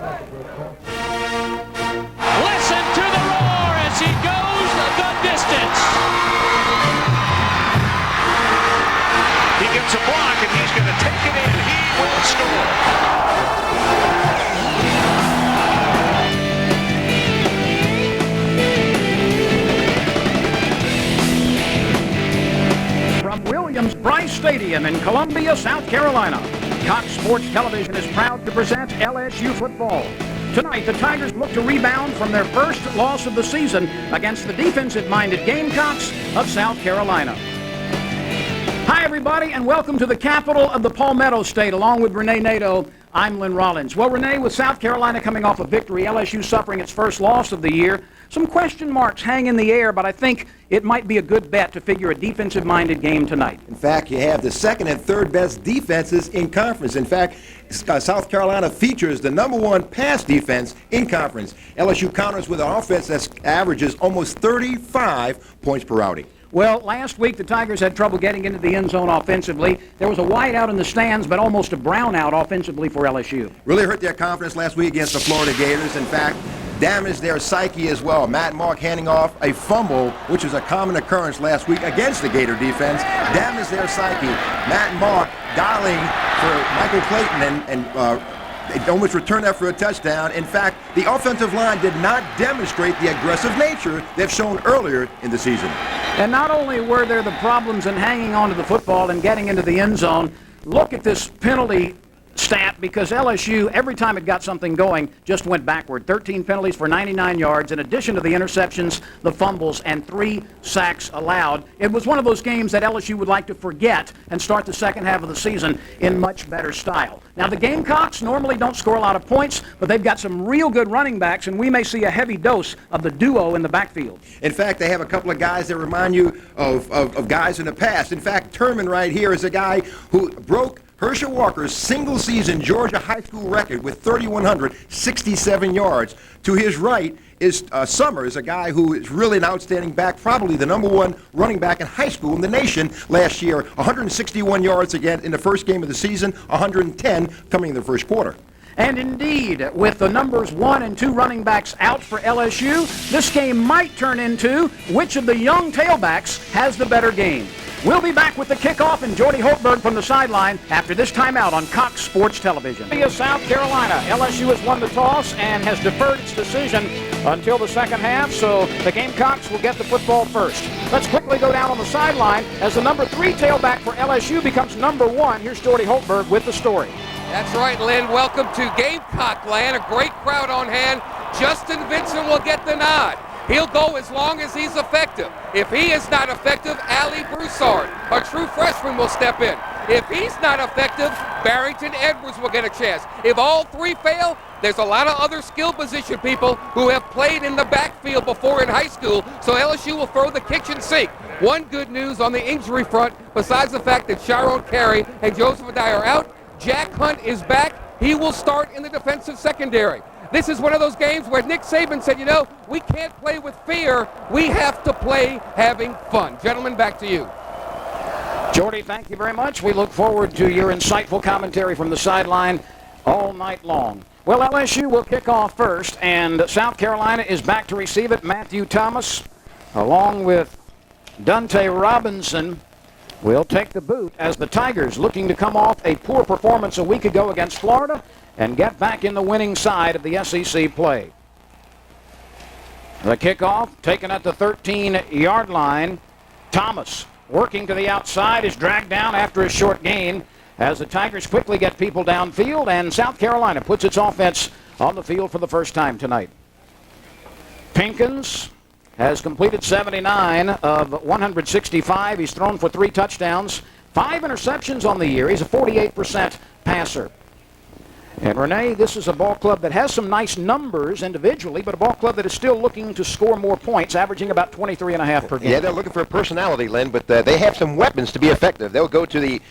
Listen to the roar as he goes the distance. He gets a block and he's going to take it in. He will score. From Williams-Brice Stadium in Columbia, South Carolina, Cox Sports Television is proud to present LSU football. Tonight, the Tigers look to rebound from their first loss of the season against the defensive-minded Gamecocks of South Carolina. Hi, everybody, and welcome to the capital of the Palmetto State. Along with Renee Nato, I'm Lynn Rollins. Well, Renee, with South Carolina coming off a victory, LSU suffering its first loss of the year, some question marks hang in the air, but I think it might be a good bet to figure a defensive-minded game tonight. In fact, you have the second and third best defenses in conference. In fact, South Carolina features the number one pass defense in conference. LSU counters with an offense that averages almost 35 points per outing. Well, last week the Tigers had trouble getting into the end zone offensively. There was a whiteout in the stands, but almost a brownout offensively for LSU. Really hurt their confidence last week against the Florida Gators. In fact, damaged their psyche as well. Matt Mark handing off a fumble, which was a common occurrence last week against the Gator defense, damaged their psyche. Matt Mark dialing for Michael Clayton and they almost returned that for a touchdown. In fact, the offensive line did not demonstrate the aggressive nature they've shown earlier in the season. And not only were there the problems in hanging on to the football and getting into the end zone, look at this penalty stat, because LSU, every time it got something going, just went backward. 13 penalties for 99 yards, in addition to the interceptions, the fumbles, and 3 sacks allowed. It was one of those games that LSU would like to forget and start the second half of the season in much better style. Now, the Gamecocks normally don't score a lot of points, but they've got some real good running backs, and we may see a heavy dose of the duo in the backfield. In fact, they have a couple of guys that remind you of guys in the past. In fact, Turman right here is a guy who broke Herschel Walker's single-season Georgia high school record with 3,167 yards. To his right is Summers, a guy who is really an outstanding back, probably the number one running back in high school in the nation last year. 161 yards again in the first game of the season, 110 coming in the first quarter. And indeed, with the numbers 1 and 2 running backs out for LSU, this game might turn into which of the young tailbacks has the better game. We'll be back with the kickoff and Jordy Holtberg from the sideline after this timeout on Cox Sports Television. South Carolina, LSU has won the toss and has deferred its decision until the second half, so the Gamecocks will get the football first. Let's quickly go down on the sideline as the number 3 tailback for LSU becomes number 1. Here's Jordy Holtberg with the story. That's right, Lynn. Welcome to Gamecock land. A great crowd on hand. Justin Vincent will get the nod. He'll go as long as he's effective. If he is not effective, Ali Broussard, a true freshman, will step in. If he's not effective, Barrington Edwards will get a chance. If all 3 fail, there's a lot of other skill position people who have played in the backfield before in high school, so LSU will throw the kitchen sink. One good news on the injury front, besides the fact that Sharon Carey and Joseph Adai are out, Jack Hunt is back. He will start in the defensive secondary. This is one of those games where Nick Saban said, you know, we can't play with fear. We have to play having fun. Gentlemen, back to you. Jordy, thank you very much. We look forward to your insightful commentary from the sideline all night long. Well, LSU will kick off first, and South Carolina is back to receive it. Matthew Thomas, along with Dante Robinson, will take the boot as the Tigers, looking to come off a poor performance a week ago against Florida and get back in the winning side of the SEC play. The kickoff taken at the 13-yard line. Thomas, working to the outside, is dragged down after a short gain as the Tigers quickly get people downfield, and South Carolina puts its offense on the field for the first time tonight. Pinkins has completed 79 of 165. He's thrown for 3 touchdowns, 5 interceptions on the year. He's a 48% passer. And Renee, this is a ball club that has some nice numbers individually, but a ball club that is still looking to score more points, averaging about 23.5 per game. Yeah, they're looking for a personality, Lynn, but they have some weapons to be effective. They'll go to the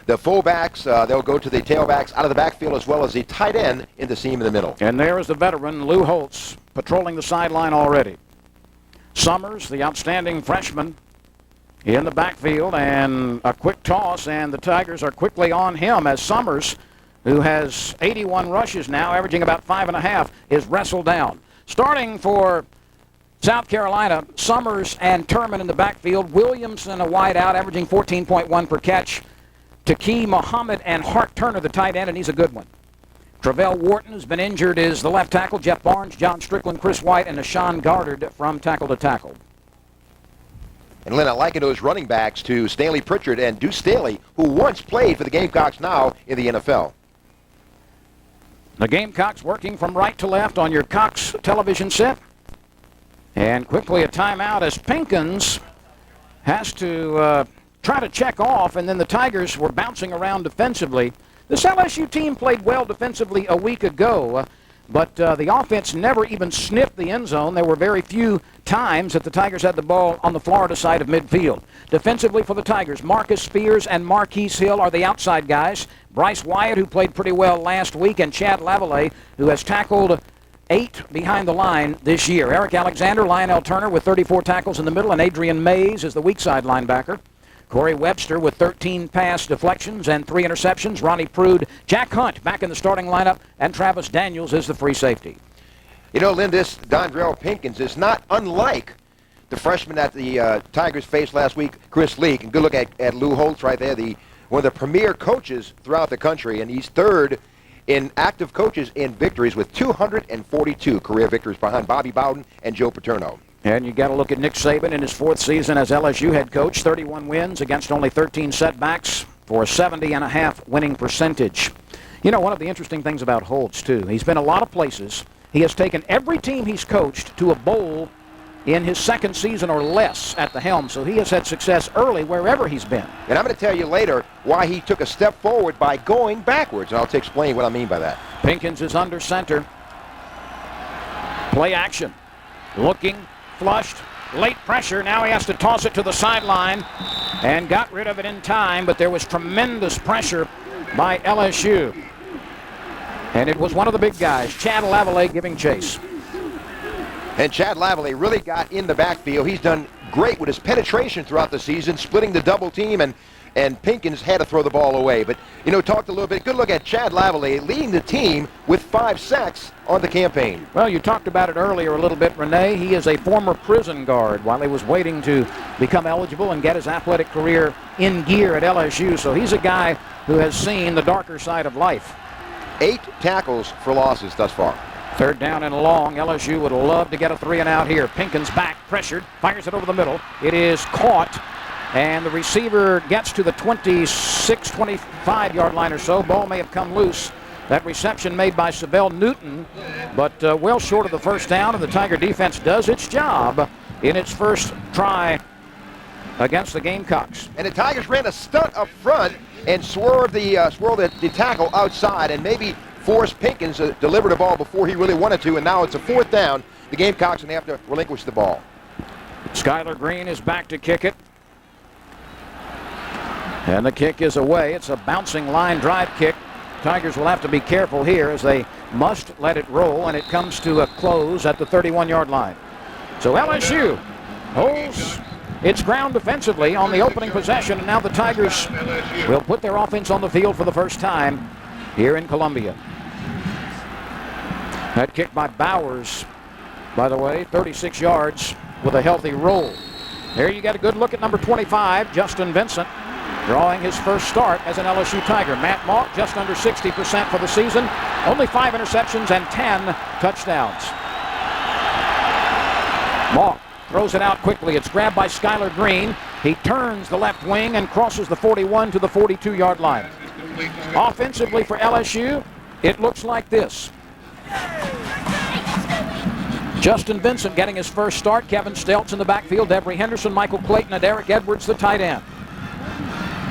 fullbacks, they'll go to the tailbacks out of the backfield, as well as the tight end in the seam in the middle. And there is the veteran, Lou Holtz, patrolling the sideline already. Summers, the outstanding freshman, in the backfield, and a quick toss, and the Tigers are quickly on him as Summers, who has 81 rushes now, averaging about 5.5, is wrestled down. Starting for South Carolina, Summers and Turman in the backfield. Williamson, a wide out, averaging 14.1 per catch. Taki Muhammad and Hart Turner, the tight end, and he's a good one. Travell Wharton has been injured, is the left tackle. Jeff Barnes, John Strickland, Chris White, and Nashawn Goddard from tackle to tackle. And Lynn, I liken those running backs to Stanley Pritchard and Deuce Staley, who once played for the Gamecocks, now in the NFL. The Gamecocks working from right to left on your Cox television set. And quickly a timeout as Pinkins has to try to check off, and then the Tigers were bouncing around defensively. This LSU team played well defensively a week ago, but the offense never even sniffed the end zone. There were very few times that the Tigers had the ball on the Florida side of midfield. Defensively for the Tigers, Marcus Spears and Marquise Hill are the outside guys. Bryce Wyatt, who played pretty well last week, and Chad Lavallee, who has tackled 8 behind the line this year. Eric Alexander, Lionel Turner with 34 tackles in the middle, and Adrian Mays is the weak side linebacker. Corey Webster with 13 pass deflections and 3 interceptions. Ronnie Prude, Jack Hunt back in the starting lineup, and Travis Daniels is the free safety. You know, Lynn, this Dondrell Pinkins is not unlike the freshman that the Tigers faced last week, Chris Leak. And good look at Lou Holtz right there, one of the premier coaches throughout the country, and he's third in active coaches in victories with 242 career victories behind Bobby Bowden and Joe Paterno. And you got to look at Nick Saban in his 4th season as LSU head coach. 31 wins against only 13 setbacks for a 70.5 winning percentage. You know, one of the interesting things about Holtz, too, he's been a lot of places. He has taken every team he's coached to a bowl in his 2nd season or less at the helm, so he has had success early wherever he's been. And I'm going to tell you later why he took a step forward by going backwards, and I'll explain what I mean by that. Pinkins is under center. Play action. Looking, flushed, late pressure. Now he has to toss it to the sideline and got rid of it in time, but there was tremendous pressure by LSU. And it was one of the big guys, Chad Lavallee, giving chase. And Chad Lavallee really got in the backfield. He's done great with his penetration throughout the season, splitting the double team, and Pinkins had to throw the ball away. But, you know, talked a little bit. Good look at Chad Lavallee leading the team with 5 sacks on the campaign. Well, you talked about it earlier a little bit, Renee. He is a former prison guard while he was waiting to become eligible and get his athletic career in gear at LSU. So he's a guy who has seen the darker side of life. 8 tackles for losses thus far. 3rd down and long. LSU would love to get a 3 and out here. Pinkins back, pressured, fires it over the middle. It is caught, and the receiver gets to the 26, 25-yard line or so. Ball may have come loose. That reception made by Savell Newton, but well short of the first down, and the Tiger defense does its job in its first try against the Gamecocks. And the Tigers ran a stunt up front and swerved the tackle outside, and maybe forced Pinkins to deliver the ball before he really wanted to, and now it's a 4th down. The Gamecocks going to have to relinquish the ball. Skylar Green is back to kick it. And the kick is away. It's a bouncing line drive kick. Tigers will have to be careful here as they must let it roll, and it comes to a close at the 31-yard line. So LSU holds its ground defensively on the opening possession, and now the Tigers will put their offense on the field for the first time here in Columbia. That kick by Bowers, by the way, 36 yards with a healthy roll. There you get a good look at number 25, Justin Vincent, drawing his first start as an LSU Tiger. Matt Mauck, just under 60% for the season, only 5 interceptions and 10 touchdowns. Mauck throws it out quickly. It's grabbed by Skylar Green. He turns the left wing and crosses the 41 to the 42-yard line. Offensively for LSU, it looks like this. Justin Vincent getting his first start. Kevin Stelz in the backfield. Devery Henderson, Michael Clayton, and Eric Edwards, the tight end.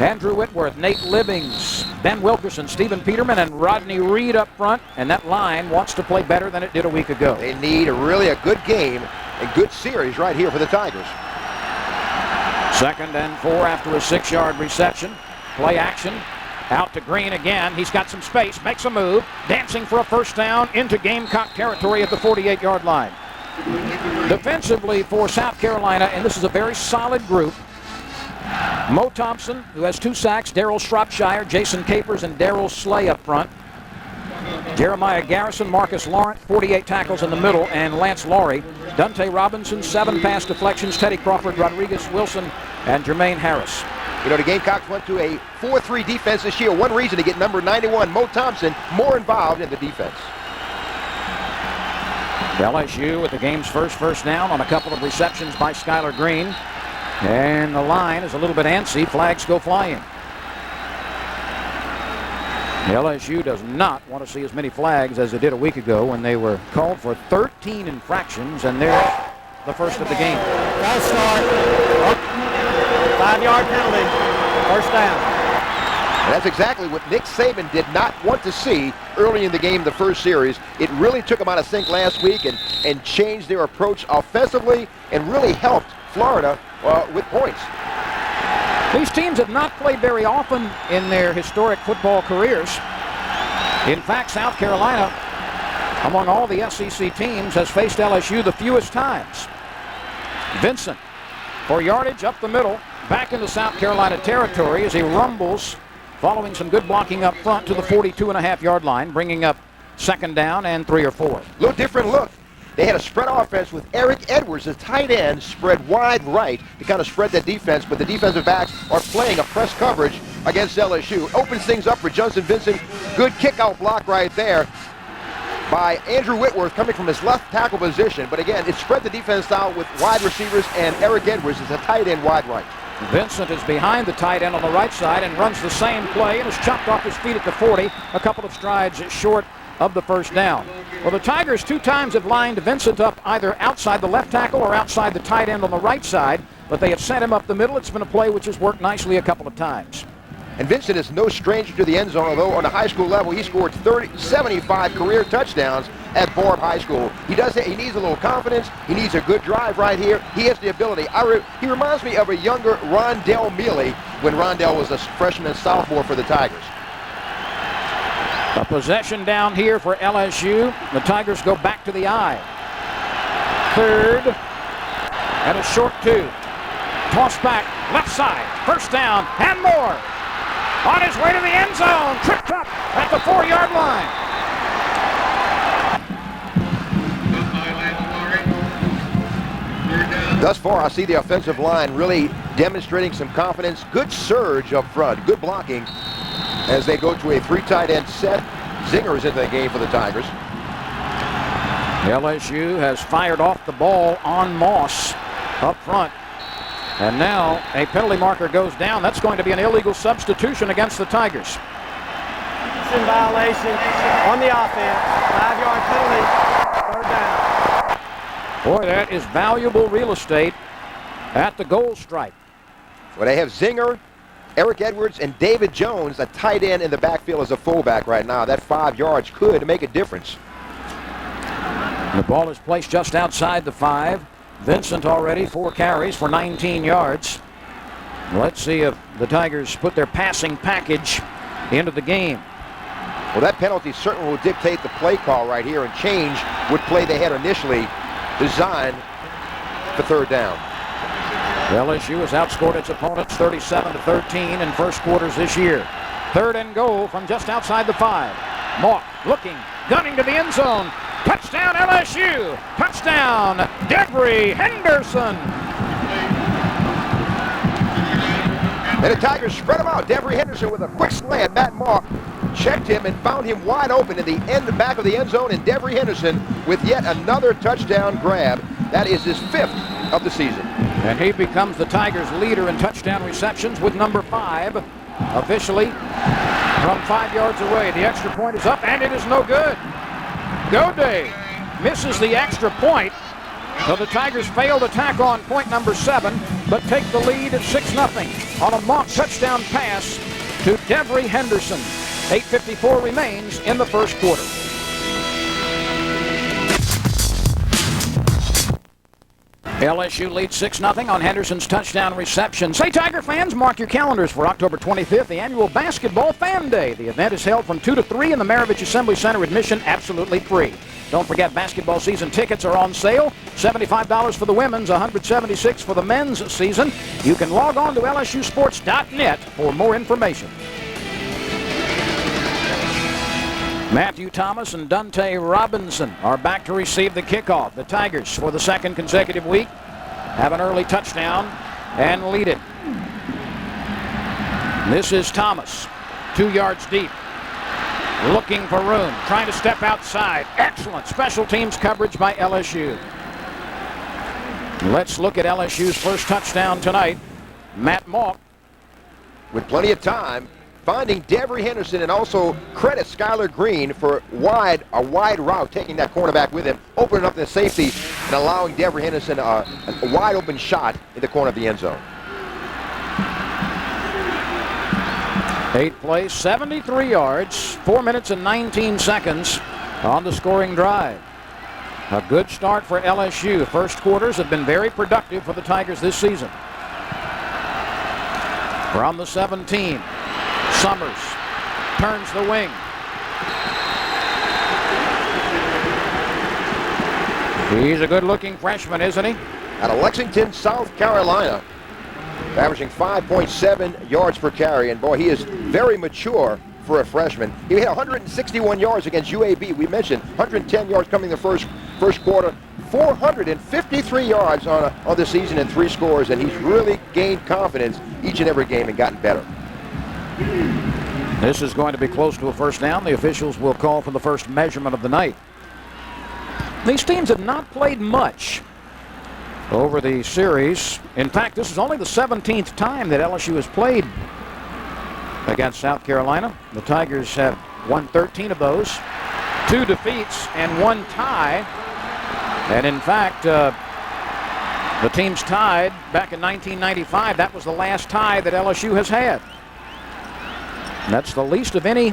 Andrew Whitworth, Nate Libbings, Ben Wilkerson, Stephen Peterman, and Rodney Reed up front. And that line wants to play better than it did a week ago. They need a good game, a good series right here for the Tigers. 2nd and 4 after a 6-yard reception. Play action. Out to Green again. He's got some space, makes a move, dancing for a first down into Gamecock territory at the 48-yard line. Defensively for South Carolina, and this is a very solid group, Mo Thompson, who has 2 sacks, Darryl Shropshire, Jason Capers, and Darryl Slay up front. Jeremiah Garrison, Marcus Lawrence, 48 tackles in the middle, and Lance Laurie. Dante Robinson, 7 pass deflections. Teddy Crawford, Rodriguez Wilson, and Jermaine Harris. You know, the Gamecocks went to a 4-3 defense this year. One reason to get number 91, Mo Thompson, more involved in the defense. LSU with the game's first down on a couple of receptions by Skylar Green. And the line is a little bit antsy. Flags go flying. LSU does not want to see as many flags as they did a week ago when they were called for 13 infractions, and there's the first of the game. Gotta start. 5-yard penalty. First down. And that's exactly what Nick Saban did not want to see early in the game, the first series. It really took them out of sync last week and changed their approach offensively and really helped Florida with points. These teams have not played very often in their historic football careers. In fact, South Carolina, among all the SEC teams, has faced LSU the fewest times. Vincent, for yardage up the middle, back into South Carolina territory as he rumbles, following some good blocking up front to the 42.5-yard line, bringing up second down and 3 or 4. Little different look. They had a spread offense with Eric Edwards, the tight end, spread wide right to kind of spread that defense, but the defensive backs are playing a press coverage against LSU. Opens things up for Justin Vincent. Good kick-out block right there by Andrew Whitworth coming from his left tackle position. But again, it spread the defense out with wide receivers, and Eric Edwards is a tight end wide right. Vincent is behind the tight end on the right side and runs the same play and is chopped off his feet at the 40, a couple of strides short of the first down. Well, the Tigers 2 times have lined Vincent up either outside the left tackle or outside the tight end on the right side, but they have sent him up the middle. It's been a play which has worked nicely a couple of times. And Vincent is no stranger to the end zone, although on the high school level, he scored 75 career touchdowns at Board High School. He needs a little confidence. He needs a good drive right here. He has the ability. He reminds me of a younger Rondell Mealy when Rondell was a freshman and sophomore for the Tigers. A possession down here for LSU. The Tigers go back to the I. 3rd and a short 2. Toss back, left side, first down, and more. On his way to the end zone, tripped up at the 4-yard line. Thus far, I see the offensive line really demonstrating some confidence. Good surge up front, good blocking as they go to a 3 tight end set. Zinger is in the game for the Tigers. LSU has fired off the ball on Moss up front. And now a penalty marker goes down. That's going to be an illegal substitution against the Tigers. It's in violation on the offense. 5-yard penalty. 3rd down. Boy, that is valuable real estate at the goal stripe. Well, they have Zinger, Eric Edwards, and David Jones, a tight end in the backfield as a fullback right now. That 5 yards could make a difference. The ball is placed just outside the 5. Vincent already 4 carries for 19 yards. Let's see if the Tigers put their passing package into the game. Well, that penalty certainly will dictate the play call right here and change what play they had initially designed for 3rd down. LSU has outscored its opponents 37-13 in first quarters this year. 3rd and goal from just outside the 5. Mock looking, gunning to the end zone. Touchdown LSU! Touchdown Devery Henderson! And the Tigers spread him out. Devery Henderson with a quick slant. Matt Mock checked him and found him wide open in the back of the end zone. And Devery Henderson with yet another touchdown grab. That is his 5th of the season. And he becomes the Tigers' leader in touchdown receptions with number 5. Officially from 5 yards away. The extra point is up, and it is no good. Goday misses the extra point. So the Tigers fail to tack on point number 7, but take the lead at 6-0 on a mock touchdown pass to Devery Henderson. 8:54 remains in the first quarter. LSU leads 6-0 on Henderson's touchdown reception. Say, Tiger fans, mark your calendars for October 25th, the annual Basketball Fan Day. The event is held from 2 to 3 in the Maravich Assembly Center. Admission absolutely free. Don't forget, basketball season tickets are on sale. $75 for the women's, $176 for the men's season. You can log on to lsusports.net for more information. Matthew Thomas and Dante Robinson are back to receive the kickoff. The Tigers, for the second consecutive week, have an early touchdown and lead it. This is Thomas, 2 yards deep, looking for room, trying to step outside. Excellent special teams coverage by LSU. Let's look at LSU's first touchdown tonight. Matt Malk, with plenty of time, finding Devery Henderson, and also credit Skylar Green for a wide route, taking that cornerback with him, opening up the safety and allowing Devery Henderson a wide open shot in the corner of the end zone. 8 plays, 73 yards, 4 minutes and 19 seconds on the scoring drive. A good start for LSU. First quarters have been very productive for the Tigers this season. From the 17, Summers turns the wing. He's a good-looking freshman, isn't he? Out of Lexington, South Carolina, averaging 5.7 yards per carry, and boy, he is very mature for a freshman. He had 161 yards against UAB. We mentioned 110 yards coming the first quarter, 453 yards on the season and 3 scores, and he's really gained confidence each and every game and gotten better. This is going to be close to a first down. The officials will call for the first measurement of the night. These teams have not played much over the series. In fact, this is only the 17th time that LSU has played against South Carolina. The Tigers have won 13 of those, 2 defeats and 1 tie. And in fact, the teams tied back in 1995. That was the last tie that LSU has had. And that's the least of any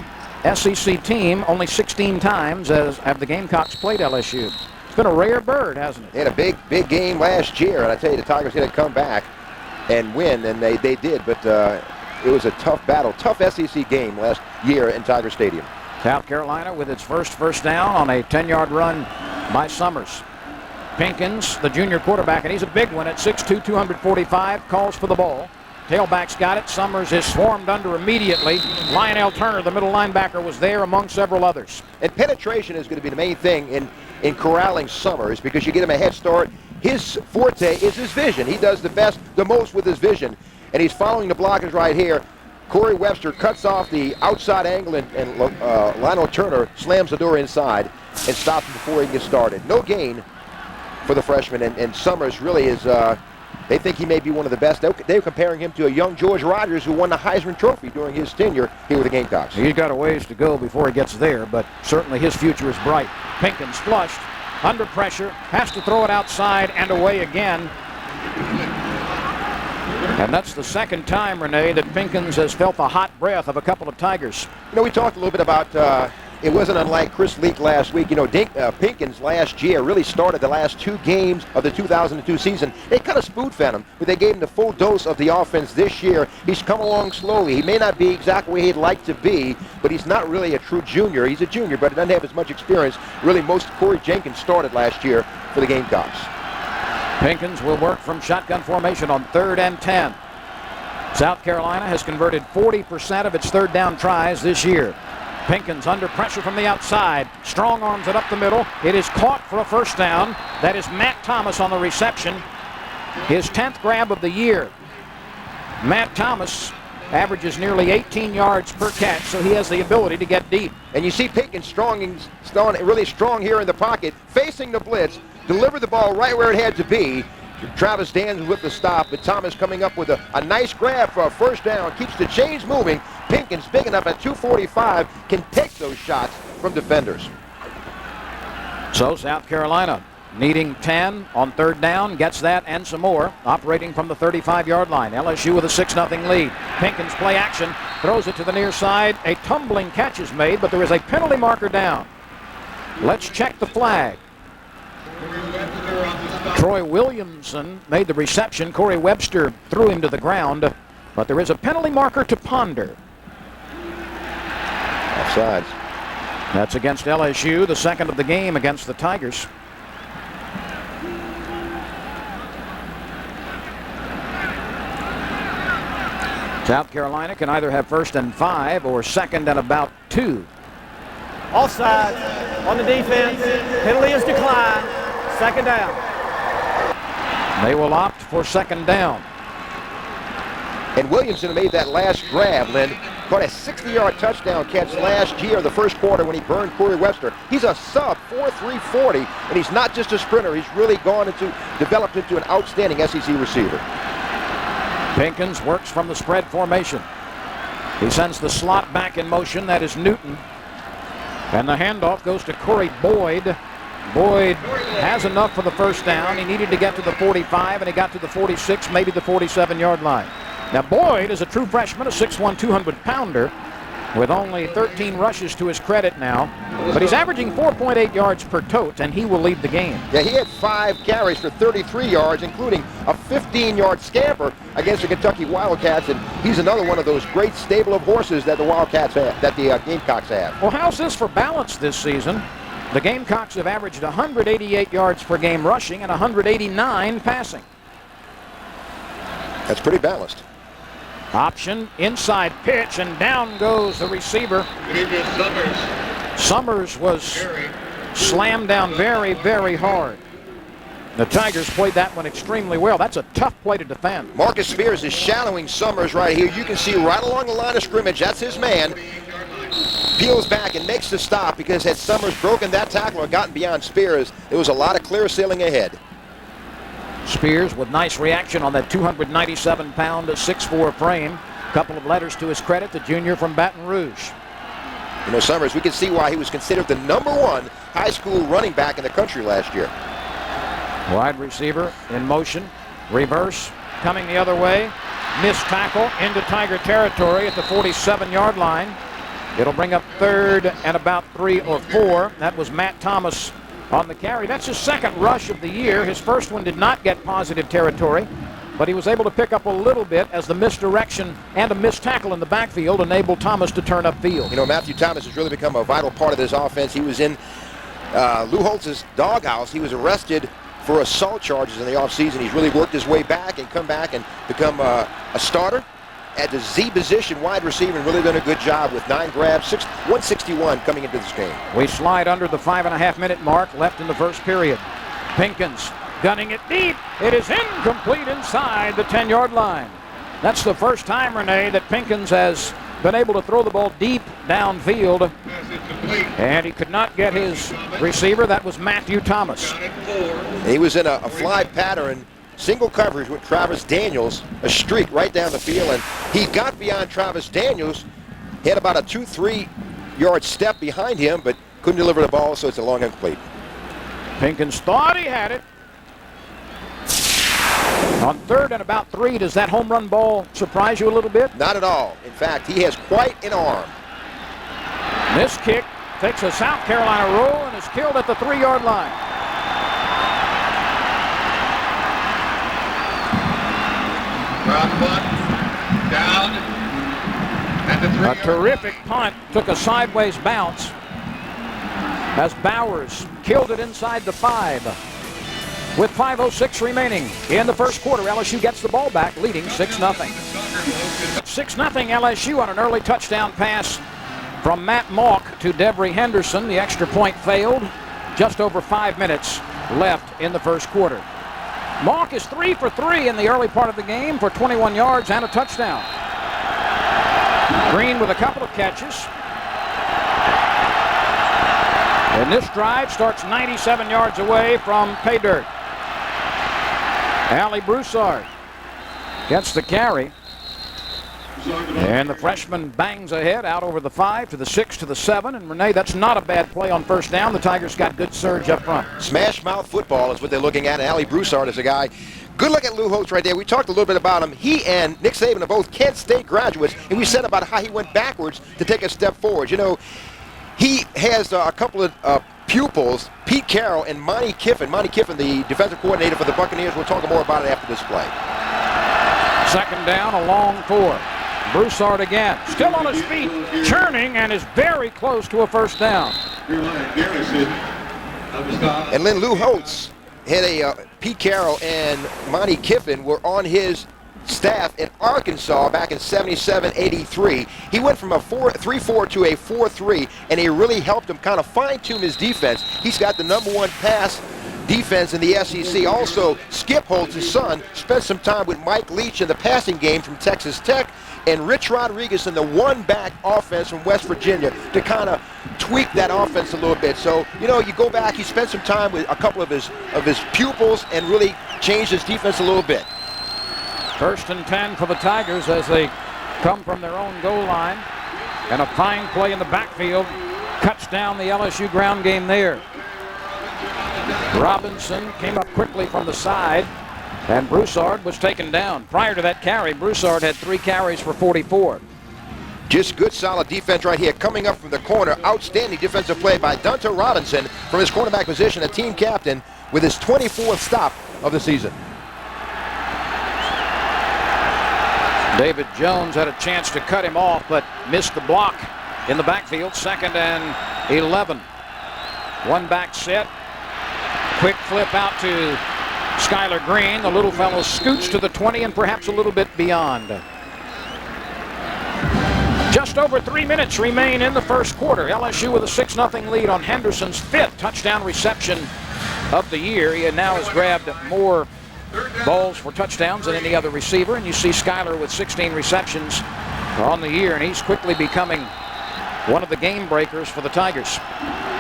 SEC team. Only 16 times have the Gamecocks played LSU. It's been a rare bird, hasn't it? They had a big game last year, and I tell you, the Tigers had to come back and win, and they did, but it was a tough battle, tough SEC game last year in Tiger Stadium. South Carolina with its first down on a 10-yard run by Summers. Pinkins, the junior quarterback, and he's a big one at 6'2", 245, calls for the ball. Tailback's got it. Summers is swarmed under immediately. Lionel Turner, the middle linebacker, was there among several others. And penetration is going to be the main thing in corralling Summers, because you get him a head start. His forte is his vision. He does the most with his vision. And he's following the blockers right here. Corey Webster cuts off the outside angle, and Lionel Turner slams the door inside and stops him before he gets started. No gain for the freshman, and Summers really is, they think he may be one of the best. They're comparing him to a young George Rogers who won the Heisman Trophy during his tenure here with the Gamecocks. He's got a ways to go before he gets there, but certainly his future is bright. Pinkins flushed, under pressure, has to throw it outside and away again. And that's the second time, Renee, that Pinkins has felt the hot breath of a couple of Tigers. You know, we talked a little bit about it wasn't unlike Chris Leak last week. You know, Pinkins last year really started the last 2 games of the 2002 season. They kind of spoon-fed him, but they gave him the full dose of the offense this year. He's come along slowly. He may not be exactly where he'd like to be, but he's not really a true junior. He's a junior, but he doesn't have as much experience. Really, most Corey Jenkins started last year for the Gamecocks. Pinkins will work from shotgun formation on 3rd and 10. South Carolina has converted 40% of its third down tries this year. Pinkins under pressure from the outside. Strong arms it up the middle. It is caught for a first down. That is Matt Thomas on the reception. His 10th grab of the year. Matt Thomas averages nearly 18 yards per catch, so he has the ability to get deep. And you see Pinkins really strong here in the pocket, facing the blitz, delivered the ball right where it had to be. Travis Dans with the stop, but Thomas coming up with a nice grab for a first down, keeps the chains moving. Pinkins, big enough at 245, can take those shots from defenders. So South Carolina needing 10 on 3rd down, gets that and some more, operating from the 35-yard line. LSU with a 6-0 lead. Pinkins play action, throws it to the near side. A tumbling catch is made, but there is a penalty marker down. Let's check the flag. Troy Williamson made the reception. Corey Webster threw him to the ground, but there is a penalty marker to ponder. Offsides. That's against LSU, the second of the game against the Tigers. South Carolina can either have 1st and 5 or 2nd and about 2. Offside on the defense. Penalty is declined. Second down. They will opt for second down. And Williamson made that last grab, Lynn. Caught a 60-yard touchdown catch last year, the first quarter, when he burned Corey Webster. He's a sub 4.340, and he's not just a sprinter. He's really developed into an outstanding SEC receiver. Pinkins works from the spread formation. He sends the slot back in motion. That is Newton. And the handoff goes to Corey Boyd. Boyd has enough for the first down. He needed to get to the 45, and he got to the 46, maybe the 47-yard line. Now, Boyd is a true freshman, a 6'1", 200-pounder, with only 13 rushes to his credit now. But he's averaging 4.8 yards per tote, and he will lead the game. Yeah, he had 5 carries for 33 yards, including a 15-yard scamper against the Kentucky Wildcats, and he's another one of those great stable of horses that the Wildcats have, that the Gamecocks have. Well, how's this for balance this season? The Gamecocks have averaged 188 yards per game rushing and 189 passing. That's pretty balanced. Option, inside pitch, and down goes the receiver. Summers was slammed down very, very hard. The Tigers played that one extremely well. That's a tough play to defend. Marcus Spears is shadowing Summers right here. You can see right along the line of scrimmage, that's his man. Peels back and makes the stop, because had Summers broken that tackle or gotten beyond Spears, there was a lot of clear sailing ahead. Spears with nice reaction on that 297-pound 6'4" frame. A couple of letters to his credit, the junior from Baton Rouge. You know, Summers, we can see why he was considered the #1 high school running back in the country last year. Wide receiver in motion. Reverse coming the other way. Missed tackle into Tiger territory at the 47-yard line. It'll bring up third and about 3 or 4. That was Matt Thomas on the carry. That's his second rush of the year. His first one did not get positive territory, but he was able to pick up a little bit as the misdirection and a missed tackle in the backfield enabled Thomas to turn upfield. You know, Matthew Thomas has really become a vital part of this offense. He was in Lou Holtz's doghouse. He was arrested for assault charges in the offseason. He's really worked his way back and come back and become a starter at the Z position, wide receiver, and really done a good job with 9 grabs, 161 coming into this game. We slide under the 5.5-minute mark left in the first period. Pinkins gunning it deep. It is incomplete inside the 10-yard line. That's the first time, Renee, that Pinkins has been able to throw the ball deep downfield, and he could not get his receiver. That was Matthew Thomas. He was in a fly pattern, single coverage with Travis Daniels, a streak right down the field, and he got beyond Travis Daniels. He had about a 2-3 yard step behind him, but couldn't deliver the ball, so it's a long incomplete. Pinkins thought he had it. On third and about 3, does that home run ball surprise you a little bit? Not at all. In fact, he has quite an arm. This kick takes a South Carolina roll and is killed at the 3-yard line. Down at the 3-yard line. A terrific punt took a sideways bounce as Bowers killed it inside the 5. With 5:06 remaining in the first quarter, LSU gets the ball back, leading 6-0. 6-0 LSU on an early touchdown pass from Matt Mauck to Devery Henderson. The extra point failed. Just over 5 minutes left in the first quarter. Mauck is 3 for 3 in the early part of the game for 21 yards and a touchdown. Green with a couple of catches. And this drive starts 97 yards away from pay dirt. Ali Broussard gets the carry. And the freshman bangs ahead out over the 5 to the 6 to the 7. And Renee, that's not a bad play on first down. The Tigers got good surge up front. Smash mouth football is what they're looking at. And Ali Broussard is a guy. Good look at Lou Holtz right there. We talked a little bit about him. He and Nick Saban are both Kent State graduates. And we said about how he went backwards to take a step forward. You know, he has a couple of pupils, Pete Carroll and Monty Kiffin. Monty Kiffin, the defensive coordinator for the Buccaneers. We'll talk more about it after this play. Second down, a long 4. Broussard again, still on his feet, churning, and is very close to a first down. And then Lou Holtz had Pete Carroll and Monty Kiffin were on his staff in Arkansas back in 77-83. He went from a 3-4 to a 4-3, and he really helped him kind of fine-tune his defense. He's got the #1 pass defense in the SEC. Also, Skip Holtz, his son, spent some time with Mike Leach in the passing game from Texas Tech, and Rich Rodriguez in the one-back offense from West Virginia to kind of tweak that offense a little bit. So, you know, you go back, he spent some time with a couple of his pupils and really changed his defense a little bit. 1st and 10 for the Tigers as they come from their own goal line. And a fine play in the backfield cuts down the LSU ground game there. Robinson came up quickly from the side, and Broussard was taken down. Prior to that carry, Broussard had 3 carries for 44. Just good, solid defense right here. Coming up from the corner, outstanding defensive play by Dunta Robinson from his cornerback position, a team captain with his 24th stop of the season. David Jones had a chance to cut him off, but missed the block in the backfield. 2nd and 11. One back set. Quick flip out to Skylar Green. The little fellow scoots to the 20 and perhaps a little bit beyond. Just over 3 minutes remain in the first quarter. LSU with a 6-0 lead on Henderson's 5th touchdown reception of the year. He now has grabbed more balls for touchdowns than any other receiver, and you see Skylar with 16 receptions on the year, and he's quickly becoming one of the game breakers for the Tigers.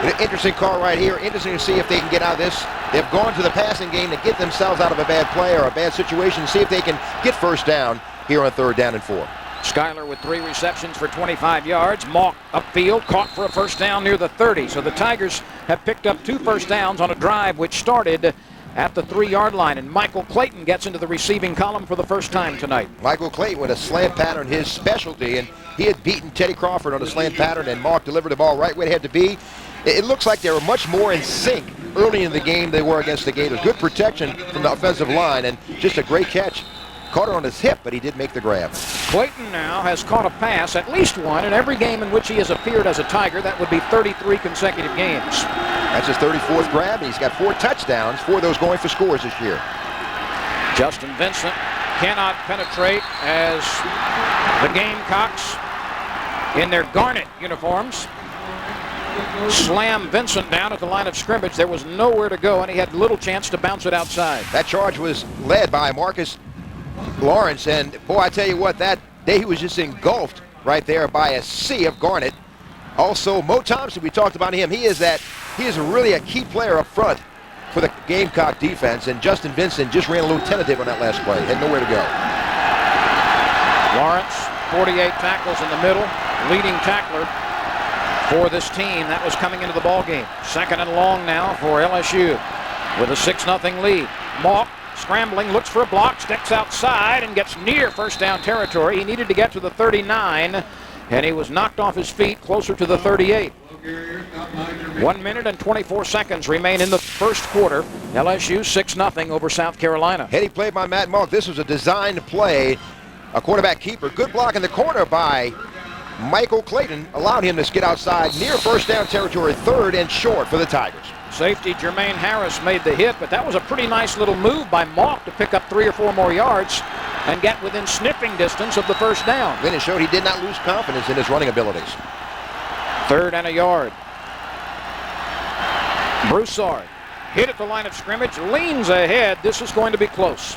An interesting call right here. Interesting to see if they can get out of this. They've gone to the passing game to get themselves out of a bad play or a bad situation, see if they can get first down here on 3rd down and 4. Skylar with 3 receptions for 25 yards. Mock upfield, caught for a first down near the 30. So the Tigers have picked up 2 first downs on a drive which started at the 3-yard line, and Michael Clayton gets into the receiving column for the first time tonight. Michael Clayton with a slant pattern, his specialty, and he had beaten Teddy Crawford on a slant pattern, and Mark delivered the ball right where it had to be. It looks like they were much more in sync early in the game they were against the Gators. Good protection from the offensive line, and just a great catch. Caught it on his hip, but he did make the grab. Clayton now has caught a pass, at least one, in every game in which he has appeared as a Tiger. That would be 33 consecutive games. That's his 34th grab, and he's got 4 touchdowns, 4 of those going for scores this year. Justin Vincent cannot penetrate as the Gamecocks, in their garnet uniforms, slam Vincent down at the line of scrimmage. There was nowhere to go, and he had little chance to bounce it outside. That charge was led by Marcus Lawrence, and boy, I tell you what, that day he was just engulfed right there by a sea of garnet. Also, Mo Thompson, we talked about him. He is really a key player up front for the Gamecock defense, and Justin Vincent just ran a little tentative on that last play. Had nowhere to go. Lawrence, 48 tackles in the middle, leading tackler for this team. That was coming into the ball game. 2nd and long now for LSU with a 6-0 lead. Mock scrambling, looks for a block, steps outside and gets near first down territory. He needed to get to the 39, and he was knocked off his feet closer to the 38. 1 minute and 24 seconds remain in the first quarter. LSU 6-0 over South Carolina. Heady play by Matt Monk. This was a designed play. A quarterback keeper. Good block in the corner by Michael Clayton. Allowed him to skid outside near first down territory, 3rd and short for the Tigers. Safety Jermaine Harris made the hit, but that was a pretty nice little move by Mock to pick up 3 or 4 more yards and get within sniffing distance of the first down. Then it showed he did not lose confidence in his running abilities. 3rd and a yard. Broussard hit at the line of scrimmage, leans ahead. This is going to be close.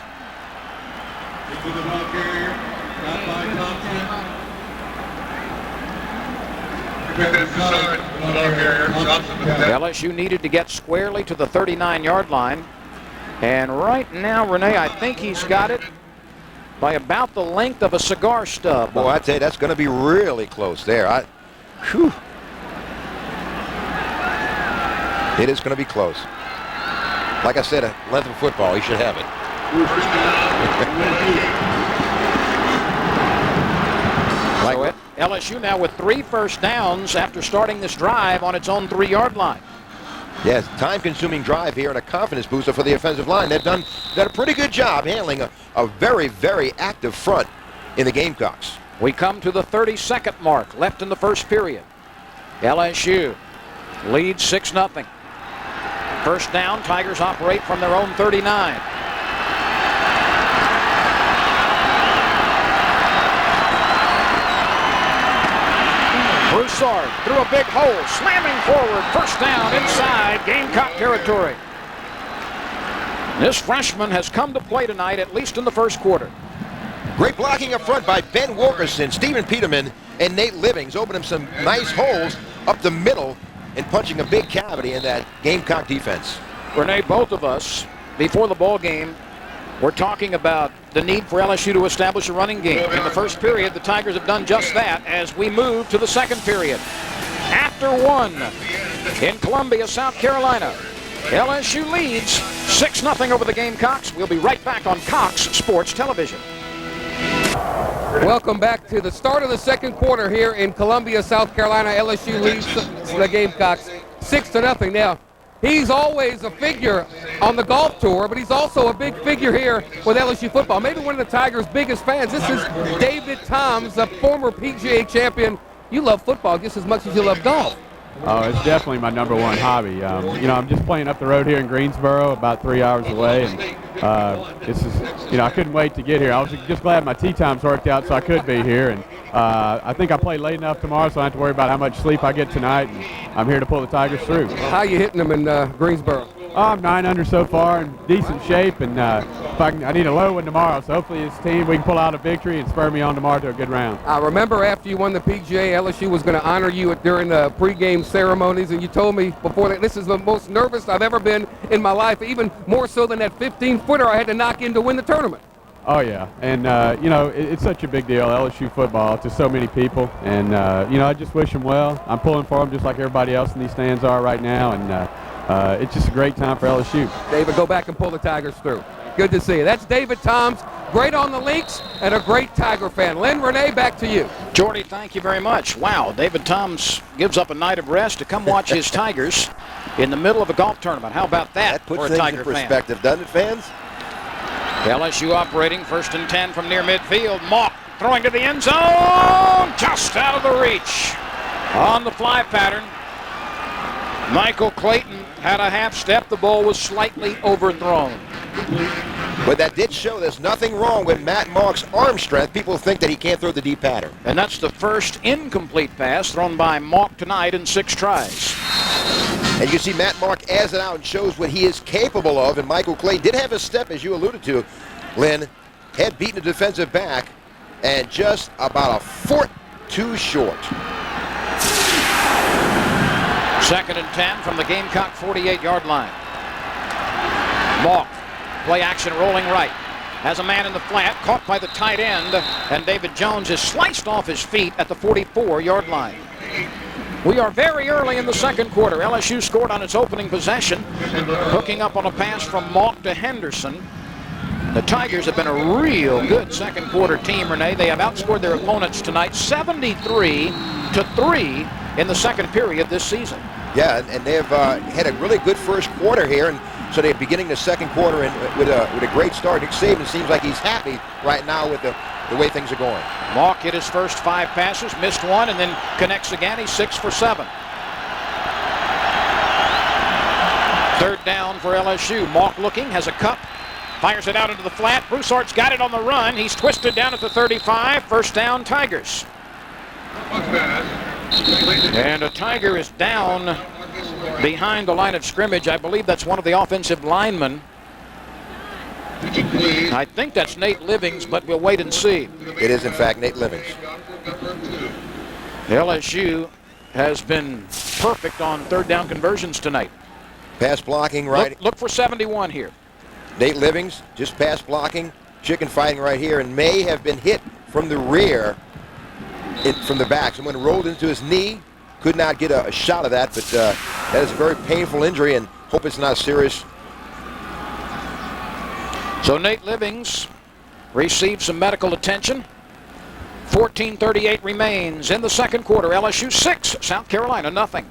LSU needed to get squarely to the 39-yard line. And right now, Renee, I think he's got it by about the length of a cigar stub. Boy, I tell you, that's going to be really close there. Whew. It is going to be close. Like I said, a length of football, he should have it. So LSU now with 3 first downs after starting this drive on its own 3-yard line. Yes, time-consuming drive here and a confidence booster for the offensive line. They've done a pretty good job handling a very, very active front in the Gamecocks. We come to the 32nd mark, left in the first period. LSU leads 6-0. First down, Tigers operate from their own 39. Broussard through a big hole, slamming forward, first down inside Gamecock territory. This freshman has come to play tonight, at least in the first quarter. Great blocking up front by Ben Wilkerson, Stephen Peterman, and Nate Livings opening some nice holes up the middle and punching a big cavity in that Gamecock defense. Renee, both of us, before the ball game, we're talking about the need for LSU to establish a running game. In the first period, the Tigers have done just that as we move to the second period. After one in Columbia, South Carolina, LSU leads 6-0 over the Gamecocks. We'll be right back on Cox Sports Television. Welcome back to the start of the second quarter here in Columbia, South Carolina. LSU leads the Gamecocks 6-0. Now, he's always a figure on the golf tour, but he's also a big figure here with LSU football. Maybe one of the Tigers' biggest fans. This is David Toms, a former PGA champion. You love football just as much as you love golf. Oh, it's definitely my number one hobby. You know, I'm just playing up the road here in Greensboro, about 3 hours away, and this is, you know, I couldn't wait to get here. I was just glad my tee times worked out so I could be here, and I think I play late enough tomorrow so I don't have to worry about how much sleep I get tonight, and I'm here to pull the Tigers through. How you hitting them in Greensboro? Oh, I'm 9 under so far, in decent shape, and if I need a low one tomorrow, so hopefully this team, we can pull out a victory and spur me on tomorrow to a good round. I remember after you won the PGA, LSU was going to honor you during the pregame ceremonies, and you told me before that this is the most nervous I've ever been in my life, even more so than that 15-footer I had to knock in to win the tournament. Oh, yeah, and, you know, it's such a big deal, LSU football, to so many people, and, you know, I just wish them well. I'm pulling for them just like everybody else in these stands are right now, and it's just a great time for LSU. David, go back and pull the Tigers through. Good to see you. That's David Toms, great on the links and a great Tiger fan. Len, Renee, back to you. Jordy, thank you very much. Wow, David Toms gives up a night of rest to come watch his Tigers in the middle of a golf tournament. How about that puts for a things Tiger in fan? perspective, doesn't it, fans? LSU operating 1st and 10 from near midfield. Mock throwing to the end zone, just out of the reach. On the fly pattern, Michael Clayton had a half step. The ball was slightly overthrown. But that did show there's nothing wrong with Matt Mock's arm strength. People think that he can't throw the deep pattern. And that's the first incomplete pass thrown by Mock tonight in 6 tries. And you can see Matt Mock as it out and shows what he is capable of. And Michael Clay did have a step, as you alluded to, Lynn. Had beaten a defensive back and just about a foot too short. 2nd and 10 from the Gamecock 48-yard line. Mock, play action rolling right. Has a man in the flat, caught by the tight end, and David Jones is sliced off his feet at the 44-yard line. We are very early in the second quarter. LSU scored on its opening possession, hooking up on a pass from Mock to Henderson. The Tigers have been a real good second quarter team, Renee. They have outscored their opponents tonight 73-3 in the second period this season. Yeah, and they've had a really good first quarter here, and so they're beginning the second quarter with a great start. Nick Saban seems like he's happy right now with the way things are going. Mock hit his first 5 passes, missed one, and then connects again. He's 6 for 7. 3rd down for LSU. Mock looking, has a cup, fires it out into the flat. Broussard's got it on the run. He's twisted down at the 35. First down, Tigers. And a Tiger is down behind the line of scrimmage. I believe that's one of the offensive linemen. I think that's Nate Livings, but we'll wait and see. It is, in fact, Nate Livings. LSU has been perfect on 3rd down conversions tonight. Pass blocking right. Look for 71 here. Nate Livings just pass blocking, chicken fighting right here, and may have been hit from the rear, from the back. Someone rolled into his knee. Could not get a shot of that, but that is a very painful injury, and hope it's not serious. So Nate Livings received some medical attention. 14:38 remains in the second quarter. LSU 6, South Carolina nothing.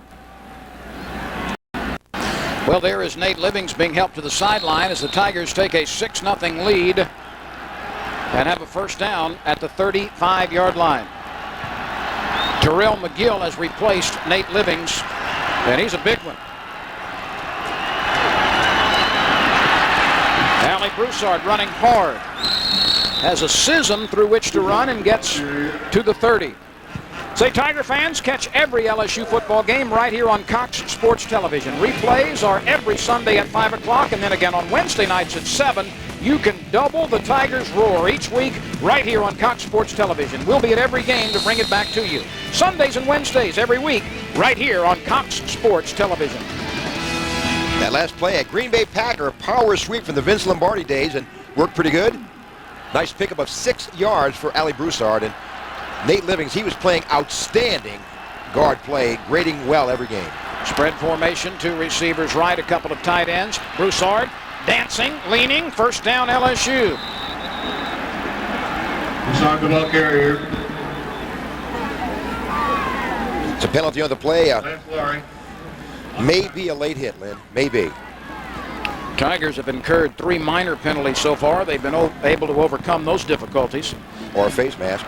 Well, there is Nate Livings being helped to the sideline as the Tigers take a 6-0 lead and have a first down at the 35-yard line. Terrell McGill has replaced Nate Livings, and he's a big one. Allie Broussard running hard. Has a schism through which to run and gets to the 30. Say, Tiger fans, catch every LSU football game right here on Cox Sports Television. Replays are every Sunday at 5 o'clock and then again on Wednesday nights at 7. You can double the Tigers' roar each week right here on Cox Sports Television. We'll be at every game to bring it back to you. Sundays and Wednesdays every week right here on Cox Sports Television. That last play at Green Bay Packer, a power sweep from the Vince Lombardi days and worked pretty good. Nice pickup of 6 yards for Ali Broussard. And Nate Livings, he was playing outstanding guard play, grading well every game. Spread formation, 2 receivers right, a couple of tight ends. Broussard dancing, leaning, first down LSU. Broussard, the ball carrier. It's a penalty on the play. Maybe a late hit, Lynn. Maybe. Tigers have incurred 3 minor penalties so far. They've been able to overcome those difficulties. Or a face mask.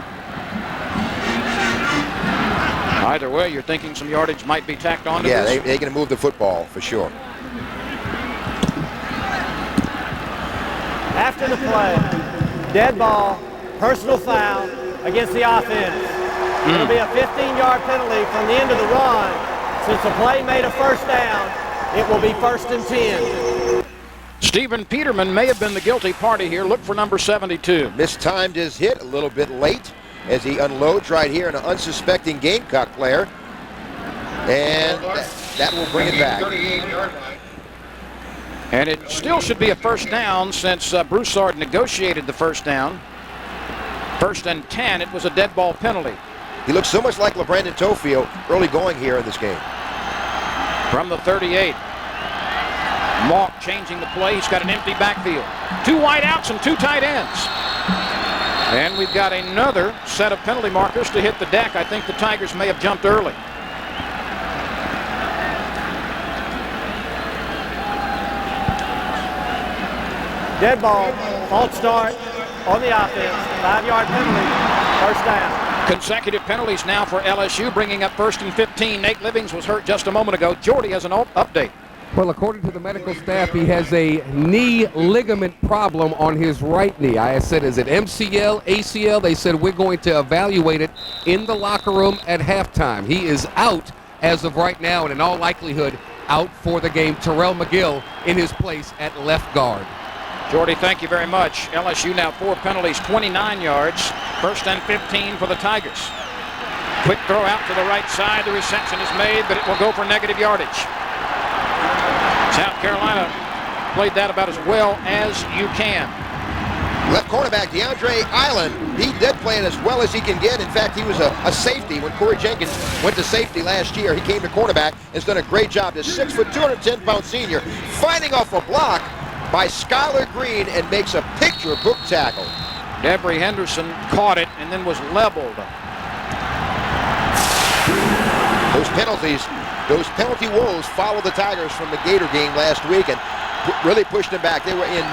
Either way, you're thinking some yardage might be tacked on to yeah, this? Yeah, they're going to move the football for sure. After the play, dead ball, personal foul against the offense. It'll be a 15-yard penalty from the end of the run. Since the play made a first down, it will be 1st and 10. Stephen Peterman may have been the guilty party here. Look for number 72. Mistimed his hit a little bit late as he unloads right here in an unsuspecting Gamecock player. And that will bring it back. And it still should be a first down since Broussard negotiated the first down. 1st and 10, it was a dead ball penalty. He looks so much like LeBrandon Tofield early going here in this game. From the 38. Mock changing the play. He's got an empty backfield. 2 wide outs and 2 tight ends. And we've got another set of penalty markers to hit the deck. I think the Tigers may have jumped early. Dead ball, false start on the offense. 5-yard penalty, first down. Consecutive penalties now for LSU, bringing up 1st and 15. Nate Livings was hurt just a moment ago. Jordy has an update. Well, according to the medical staff, he has a knee ligament problem on his right knee. I said, is it MCL, ACL? They said, we're going to evaluate it in the locker room at halftime. He is out as of right now, and in all likelihood, out for the game. Terrell McGill in his place at left guard. Jordy, thank you very much. LSU now 4 penalties, 29 yards. 1st and 15 for the Tigers. Quick throw out to the right side. The reception is made, but it will go for negative yardage. South Carolina played that about as well as you can. Left cornerback DeAndre Island, he did play it as well as he can get. In fact, he was a safety when Corey Jenkins went to safety last year. He came to cornerback, has done a great job. This 6', 210-pound senior fighting off a block by Skylar Green and makes a picture book tackle. Devery Henderson caught it and then was leveled. Those penalty woes followed the Tigers from the Gator game last week and really pushed them back. They were in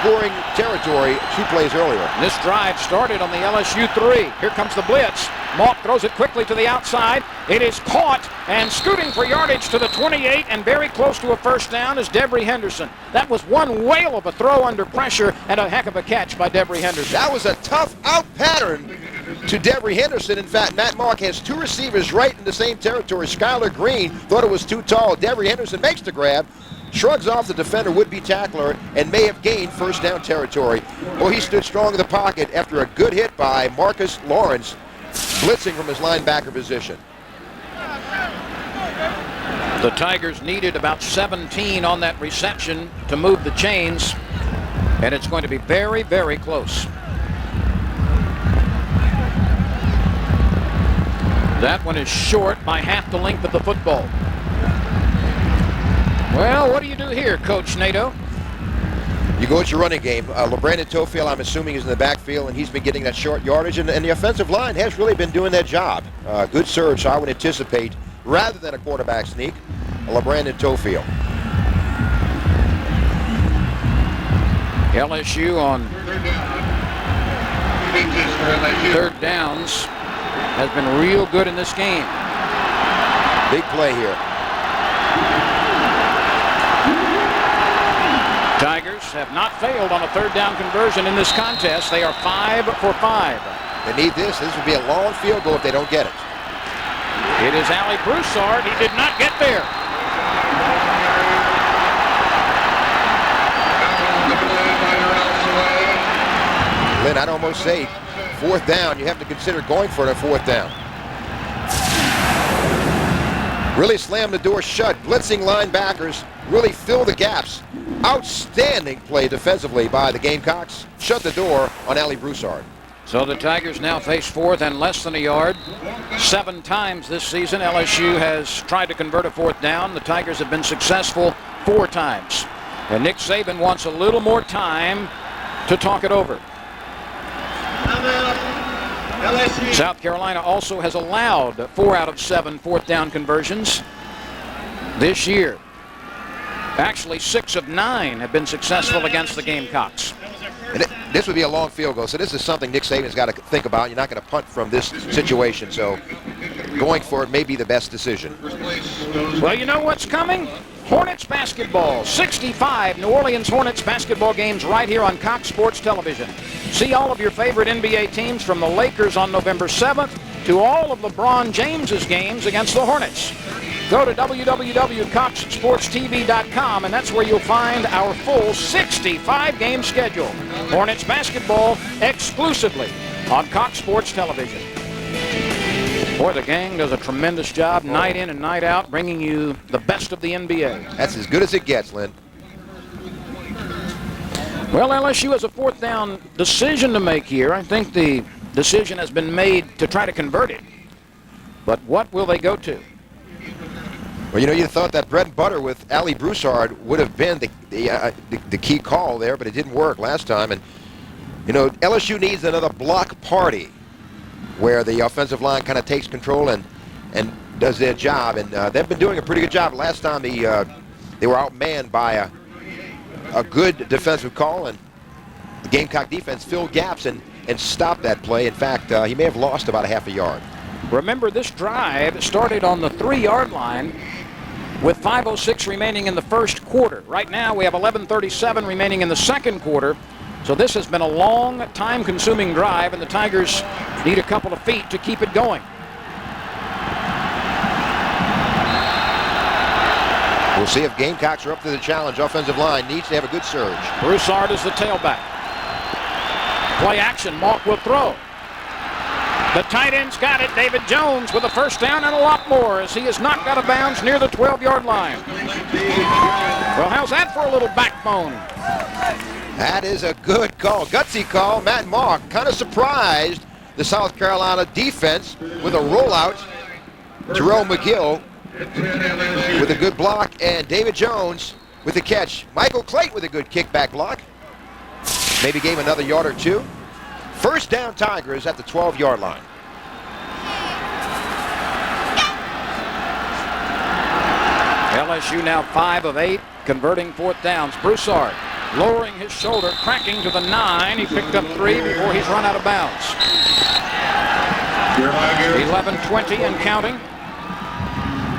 scoring territory 2 plays earlier. This drive started on the LSU 3. Here comes the blitz. Mock throws it quickly to the outside. It is caught and scooting for yardage to the 28 and very close to a first down is Devery Henderson. That was one whale of a throw under pressure and a heck of a catch by Devery Henderson. That was a tough out pattern to Devery Henderson. In fact, Matt Mock has 2 receivers right in the same territory. Skylar Green thought it was too tall. Devery Henderson makes the grab, shrugs off the defender, would-be tackler, and may have gained first down territory. Well, he stood strong in the pocket after a good hit by Marcus Lawrence, blitzing from his linebacker position. The Tigers needed about 17 on that reception to move the chains, and it's going to be very, very close. That one is short by half the length of the football. Well, what do you do here, Coach Nato? You go with your running game. LeBrandon Tofield, I'm assuming, is in the backfield, and he's been getting that short yardage, and the offensive line has really been doing that job. Good surge, so I would anticipate, rather than a quarterback sneak, LeBrandon Tofield. LSU on 3rd downs has been real good in this game. Big play here. Tigers have not failed on a 3rd down conversion in this contest. They are 5 for 5. They need this. This would be a long field goal if they don't get it. It is Ali Broussard. He did not get there. Lynn, I'd almost say 4th down. You have to consider going for it on 4th down. Really slam the door shut. Blitzing linebackers really fill the gaps. Outstanding play defensively by the Gamecocks. Shut the door on Ali Broussard. So the Tigers now face 4th and less than a yard. 7 times this season LSU has tried to convert a 4th down. The Tigers have been successful 4 times. And Nick Saban wants a little more time to talk it over. South Carolina also has allowed 4 out of 7 4th down conversions this year. Actually, 6 of 9 have been successful against the Gamecocks. And this would be a long field goal, so this is something Nick Saban's got to think about. You're not going to punt from this situation, so going for it may be the best decision. Well, you know what's coming? Hornets basketball. 65 New Orleans Hornets basketball games right here on Cox Sports Television. See all of your favorite NBA teams from the Lakers on November 7th to all of LeBron James's games against the Hornets. Go to www.coxsportstv.com, and that's where you'll find our full 65-game schedule. Hornets basketball exclusively on Cox Sports Television. Boy, the gang does a tremendous job night in and night out, bringing you the best of the NBA. That's as good as it gets, Lynn. Well, LSU has a 4th down decision to make here. I think the decision has been made to try to convert it. But what will they go to? Well, you know, you thought that bread and butter with Ali Broussard would have been the key call there, but it didn't work last time. And, you know, LSU needs another block party where the offensive line kind of takes control and does their job. And they've been doing a pretty good job. Last time they were outmanned by a good defensive call, and the Gamecock defense filled gaps and stopped that play. In fact, he may have lost about a half a yard. Remember, this drive started on the 3-yard line with 5:06 remaining in the first quarter. Right now, we have 11:37 remaining in the second quarter. So this has been a long, time-consuming drive, and the Tigers need a couple of feet to keep it going. We'll see if Gamecocks are up to the challenge. Offensive line needs to have a good surge. Broussard is the tailback. Play action. Malk will throw. The tight end's got it. David Jones with a first down and a lot more as he is knocked out of bounds near the 12-yard line. Well, how's that for a little backbone? That is a good call. Gutsy call. Matt Malk kind of surprised the South Carolina defense with a rollout. Jerome McGill with a good block, and David Jones with the catch. Michael Clayton with a good kickback block. Maybe gave another yard or 2. First down Tigers at the 12-yard line. LSU now 5 of 8, converting 4th downs. Broussard lowering his shoulder, cracking to the 9. He picked up 3 before he's run out of bounds. 11:20 and counting.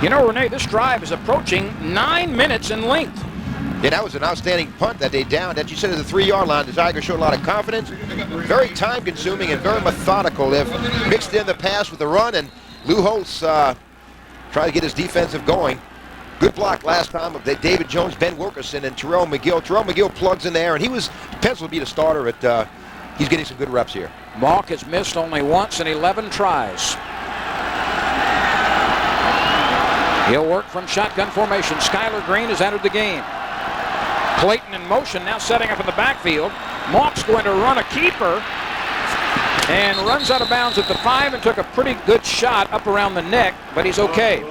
You know, Renee, this drive is approaching 9 minutes in length. Yeah, that was an outstanding punt that they downed. As you said, at the 3-yard line, the Tigers showed a lot of confidence. Very time-consuming and very methodical. They've mixed in the pass with the run, and Lou Holtz trying to get his defensive going. Good block last time of David Jones, Ben Wilkerson, and Terrell McGill. Terrell McGill plugs in there, and he was penciled to be the starter. He's getting some good reps here. Malk has missed only once in 11 tries. He'll work from shotgun formation. Skylar Green has entered the game. Clayton in motion, now setting up in the backfield. Malk's going to run a keeper and runs out of bounds at the 5 and took a pretty good shot up around the neck, but he's okay.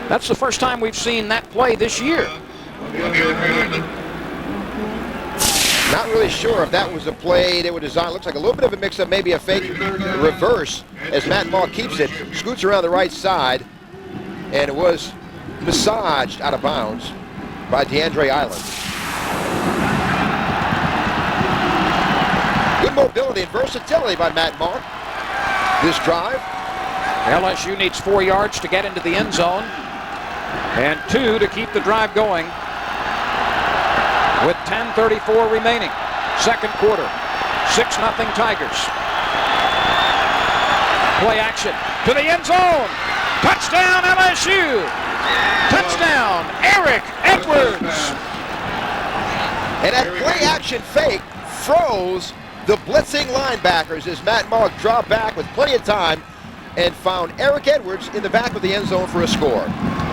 That's the first time we've seen that play this year. Not really sure if that was a play they were designed. Looks like a little bit of a mix-up, maybe a fake reverse as Matt Malk keeps it. Scoots around the right side, and it was massaged out of bounds by DeAndre Island. Good mobility and versatility by Matt Malk this drive. LSU needs 4 yards to get into the end zone and 2 to keep the drive going with 10:34 remaining. Second quarter, 6-0 Tigers. Play action. to the end zone. Touchdown, LSU. Touchdown, Eric Edwards. And that play-action fake froze the blitzing linebackers as Matt Mogg dropped back with plenty of time and found Eric Edwards in the back of the end zone for a score.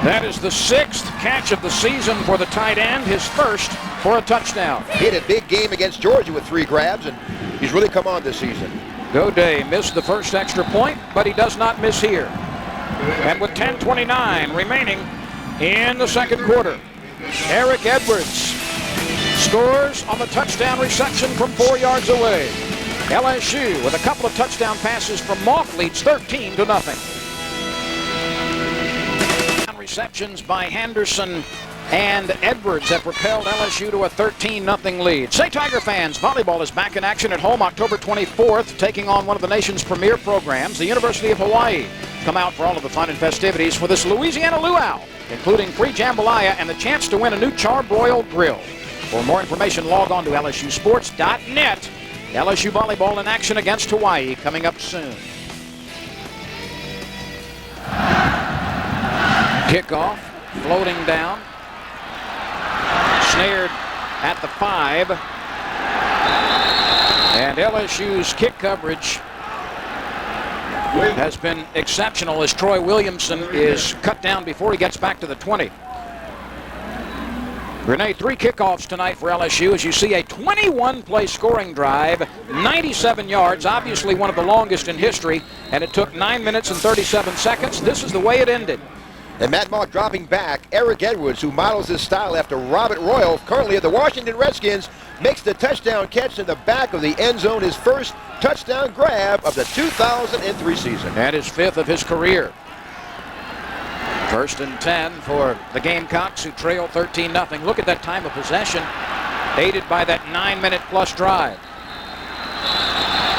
That is the 6th catch of the season for the tight end, his first for a touchdown. He had a big game against Georgia with 3 grabs, and he's really come on this season. Goday missed the first extra point, but he does not miss here. And with 10:29 remaining in the second quarter, Eric Edwards scores on the touchdown reception from 4 yards away. LSU, with a couple of touchdown passes from Mock, leads 13-0. Receptions by Henderson and Edwards have propelled LSU to a 13-0 lead. Say, Tiger fans, volleyball is back in action at home October 24th, taking on one of the nation's premier programs, the University of Hawaii. Come out for all of the fun and festivities for this Louisiana luau, including free jambalaya and the chance to win a new charbroiled grill. For more information, log on to lsusports.net. LSU volleyball in action against Hawaii coming up soon. Kickoff, floating down, snared at the 5, and LSU's kick coverage has been exceptional as Troy Williamson is cut down before he gets back to the 20. Renee, 3 kickoffs tonight for LSU as you see a 21-play scoring drive, 97 yards, obviously one of the longest in history, and it took 9 minutes and 37 seconds. This is the way it ended. And Matt Mogg dropping back. Eric Edwards, who models his style after Robert Royal, currently of the Washington Redskins, makes the touchdown catch in the back of the end zone, his first touchdown grab of the 2003 season. And his 5th of his career. 1st and 10 for the Gamecocks, who trail 13-0. Look at that time of possession, aided by that 9-minute-plus drive.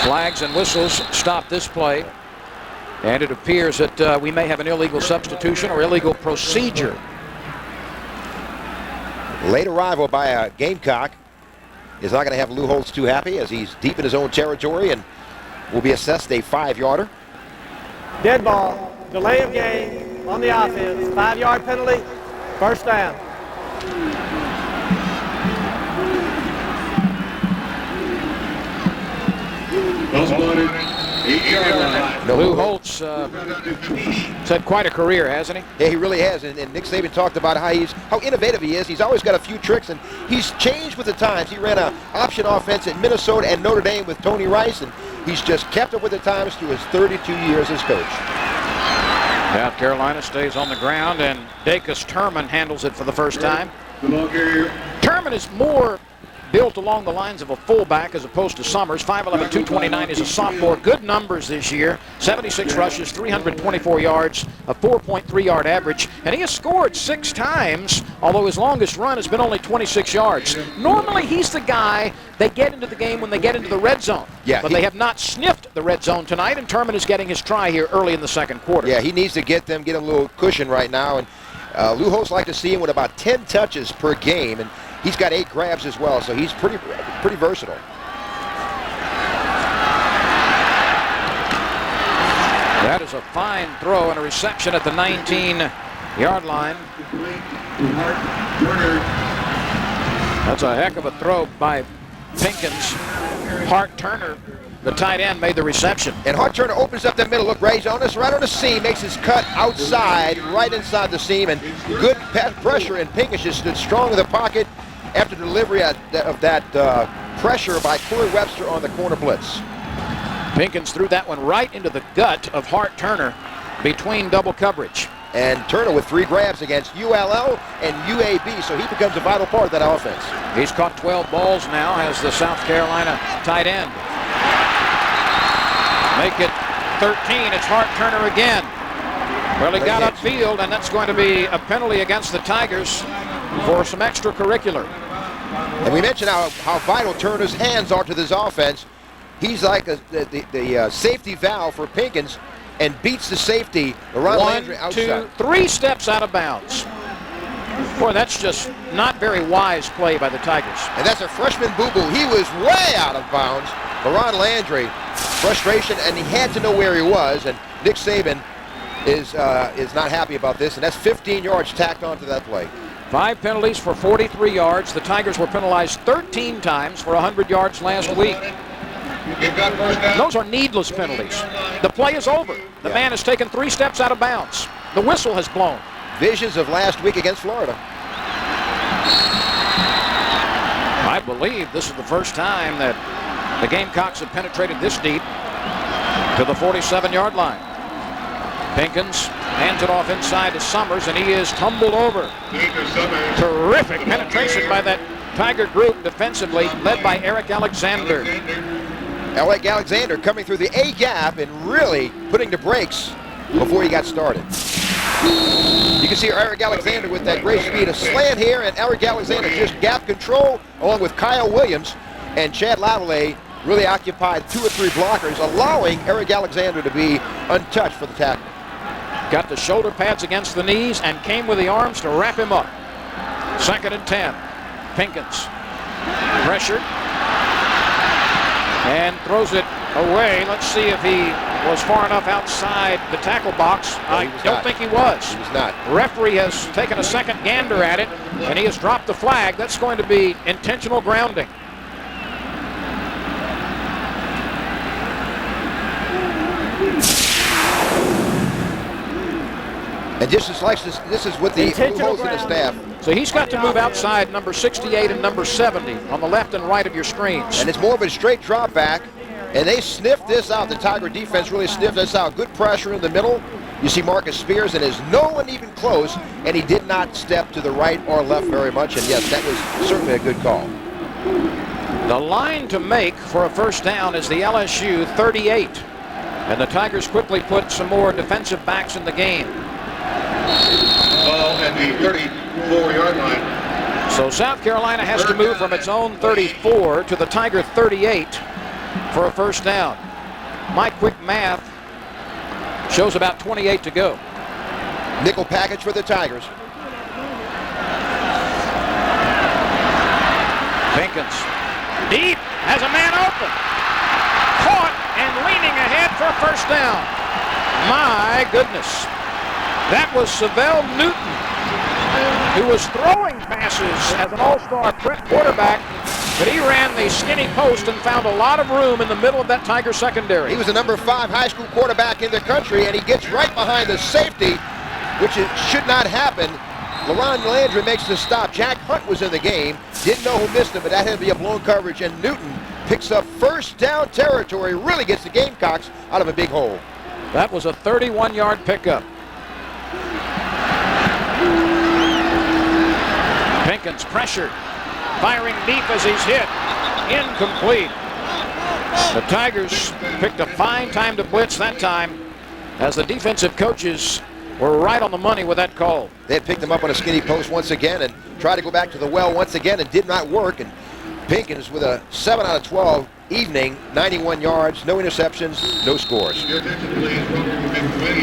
Flags and whistles stop this play. And it appears that we may have an illegal substitution or illegal procedure. Late arrival by a Gamecock is not going to have Lou Holtz too happy as he's deep in his own territory and will be assessed a 5-yarder. Dead ball, delay of game on the offense, 5-yard penalty, first down. Lou Holtz has had quite a career, hasn't he? Yeah, he really has. And Nick Saban talked about how innovative he is. He's always got a few tricks, and he's changed with the times. He ran an option offense at Minnesota and Notre Dame with Tony Rice, and he's just kept up with the times through his 32 years as coach. South Carolina stays on the ground, and Dacus Turman handles it for the first time. Turman is more built along the lines of a fullback as opposed to Summers. 5'11", 229 is a sophomore. Good numbers this year. 76 rushes, 324 yards, a 4.3-yard average. And he has scored 6 times, although his longest run has been only 26 yards. Normally, he's the guy they get into the game when they get into the red zone. Yeah, but they have not sniffed the red zone tonight, and Turman is getting his try here early in the second quarter. Yeah, he needs to get a little cushion right now. And Lou Holtz like to see him with about 10 touches per game. And he's got 8 grabs as well, so he's pretty versatile. That is a fine throw and a reception at the 19-yard line. That's a heck of a throw by Pinkins. Hart Turner, the tight end, made the reception. And Hart Turner opens up the middle. Look, Ray Jonas right on the seam, makes his cut outside, right inside the seam, and good pressure, and Pinkins just stood strong in the pocket after delivery of that pressure by Corey Webster on the corner blitz. Pinkins threw that one right into the gut of Hart Turner between double coverage. And Turner with 3 grabs against ULL and UAB, so he becomes a vital part of that offense. He's caught 12 balls now as the South Carolina tight end. Make it 13. It's Hart Turner again. Well, he got upfield, and that's going to be a penalty against the Tigers for some extracurricular. And we mentioned how vital Turner's hands are to this offense. He's like the safety valve for Pinkins and beats the safety, Ron Landry, outside. 1, 2, 3 steps out of bounds. Boy, that's just not very wise play by the Tigers. And that's a freshman boo-boo. He was way out of bounds. Ron Landry frustration, and he had to know where he was, and Nick Saban is not happy about this, and that's 15 yards tacked onto that play. 5 penalties for 43 yards. The Tigers were penalized 13 times for 100 yards last week. Those are needless penalties. The play is over. The man has taken 3 steps out of bounds. The whistle has blown. Visions of last week against Florida. I believe this is the first time that the Gamecocks have penetrated this deep to the 47-yard line. Pinkins hands it off inside to Summers, and he is tumbled over. Terrific penetration by that Tiger group defensively, led by Eric Alexander. Eric Alexander coming through the A gap and really putting the brakes before he got started. You can see Eric Alexander with that great speed. A slant here, and Eric Alexander just gap control along with Kyle Williams, and Chad Lavallee really occupied 2 or 3 blockers, allowing Eric Alexander to be untouched for the tackle. Got the shoulder pads against the knees and came with the arms to wrap him up. 2nd and 10. Pinkins pressured and throws it away. Let's see if he was far enough outside the tackle box. No, I don't think he was. He was not. Referee has taken a second gander at it, and he has dropped the flag. That's going to be intentional grounding. And just as like this is what the holds in the staff. So he's got to move outside number 68 and number 70 on the left and right of your screens. And it's more of a straight drop back. And they sniffed this out. The Tiger defense really sniffed this out. Good pressure in the middle. You see Marcus Spears, and there's no one even close. And he did not step to the right or left very much. And yes, that was certainly a good call. The line to make for a first down is the LSU 38. And the Tigers quickly put some more defensive backs in the game. Ball at the 34-yard line. So South Carolina has to move from its own 34 to the Tiger 38 for a first down. My quick math shows about 28 to go. Nickel package for the Tigers. Pinkins deep, has a man open. Caught and leaning ahead for a first down. My goodness. That was Savell Newton, who was throwing passes as an all-star prep quarterback, but he ran the skinny post and found a lot of room in the middle of that Tiger secondary. He was the number 5 high school quarterback in the country, and he gets right behind the safety, which should not happen. LaRon Landry makes the stop. Jack Hunt was in the game. Didn't know who missed him, but that had to be a blown coverage, and Newton picks up first down territory, really gets the Gamecocks out of a big hole. That was a 31-yard pickup. Pinkins pressured, firing deep as he's hit. Incomplete. The Tigers picked a fine time to blitz that time, as the defensive coaches were right on the money with that call. They had picked him up on a skinny post once again and tried to go back to the well once again and did not work. And Pinkins with a 7 out of 12 evening, 91 yards, no interceptions, no scores.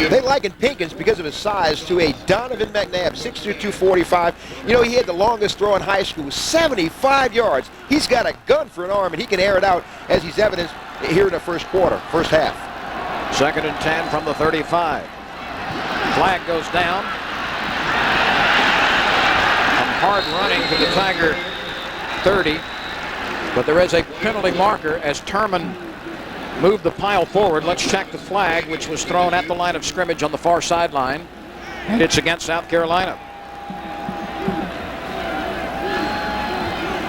They liken Pinkins because of his size to a Donovan McNabb, 6'2", 245. You know, he had the longest throw in high school, 75 yards. He's got a gun for an arm, and he can air it out, as he's evidenced here in the first half. 2nd and 10 from the 35. Flag goes down. And hard running to the Tiger 30. But there is a penalty marker as Turman moved the pile forward. Let's check the flag, which was thrown at the line of scrimmage on the far sideline. And it's against South Carolina.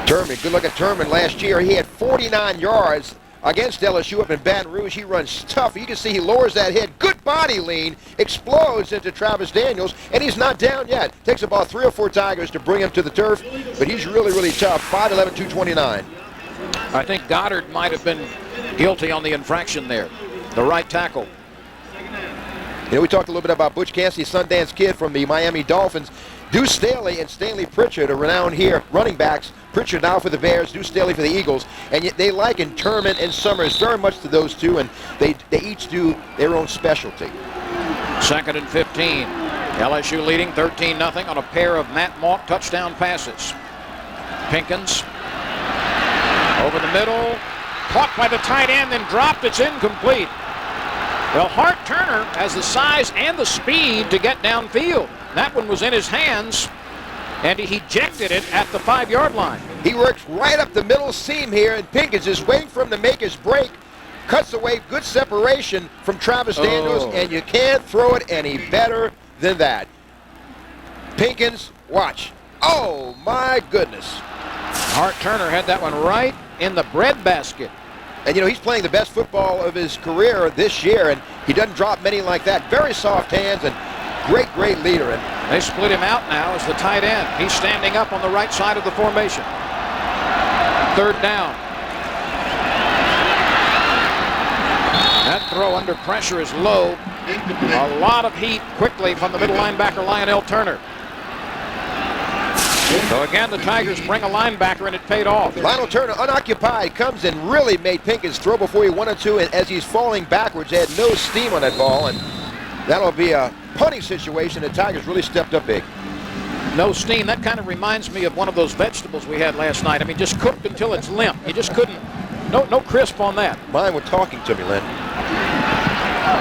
Turman, good look at Turman last year. He had 49 yards against LSU up in Baton Rouge. He runs tough. You can see he lowers that head. Good body lean. Explodes into Travis Daniels, and he's not down yet. Takes about 3 or 4 Tigers to bring him to the turf, but he's really, really tough. 5'11", 229. I think Goddard might have been guilty on the infraction there, the right tackle. You know, we talked a little bit about Butch Cassidy, Sundance Kid from the Miami Dolphins. Deuce Staley and Stanley Pritchard are renowned here, running backs. Pritchard now for the Bears, Deuce Staley for the Eagles. And yet they liken Turman and Summers very much to those two, and they each do their own specialty. 2nd and 15. LSU leading 13-0 on a pair of Matt Mauck touchdown passes. Pinkins over the middle, Caught by the tight end, then dropped. It's incomplete. Well, Hart Turner has the size and the speed to get downfield. That one was in his hands, and he ejected it at the 5-yard line. He works right up the middle seam here, and Pinkins is waiting for him to make his break. Cuts away, good separation from Travis Daniels, and you can't throw it any better than that. Pinkins, watch. Oh, my goodness. Hart Turner had that one right in the breadbasket. And, you know, he's playing the best football of his career this year, and he doesn't drop many like that. Very soft hands and great leader. And they split him out now as the tight end. He's standing up on the right side of the formation. 3rd down. That throw under pressure is low. A lot of heat quickly from the middle linebacker, Lionel Turner. So again, the Tigers bring a linebacker, and it paid off. Lionel Turner, unoccupied, comes and really made Pinkins throw before he wanted to, and as he's falling backwards, they had no steam on that ball, and that'll be a punting situation. The Tigers really stepped up big. No steam. That kind of reminds me of one of those vegetables we had last night. I mean, just cooked until it's limp. You just couldn't, no crisp on that. Mine were talking to me, Lynn.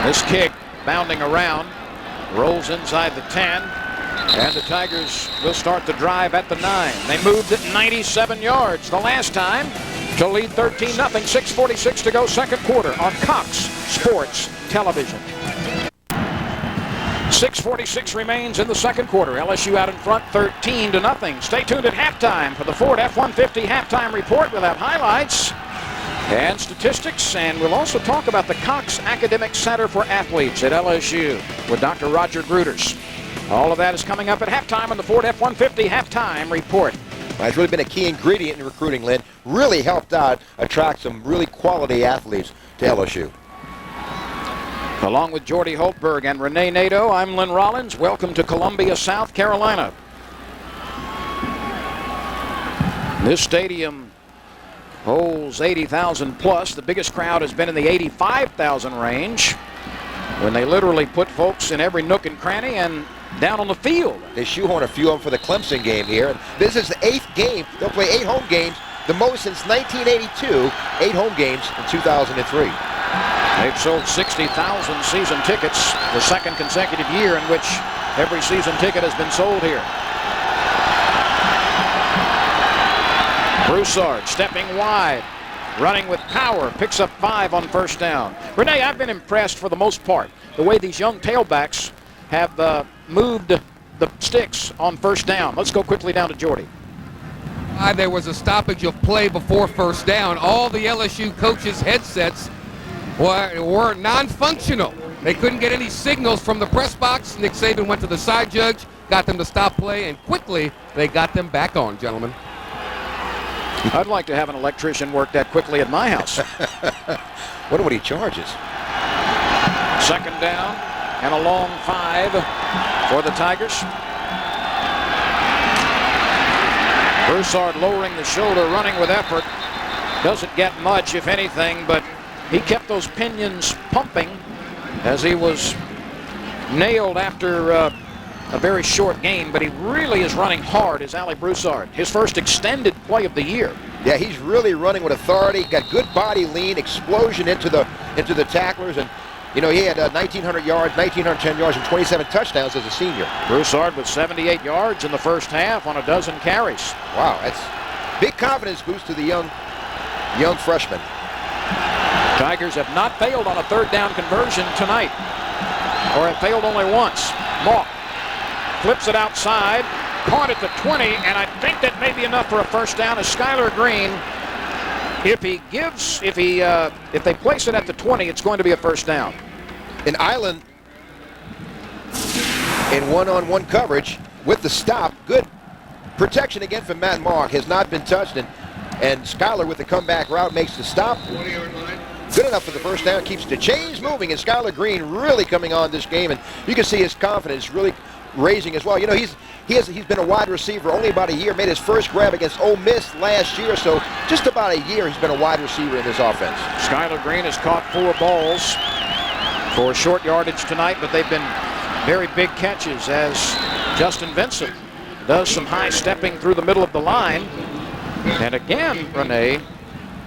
This kick bounding around, rolls inside the 10. And the Tigers will start the drive at the 9. They moved it 97 yards the last time to lead 13-0. 6:46 to go, 2nd quarter on Cox Sports Television. 6:46 remains in the 2nd quarter. LSU out in front 13-0. Stay tuned at halftime for the Ford F-150 halftime report. We'll have highlights and statistics, and we'll also talk about the Cox Academic Center for Athletes at LSU with Dr. Roger Gruters. All of that is coming up at halftime on the Ford F-150 halftime report. It's really been a key ingredient in recruiting, Lynn. Really helped out attract some really quality athletes to LSU. Along with Jordy Holtberg and Renee Nato, I'm Lynn Rollins. Welcome to Columbia, South Carolina. This stadium holds 80,000 plus. The biggest crowd has been in the 85,000 range, when they literally put folks in every nook and cranny and down on the field. They shoehorn a few of them for the Clemson game here. And this is the 8th game. They'll play 8 home games, the most since 1982, 8 home games in 2003. They've sold 60,000 season tickets, the 2nd consecutive year in which every season ticket has been sold here. Broussard stepping wide, running with power, picks up 5 on 1st down. Renee, I've been impressed for the most part the way these young tailbacks have moved the sticks on 1st down. Let's go quickly down to Jordy. There was a stoppage of play before 1st down. All the LSU coaches' headsets were non-functional. They couldn't get any signals from the press box. Nick Saban went to the side judge, got them to stop play, and quickly they got them back on, gentlemen. I'd like to have an electrician work that quickly at my house. Wonder what he charges. 2nd down and a long 5 for the Tigers. Broussard lowering the shoulder, running with effort. Doesn't get much, if anything, but he kept those pinions pumping as he was nailed after a very short game, but he really is running hard, is Ali Broussard. His first extended play of the year. Yeah, he's really running with authority. Got good body lean, explosion into the tacklers, and you know, he had 1,900 yards, 1,910 yards, and 27 touchdowns as a senior. Broussard with 78 yards in the first half on a dozen carries. Wow, that's big confidence boost to the young freshman. Tigers have not failed on a 3rd down conversion tonight, or have failed only once. Mock flips it outside, caught at the 20, and I think that may be enough for a 1st down as Skylar Green, if they place it at the 20, it's going to be a 1st down. And Island in one-on-one coverage with the stop. Good protection again from Matt Mock, has not been touched, and Skylar with the comeback route makes the stop. Good enough for the 1st down, keeps the chains moving, and Skylar Green really coming on this game, and you can see his confidence really raising as well. You know, he's been a wide receiver only about a year, made his first grab against Ole Miss last year, so just about a year he's been a wide receiver in this offense. Skylar Green has caught 4 balls for short yardage tonight, but they've been very big catches as Justin Vincent does some high stepping through the middle of the line. And again, Renee,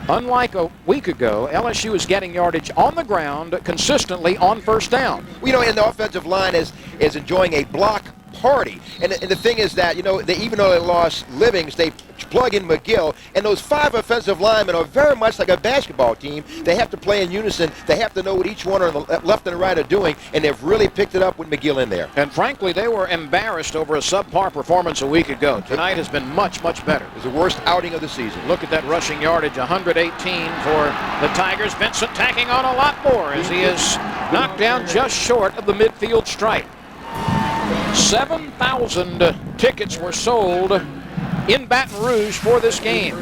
Unlike a week ago, LSU is getting yardage on the ground consistently on first down. Well, and the offensive line is enjoying a block party. And the thing is that, even though they lost Livings, they plug in McGill, and those 5 offensive linemen are very much like a basketball team. They have to play in unison. They have to know what each one on the left and the right are doing, and they've really picked it up with McGill in there. And frankly, they were embarrassed over a subpar performance a week ago. Tonight has been much, much better. It was the worst outing of the season. Look at that rushing yardage, 118 for the Tigers. Vincent tacking on a lot more as he is knocked down just short of the midfield stripe. 7,000 tickets were sold in Baton Rouge for this game.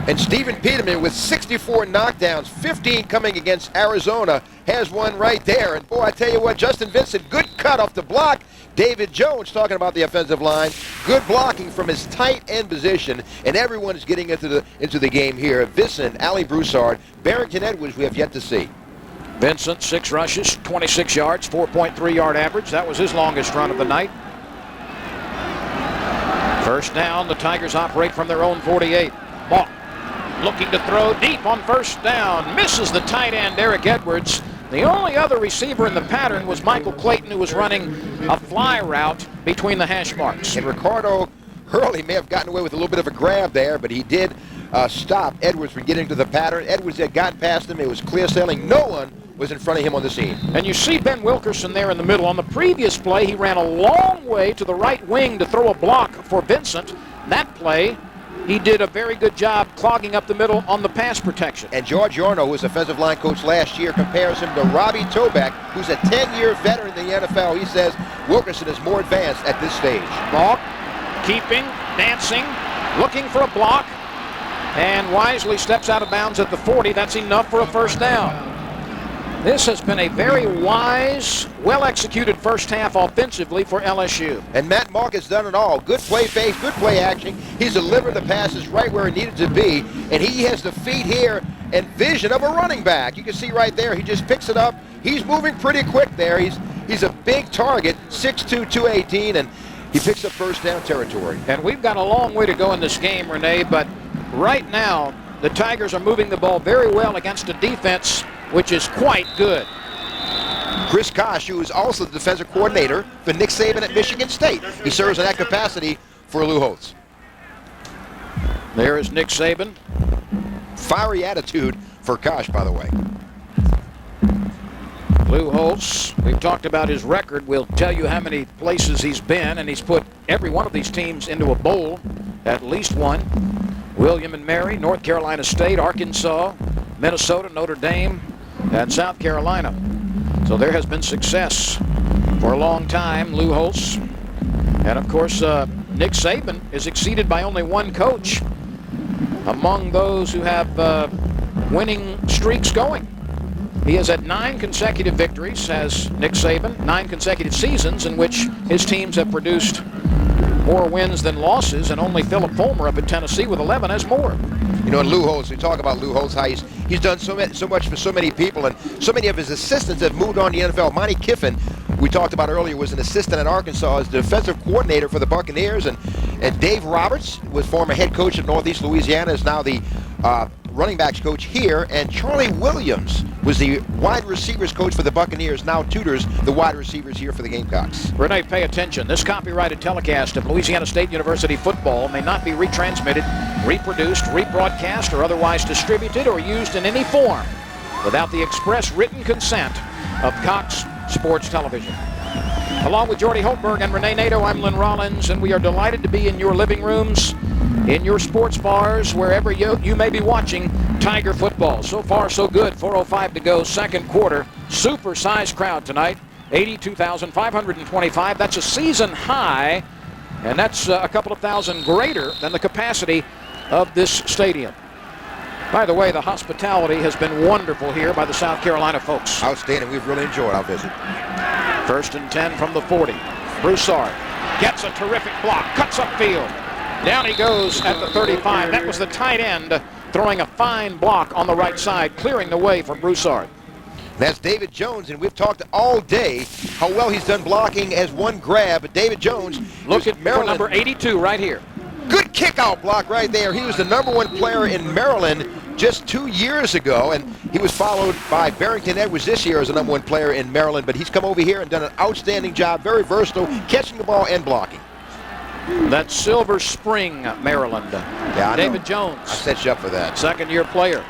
And Stephen Peterman with 64 knockdowns, 15 coming against Arizona, has one right there. And boy, I tell you what, Justin Vincent, good cut off the block. David Jones, talking about the offensive line, good blocking from his tight end position, and everyone is getting into the game here. Vincent, Ali Broussard, Barrington Edwards, we have yet to see. Vincent, 6 rushes, 26 yards, 4.3 yard average. That was his longest run of the night. First down, the Tigers operate from their own 48. Ball looking to throw deep on first down. Misses the tight end, Eric Edwards. The only other receiver in the pattern was Michael Clayton, who was running a fly route between the hash marks. And Ricardo Hurley may have gotten away with a little bit of a grab there, but he did stop Edwards from getting to the pattern. Edwards had got past him. It was clear sailing. No one was in front of him on the scene. And you see Ben Wilkerson there in the middle. On the previous play, he ran a long way to the right wing to throw a block for Vincent. That play, he did a very good job clogging up the middle on the pass protection. And George Yorno, who was offensive line coach last year, compares him to Robbie Toback, who's a 10-year veteran in the NFL. He says Wilkerson is more advanced at this stage. Ball, keeping, dancing, looking for a block, and wisely steps out of bounds at the 40. That's enough for a first down. This has been a very wise, well-executed first half offensively for LSU. And Matt Mark has done it all. Good play fake, good play action. He's delivered the passes right where it needed to be, and he has the feet here and vision of a running back. You can see right there, he just picks it up. He's moving pretty quick there. He's a big target, 6'2", 218, and he picks up first down territory. And we've got a long way to go in this game, Renee, but right now, the Tigers are moving the ball very well against a defense which is quite good. Chris Kosh, who is also the defensive coordinator for Nick Saban at Michigan State. He serves in that capacity for Lou Holtz. There is Nick Saban. Fiery attitude for Kosh, by the way. Lou Holtz, we've talked about his record. We'll tell you how many places he's been, and he's put every one of these teams into a bowl, at least one. William and Mary, North Carolina State, Arkansas, Minnesota, Notre Dame, and South Carolina. So there has been success for a long time. Lou Holtz, and of course Nick Saban is exceeded by only one coach among those who have winning streaks going. He has had 9 consecutive victories, has Nick Saban, 9 consecutive seasons in which his teams have produced more wins than losses, and only Philip Fulmer up at Tennessee with 11 has more. You know, and Lou Holtz, we talk about Lou Holtz, how he's done so much for so many people, and so many of his assistants have moved on to the NFL. Monty Kiffin, we talked about earlier, was an assistant at Arkansas as defensive coordinator for the Buccaneers, and Dave Roberts was former head coach of Northeast Louisiana, is now the running backs coach here, and Charlie Williams was the wide receivers coach for the Buccaneers, now tutors the wide receivers here for the Gamecocks. Renee, pay attention. This copyrighted telecast of Louisiana State University football may not be retransmitted, reproduced, rebroadcast, or otherwise distributed or used in any form without the express written consent of Cox Sports Television. Along with Jordy Holtberg and Renee Nato, I'm Lynn Rollins, and we are delighted to be in your living rooms, in your sports bars, wherever you may be watching Tiger football. So far, so good. 4:05 to go, second quarter. Super-sized crowd tonight, 82,525. That's a season high, and that's a couple of thousand greater than the capacity of this stadium. By the way, the hospitality has been wonderful here by the South Carolina folks. Outstanding. We've really enjoyed our visit. First and 10 from the 40. Broussard gets a terrific block, cuts upfield. Down he goes at the 35. That was the tight end throwing a fine block on the right side, clearing the way for Broussard. That's David Jones, and we've talked all day how well he's done blocking as one grab. But David Jones, look at for number 82 right here. Good kick-out block right there. He was the #1 player in Maryland just 2 years ago, and he was followed by Barrington Edwards this year as the #1 player in Maryland, but he's come over here and done an outstanding job, very versatile, catching the ball and blocking. That's Silver Spring, Maryland. Yeah, David Jones. I set you up for that. Second-year player.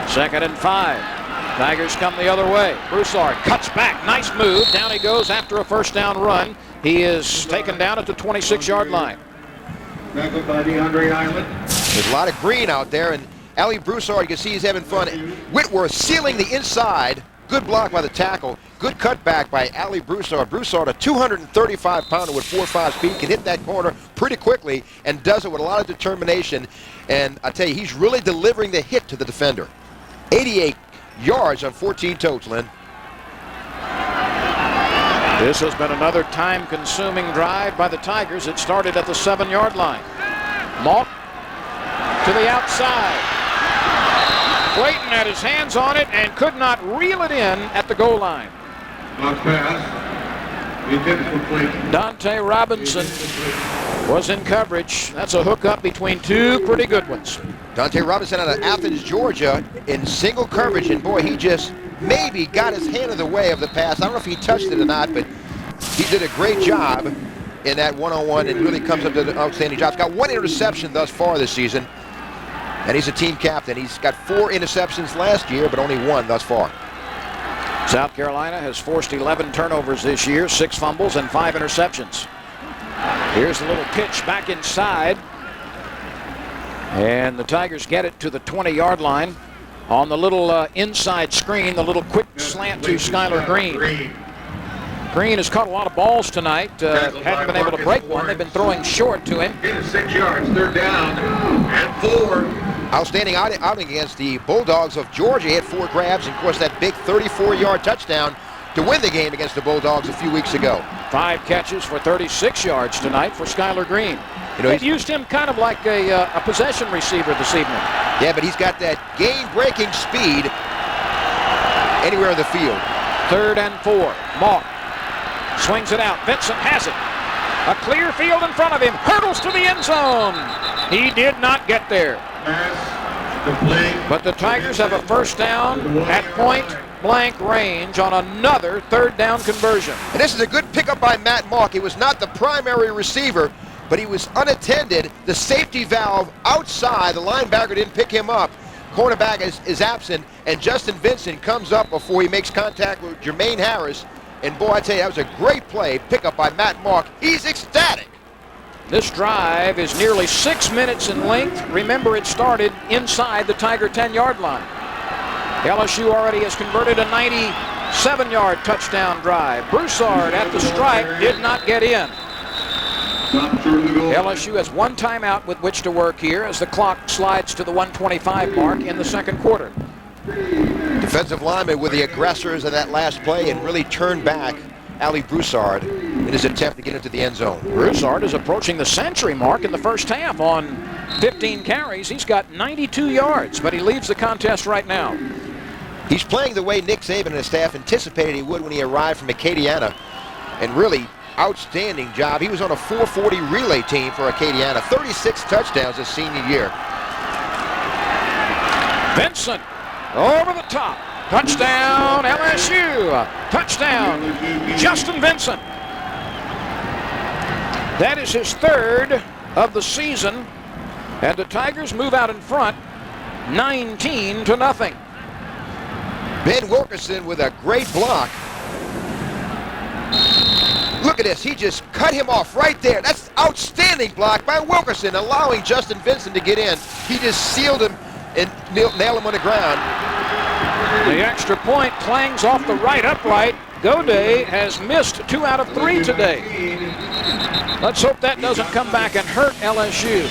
2nd and 5. Tigers come the other way. Broussard cuts back. Nice move. Down he goes after a first down run. He is taken down at the 26-yard line. There's a lot of green out there, and Ali Broussard, you can see he's having fun. Whitworth sealing the inside. Good block by the tackle. Good cutback by Ali Broussard. Broussard, a 235-pounder with 4.5 speed, can hit that corner pretty quickly and does it with a lot of determination. And I tell you, he's really delivering the hit to the defender. 88 yards on 14 totes, Lynn. This has been another time-consuming drive by the Tigers. It started at the 7-yard line. Malk to the outside. Clayton had his hands on it and could not reel it in at the goal line. Dante Robinson was in coverage. That's a hookup between two pretty good ones. Dante Robinson out of Athens, Georgia, in single coverage, and boy, he just maybe got his hand in the way of the pass. I don't know if he touched it or not, but he did a great job in that one-on-one and really comes up to an outstanding job. He's got 1 interception thus far this season, and he's a team captain. He's got 4 interceptions last year, but only 1 thus far. South Carolina has forced 11 turnovers this year, 6 fumbles and 5 interceptions. Here's a little pitch back inside. And the Tigers get it to the 20-yard line on the little inside screen, the little quick slant to Skylar Green. Green has caught a lot of balls tonight. Hasn't been able to break one. They've been throwing short to him. 6 yards, 3rd down, and 4. Outstanding outing against the Bulldogs of Georgia. He had 4 grabs, and of course that big 34-yard touchdown to win the game against the Bulldogs a few weeks ago. 5 catches for 36 yards tonight for Skylar Green. You know, they've used him kind of like a possession receiver this evening. Yeah, but he's got that game-breaking speed anywhere in the field. 3rd and 4. Malk swings it out. Vincent has it. A clear field in front of him. Hurdles to the end zone. He did not get there. But the Tigers have a first down at point-blank range on another 3rd down conversion. And this is a good pickup by Matt Malk. He was not the primary receiver, but he was unattended. The safety valve outside, the linebacker didn't pick him up. Cornerback is absent, and Justin Vincent comes up before he makes contact with Jermaine Harris. And boy, I tell you, that was a great play, pickup by Matt Malk. He's ecstatic. This drive is nearly 6 minutes in length. Remember, it started inside the Tiger 10-yard line. LSU already has converted a 97-yard touchdown drive. Broussard at the stripe did not get in. LSU has 1 timeout with which to work here as the clock slides to the 1:25 mark in the 2nd quarter. Defensive lineman with the aggressors in that last play and really turned back Ali Broussard in his attempt to get into the end zone. Broussard is approaching the century mark in the first half on 15 carries. He's got 92 yards, but he leaves the contest right now. He's playing the way Nick Saban and his staff anticipated he would when he arrived from Acadiana, and really outstanding job. He was on a 440 relay team for Acadiana. 36 touchdowns his senior year. Vincent over the top. Touchdown, LSU. Touchdown, Justin Vincent. That is his 3rd of the season. And the Tigers move out in front, 19-0. Ben Wilkerson with a great block. Look at this. He just cut him off right there. That's outstanding block by Wilkerson, allowing Justin Vincent to get in. He just sealed him and nailed him on the ground. The extra point clangs off the right upright. Goday has missed 2 out of 3 today. Let's hope that doesn't come back and hurt LSU.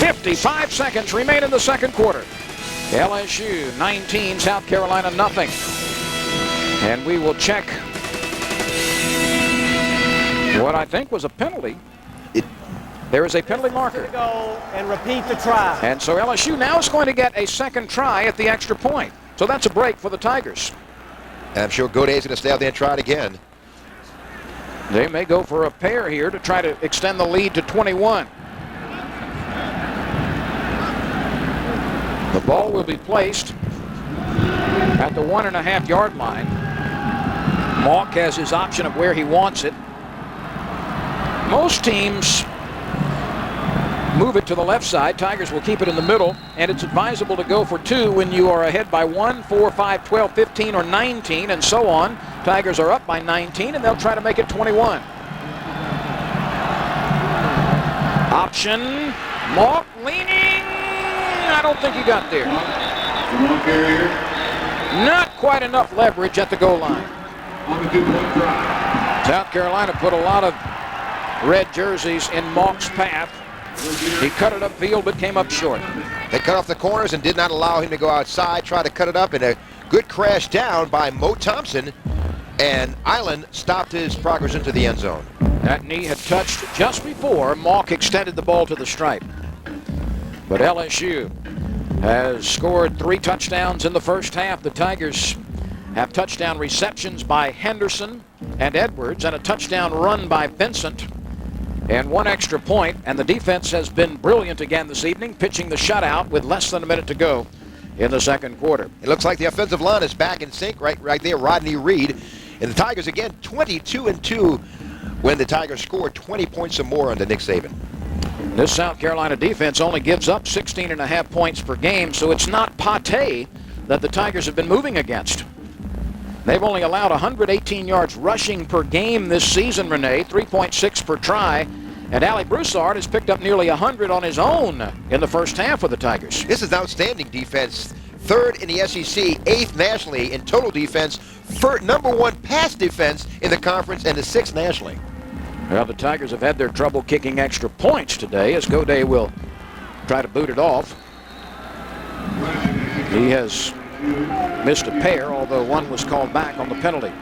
55 seconds remain in the 2nd quarter. LSU 19, South Carolina nothing. And we will check what I think was a penalty. There is a penalty marker. Go and repeat the try. And so LSU now is going to get a 2nd try at the extra point. So that's a break for the Tigers. And I'm sure Goday's going to stay out there and try it again. They may go for a pair here to try to extend the lead to 21. The ball will be placed at the 1.5-yard line. Mauck has his option of where he wants it. Most teams move it to the left side. Tigers will keep it in the middle, and it's advisable to go for 2 when you are ahead by 1, 4, 5, 12, 15, or 19, and so on. Tigers are up by 19, and they'll try to make it 21. Option. Mauck leaning. I don't think he got there. Not quite enough leverage at the goal line. South Carolina put a lot of red jerseys in Mauck's path. He cut it upfield but came up short. They cut off the corners and did not allow him to go outside, try to cut it up, and a good crash down by Mo Thompson, and Island stopped his progress into the end zone. That knee had touched just before Mauck extended the ball to the stripe. But LSU has scored 3 touchdowns in the first half. The Tigers have touchdown receptions by Henderson and Edwards and a touchdown run by Vincent and 1 extra point. And the defense has been brilliant again this evening, pitching the shutout with less than a minute to go in the second quarter. It looks like the offensive line is back in sync right there. Rodney Reed. And the Tigers again 22-2 when the Tigers scored 20 points or more under Nick Saban. This South Carolina defense only gives up 16.5 points per game, so it's not pate that the Tigers have been moving against. They've only allowed 118 yards rushing per game this season, Renee, 3.6 per try. And Ali Broussard has picked up nearly 100 on his own in the first half for the Tigers. This is outstanding defense. 3rd in the SEC, 8th nationally in total defense, number 1 pass defense in the conference, and the 6th nationally. Well, the Tigers have had their trouble kicking extra points today as Godet will try to boot it off. He has missed a pair, although one was called back on the penalty.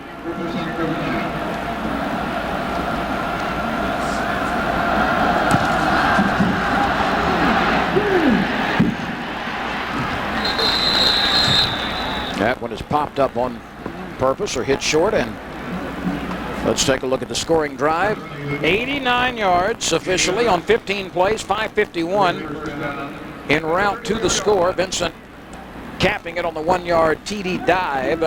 That one is popped up on purpose or hit short, and let's take a look at the scoring drive. 89 yards officially on 15 plays, 5:51 en route to the score. Vincent capping it on the 1-yard TD dive.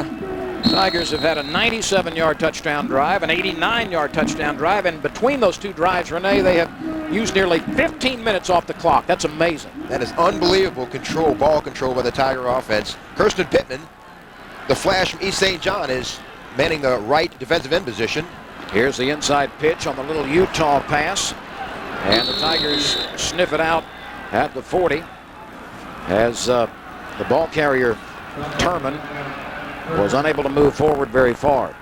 Tigers have had a 97-yard touchdown drive, an 89-yard touchdown drive, and between those 2 drives, Renee, they have used nearly 15 minutes off the clock. That's amazing. That is unbelievable ball control by the Tiger offense. Kirsten Pittman, the flash from East St. John, is manning the right defensive end position. Here's the inside pitch on the little Utah pass, and the Tigers sniff it out at the 40 as the ball carrier Turman was unable to move forward very far.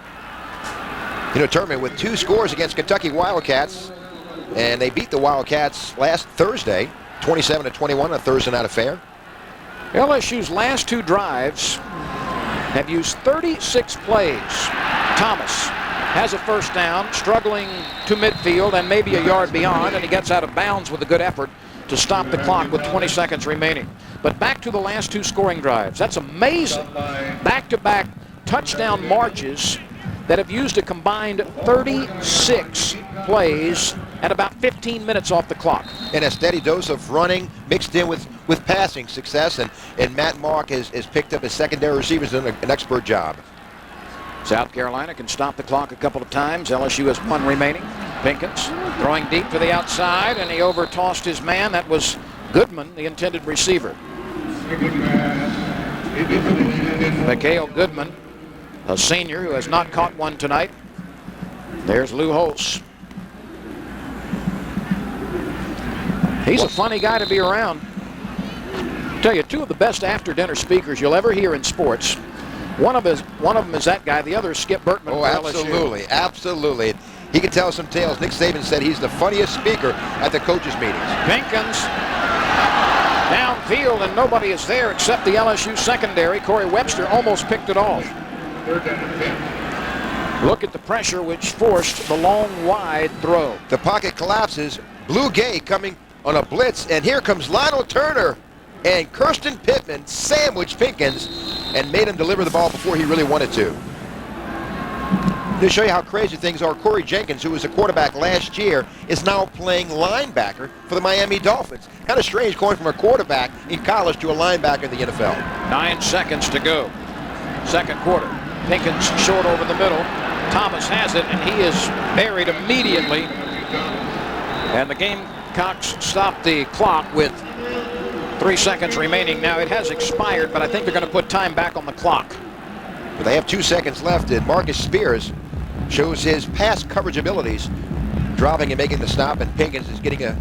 You know, Turman with 2 scores against Kentucky Wildcats, and they beat the Wildcats last Thursday, 27-21, a Thursday night affair. LSU's last 2 drives have used 36 plays. Thomas has a first down, struggling to midfield and maybe a yard beyond, and he gets out of bounds with a good effort to stop the clock with 20 seconds remaining. But back to the last 2 scoring drives. That's amazing. Back-to-back touchdown marches that have used a combined 36 plays and about 15 minutes off the clock. And a steady dose of running mixed in with passing success, and Matt Mauck has picked up his secondary receivers, done an expert job. South Carolina can stop the clock a couple of times. LSU has 1 remaining. Pinkins throwing deep to the outside, and he overtossed his man. That was Goodman, the intended receiver. Mikhail Goodman, a senior who has not caught one tonight. There's Lou Holtz. He's a funny guy to be around. I'll tell you, 2 of the best after-dinner speakers you'll ever hear in sports. One of them is that guy. The other is Skip Bertman. Oh, absolutely, LSU. Absolutely. He can tell some tales. Nick Saban said he's the funniest speaker at the coaches' meetings. Pinkins downfield, and nobody is there except the LSU secondary. Corey Webster almost picked it off. Look at the pressure which forced the long wide throw. The pocket collapses. Blue Gay coming on a blitz, and here comes Lionel Turner, and Kirsten Pittman sandwiched Pinkins and made him deliver the ball before he really wanted to. To show you how crazy things are, Corey Jenkins, who was a quarterback last year, is now playing linebacker for the Miami Dolphins. Kind of strange going from a quarterback in college to a linebacker in the NFL. 9 seconds to go. Second quarter. Pinkins short over the middle. Thomas has it, and he is buried immediately. And the Gamecocks stop the clock with 3 seconds remaining. Now, it has expired, but I think they're going to put time back on the clock. But they have 2 seconds left, and Marcus Spears shows his pass coverage abilities, dropping and making the stop, and Pinkins is getting a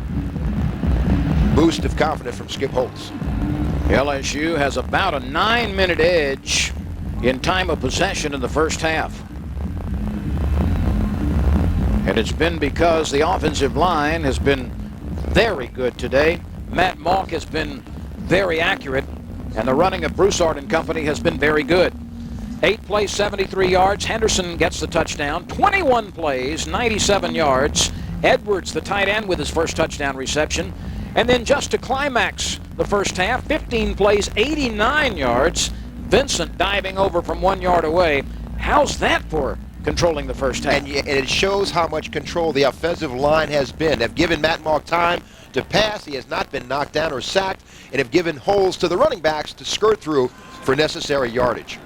boost of confidence from Skip Holtz. LSU has about a 9-minute edge in time of possession in the first half. And it's been because the offensive line has been very good today. Matt Malk has been very accurate, and the running of Broussard and company has been very good. 8 plays, 73 yards. Henderson gets the touchdown. 21 plays, 97 yards. Edwards, the tight end, with his first touchdown reception. And then just to climax the first half, 15 plays, 89 yards. Vincent diving over from 1 yard away. How's that for controlling the first half? And it shows how much control the offensive line has been. They've given Matt Malk time to pass. He has not been knocked down or sacked, and have given holes to the running backs to skirt through for necessary yardage.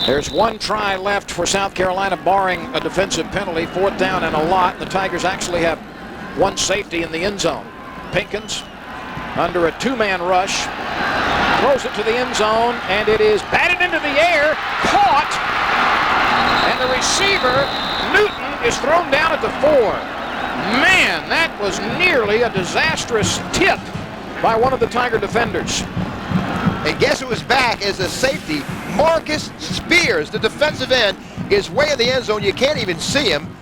There's 1 try left for South Carolina, barring a defensive penalty. 4th down and a lot. The Tigers actually have 1 safety in the end zone. Pinkins, under a 2-man rush, throws it to the end zone, and it is batted into the air, caught, and the receiver, Newton, is thrown down at the 4. Man, that was nearly a disastrous tip by one of the Tiger defenders. And guess who is back as a safety? Marcus Spears, the defensive end, is way in the end zone. You can't even see him.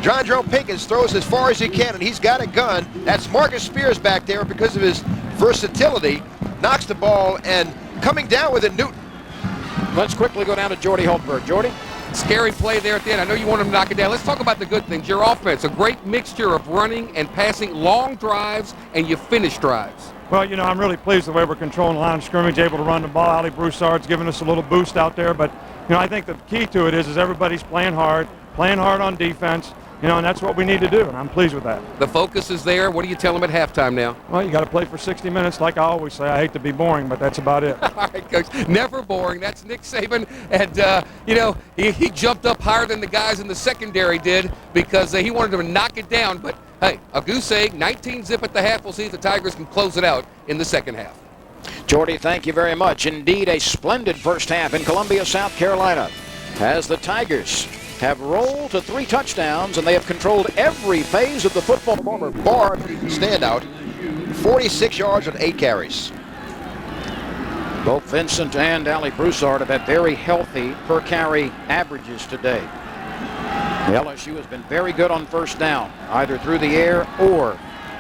John Joe Pinkins throws as far as he can, and he's got a gun. That's Marcus Spears back there because of his versatility. Knocks the ball, and coming down with it, Newton. Let's quickly go down to Jordy Holtberg. Jordy? Scary play there at the end. I know you want him to knock it down. Let's talk about the good things. Your offense, a great mixture of running and passing, long drives, and you finish drives. Well, you know, I'm really pleased the way we're controlling the line of scrimmage, able to run the ball. Ali Broussard's giving us a little boost out there. But, you know, I think the key to it is everybody's playing hard on defense, you know, and that's what we need to do, and I'm pleased with that. The focus is there. What do you tell them at halftime now? Well, you got to play for 60 minutes like I always say. I hate to be boring, but that's about it. All right, Coach. Never boring. That's Nick Saban. And, you know, he jumped up higher than the guys in the secondary did because he wanted to knock it down. But, hey, a goose egg, 19-zip at the half. We'll see if the Tigers can close it out in the second half. Jordy, thank you very much. Indeed, a splendid first half in Columbia, South Carolina, as the Tigers have rolled to 3 touchdowns, and they have controlled every phase of the football. Former Barb standout, 46 yards on 8 carries. Both Vincent and Ali Broussard have had very healthy per carry averages today. LSU has been very good on first down, either through the air or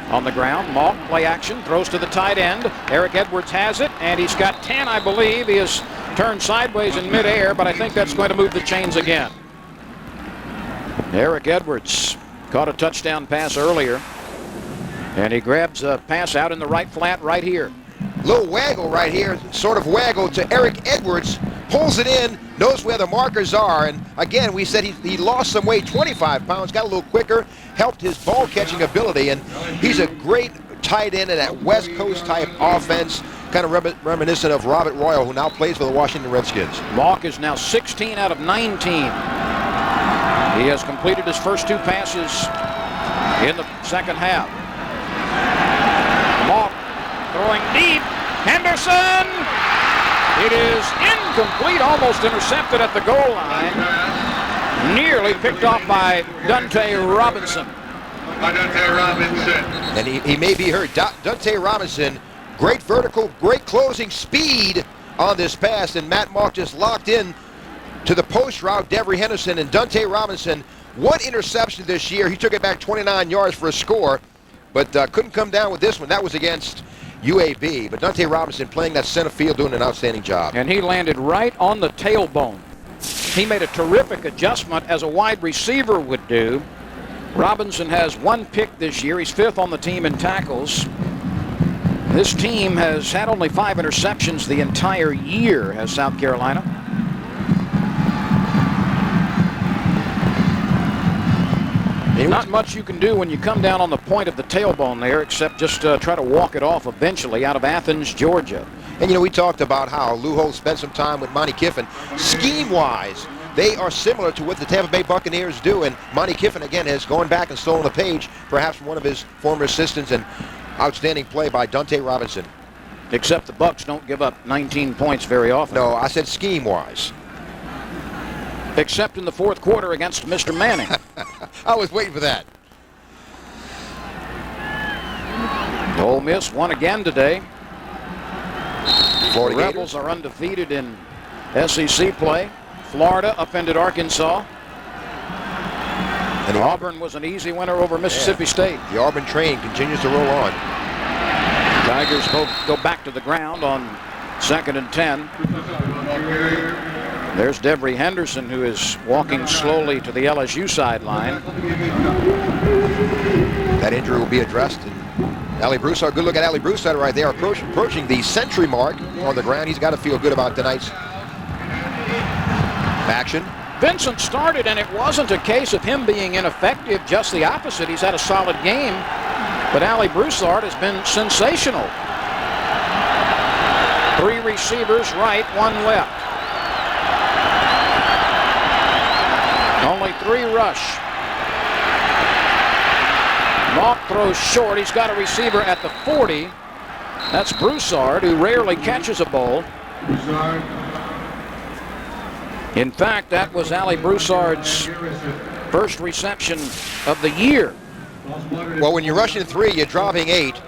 on the ground. Malk, play action, throws to the tight end. Eric Edwards has it, and he's got 10, I believe. He has turned sideways in midair, but I think that's going to move the chains again. Eric Edwards caught a touchdown pass earlier, and he grabs a pass out in the right flat right here. Little waggle right here, sort of waggle to Eric Edwards, pulls it in, knows where the markers are, and again, we said he lost some weight, 25 pounds, got a little quicker, helped his ball-catching ability, and he's a great tight end in that West Coast type offense, kind of reminiscent of Robert Royal, who now plays for the Washington Redskins. Malk is now 16 out of 19. He has completed his first 2 passes in the second half. Malk throwing deep. Henderson! It is incomplete, almost intercepted at the goal line. Nearly picked off by Dante Robinson. And he may be hurt. Dante Robinson, great vertical, great closing speed on this pass, and Matt Malk just locked in to the post route. Devery Henderson and Dante Robinson, 1 interception this year. He took it back 29 yards for a score, but couldn't come down with this one. That was against UAB, but Dante Robinson playing that center field, doing an outstanding job. And he landed right on the tailbone. He made a terrific adjustment, as a wide receiver would do. Robinson has 1 pick this year. He's 5th on the team in tackles. This team has had only 5 interceptions the entire year, has South Carolina. Not much you can do when you come down on the point of the tailbone there, except just try to walk it off eventually out of Athens, Georgia. And, you know, we talked about how Lou Holtz spent some time with Monty Kiffin. Scheme-wise, they are similar to what the Tampa Bay Buccaneers do, and Monty Kiffin, again, has gone back and stolen a page, perhaps from one of his former assistants, and outstanding play by Dante Robinson. Except the Bucs don't give up 19 points very often. No, I said scheme-wise. Except in the fourth quarter against Mr. Manning. I was waiting for that. Ole Miss won again today. Florida The Rebels are undefeated in SEC play. Florida upended Arkansas. And Auburn was an easy winner over Mississippi State. The Auburn train continues to roll on. Tigers go back to the ground on 2nd and 10. There's Devery Henderson, who is walking slowly to the LSU sideline. That injury will be addressed. And Ali Broussard, good look at Ali Broussard right there, approaching the century mark on the ground. He's got to feel good about tonight's action. Vincent started, and it wasn't a case of him being ineffective, just the opposite. He's had a solid game, but Ali Broussard has been sensational. 3 receivers right, 1 left. Only 3 rush. Mock throws short. He's got a receiver at the 40. That's Broussard, who rarely catches a ball. In fact, that was Ali Broussard's first reception of the year. Well, when you're rushing 3, you're dropping 8.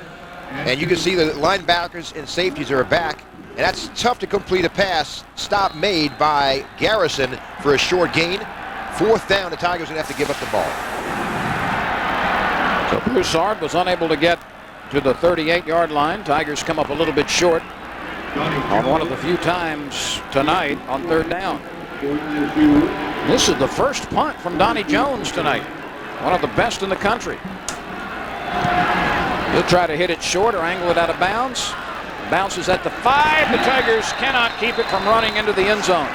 And you can see the linebackers and safeties are back. And that's tough to complete a pass. Stop made by Garrison for a short gain. 4th down, the Tigers are going to have to give up the ball. So Broussard was unable to get to the 38-yard line. Tigers come up a little bit short on one of the few times tonight on 3rd down. This is the first punt from Donnie Jones tonight. One of the best in the country. He'll try to hit it short or angle it out of bounds. Bounces at the 5. The Tigers cannot keep it from running into the end zone.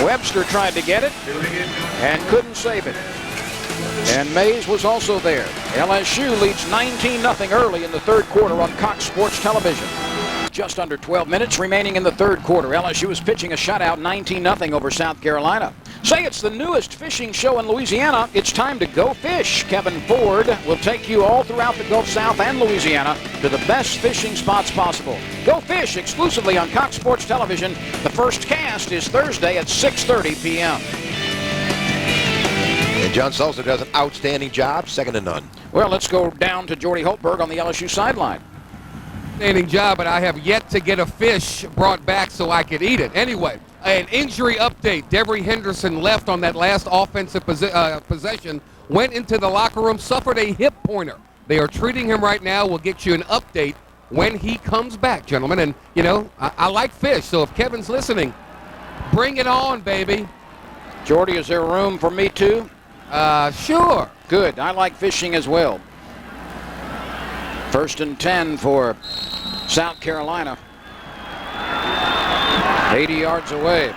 Webster tried to get it and couldn't save it. And Mays was also there. LSU leads 19-0 early in the 3rd quarter on Cox Sports Television. Just under 12 minutes remaining in the 3rd quarter. LSU is pitching a shutout, 19-0 over South Carolina. Say it's the newest fishing show in Louisiana. It's time to go fish. Kevin Ford will take you all throughout the Gulf South and Louisiana to the best fishing spots possible. Go fish exclusively on Cox Sports Television. The first cast is Thursday at 6:30 p.m. And John Sulzer does an outstanding job, 2nd to none. Well, let's go down to Jordy Holtberg on the LSU sideline. Outstanding job, but I have yet to get a fish brought back so I could eat it. Anyway, an injury update. Devery Henderson left on that last offensive possession, went into the locker room, suffered a hip pointer. They are treating him right now. We'll get you an update when he comes back, gentlemen. And, you know, I like fish, so if Kevin's listening, bring it on, baby. Jordy, is there room for me too? Sure. Good. I like fishing as well. 1st and 10 for South Carolina. 80 yards away.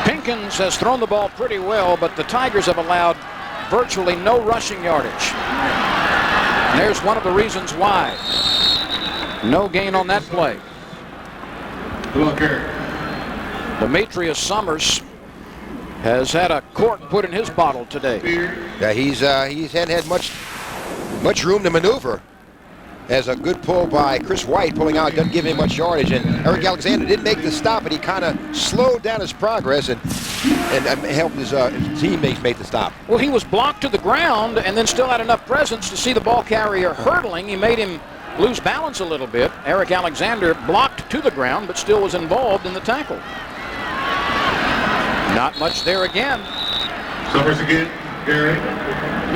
Pinkins has thrown the ball pretty well, but the Tigers have allowed virtually no rushing yardage. And there's one of the reasons why. No gain on that play. Demetrius Summers has had a cork put in his bottle today. Yeah, he hadn't had much room to maneuver. As a good pull by Chris White, pulling out, doesn't give him much yardage. And Eric Alexander didn't make the stop, but he kind of slowed down his progress and helped his teammates make the stop. Well, he was blocked to the ground and then still had enough presence to see the ball carrier hurdling. He made him lose balance a little bit. Eric Alexander blocked to the ground, but still was involved in the tackle. Not much there again. Summers again, Gary.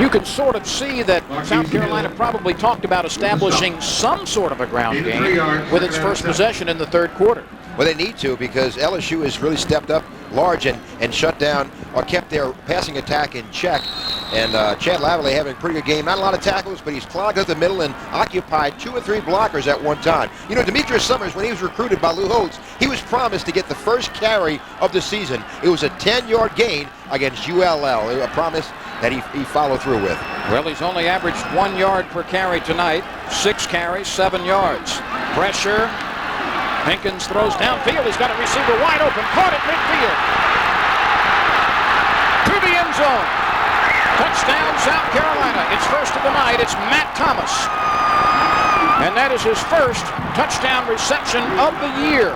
You can sort of see that South Carolina probably talked about establishing some sort of a ground game with its first possession in the 3rd quarter. Well, they need to, because LSU has really stepped up large and shut down or kept their passing attack in check. And Chad Laverley having a pretty good game. Not a lot of tackles, but he's clogged up the middle and occupied 2 or 3 blockers at one time. You know, Demetrius Summers, when he was recruited by Lou Holtz, he was promised to get the first carry of the season. It was a 10-yard gain against ULL, a promise that he followed through with. Well, he's only averaged 1 yard per carry tonight. 6 carries, 7 yards. Pressure. Pinkins throws downfield. He's got a receiver wide open. Caught at midfield. To the end zone. Touchdown, South Carolina. It's first of the night. It's Matt Thomas. And that is his first touchdown reception of the year.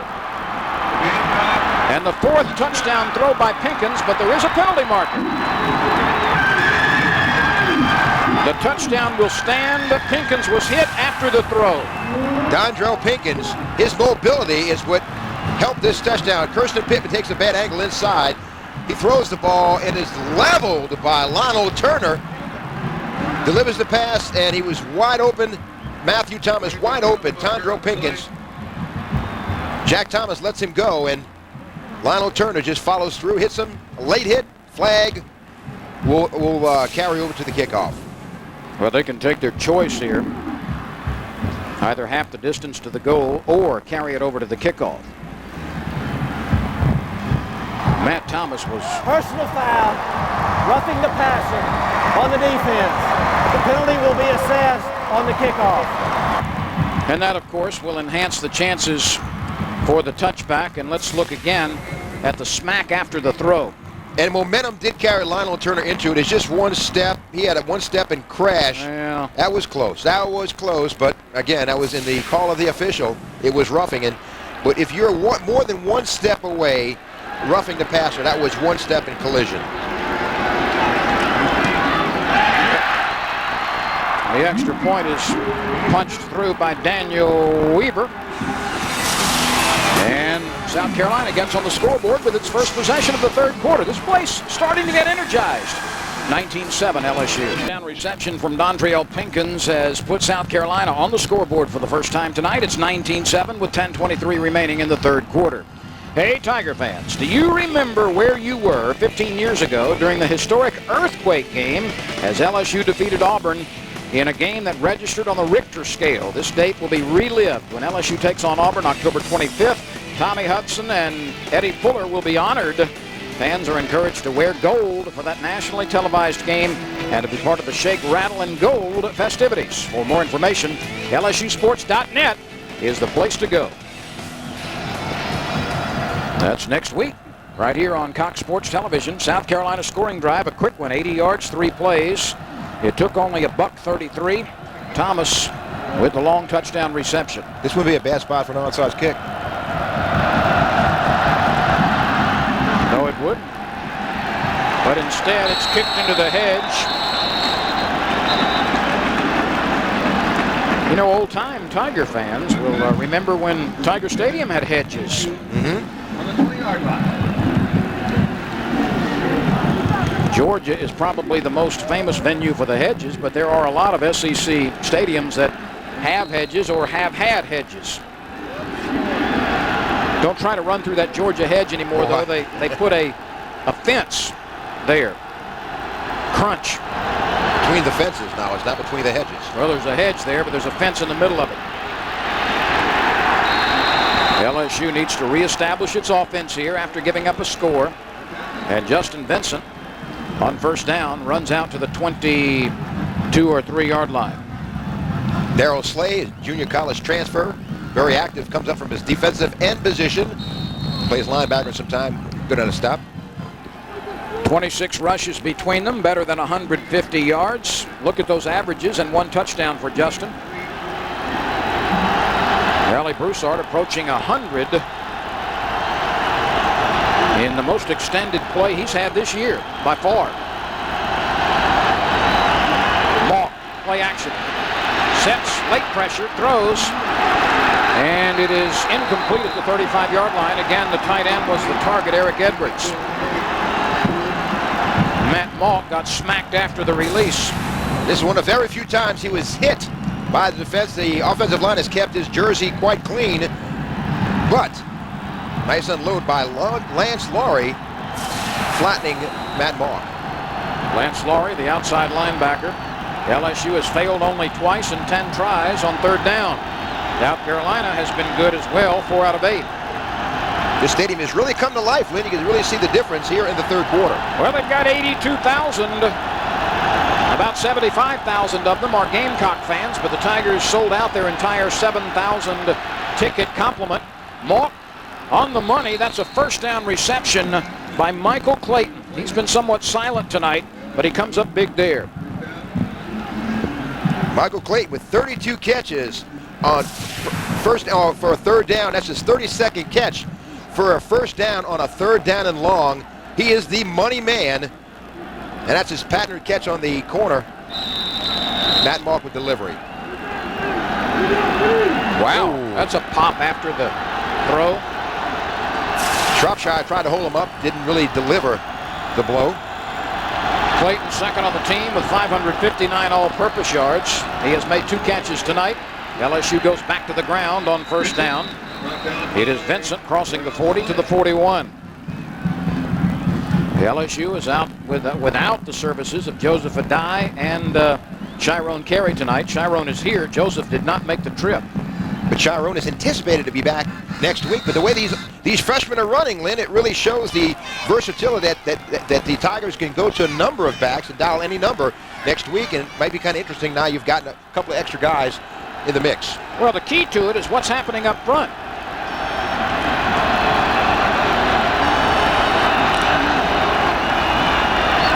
And the 4th touchdown throw by Pinkins, but there is a penalty marker. The touchdown will stand. Pinkins was hit after the throw. Dondrell Pinkins, his mobility is what helped this touchdown. Kirsten Pittman takes a bad angle inside. He throws the ball and is leveled by Lionel Turner. Delivers the pass, and he was wide open. Matthew Thomas wide open. Dondrell Pinkins. Jack Thomas lets him go, and Lionel Turner just follows through, hits him. A late hit, flag will carry over to the kickoff. Well, they can take their choice here. Either half the distance to the goal or carry it over to the kickoff. Matt Thomas was... Personal foul, roughing the passer on the defense. The penalty will be assessed on the kickoff. And that, of course, will enhance the chances for the touchback. And let's look again at the smack after the throw. And momentum did carry Lionel Turner into it. It's just one step. He had a one step and crash. Yeah. That was close. That was close. But again, that was in the call of the official. It was roughing. But if you're more than one step away, roughing the passer, that was one step in collision. The extra point is punched through by Daniel Weaver. And South Carolina gets on the scoreboard with its first possession of the 3rd quarter. This place starting to get energized. 19-7 LSU. Down reception from Dondrell Pinkins has put South Carolina on the scoreboard for the first time tonight. It's 19-7 with 10:23 remaining in the 3rd quarter. Hey, Tiger fans, do you remember where you were 15 years ago during the historic earthquake game as LSU defeated Auburn in a game that registered on the Richter scale? This date will be relived when LSU takes on Auburn October 25th. Tommy Hudson and Eddie Fuller will be honored. Fans are encouraged to wear gold for that nationally televised game and to be part of the Shake, Rattle, and Gold festivities. For more information, LSUsports.net is the place to go. That's next week, right here on Cox Sports Television. South Carolina scoring drive, a quick one, 80 yards, 3 plays. It took only $133. Thomas with the long touchdown reception. This would be a bad spot for an onside kick. No, it wouldn't. But instead, it's kicked into the hedge. You know, old-time Tiger fans will remember when Tiger Stadium had hedges. On the 20-yard line. Georgia is probably the most famous venue for the hedges, but there are a lot of SEC stadiums that have hedges or have had hedges. Don't try to run through that Georgia hedge anymore, though. They put a fence there. Crunch. Between the fences now. It's not between the hedges. Well, there's a hedge there, but there's a fence in the middle of it. LSU needs to reestablish its offense here after giving up a score. And Justin Vincent, on first down, runs out to the 22 or 3 yard line. Darrell Slay, junior college transfer, very active, comes up from his defensive end position, plays linebacker sometime, good on a stop. 26 rushes between them, better than 150 yards. Look at those averages, and 1 touchdown for Justin. Riley Broussard approaching 100 in the most extended play he's had this year, by far. Ball, play action. Sets, late pressure, throws, and it is incomplete at the 35-yard line. Again, the tight end was the target, Eric Edwards. Matt Malk got smacked after the release. This is one of very few times he was hit by the defense. The offensive line has kept his jersey quite clean, but nice unload by Lance Laurie, flattening Matt Malk. Lance Laurie, the outside linebacker. LSU has failed only twice in 10 tries on third down. South Carolina has been good as well, 4 out of 8. This stadium has really come to life, Lynn. You can really see the difference here in the third quarter. Well, they've got 82,000. About 75,000 of them are Gamecock fans, but the Tigers sold out their entire 7,000 ticket complement. Mock on the money. That's a first down reception by Michael Clayton. He's been somewhat silent tonight, but he comes up big there. Michael Clayton with 32 catches on for a third down. That's his 32nd catch for a first down on a third down and long. He is the money man, and that's his patented catch on the corner. Matt Mock with delivery. Wow, that's a pop after the throw. Shropshire tried to hold him up, didn't really deliver the blow. Clayton second on the team with 559 all-purpose yards. He has made 2 catches tonight. LSU goes back to the ground on first down. It is Vincent crossing the 40 to the 41. The LSU is out without the services of Joseph Adai and Chiron Carey tonight. Chiron is here. Joseph did not make the trip. But Chiron is anticipated to be back next week. But the way these freshmen are running, Lynn, it really shows the versatility that the Tigers can go to a number of backs and dial any number next week. And it might be kind of interesting now you've gotten a couple of extra guys in the mix. Well, the key to it is what's happening up front.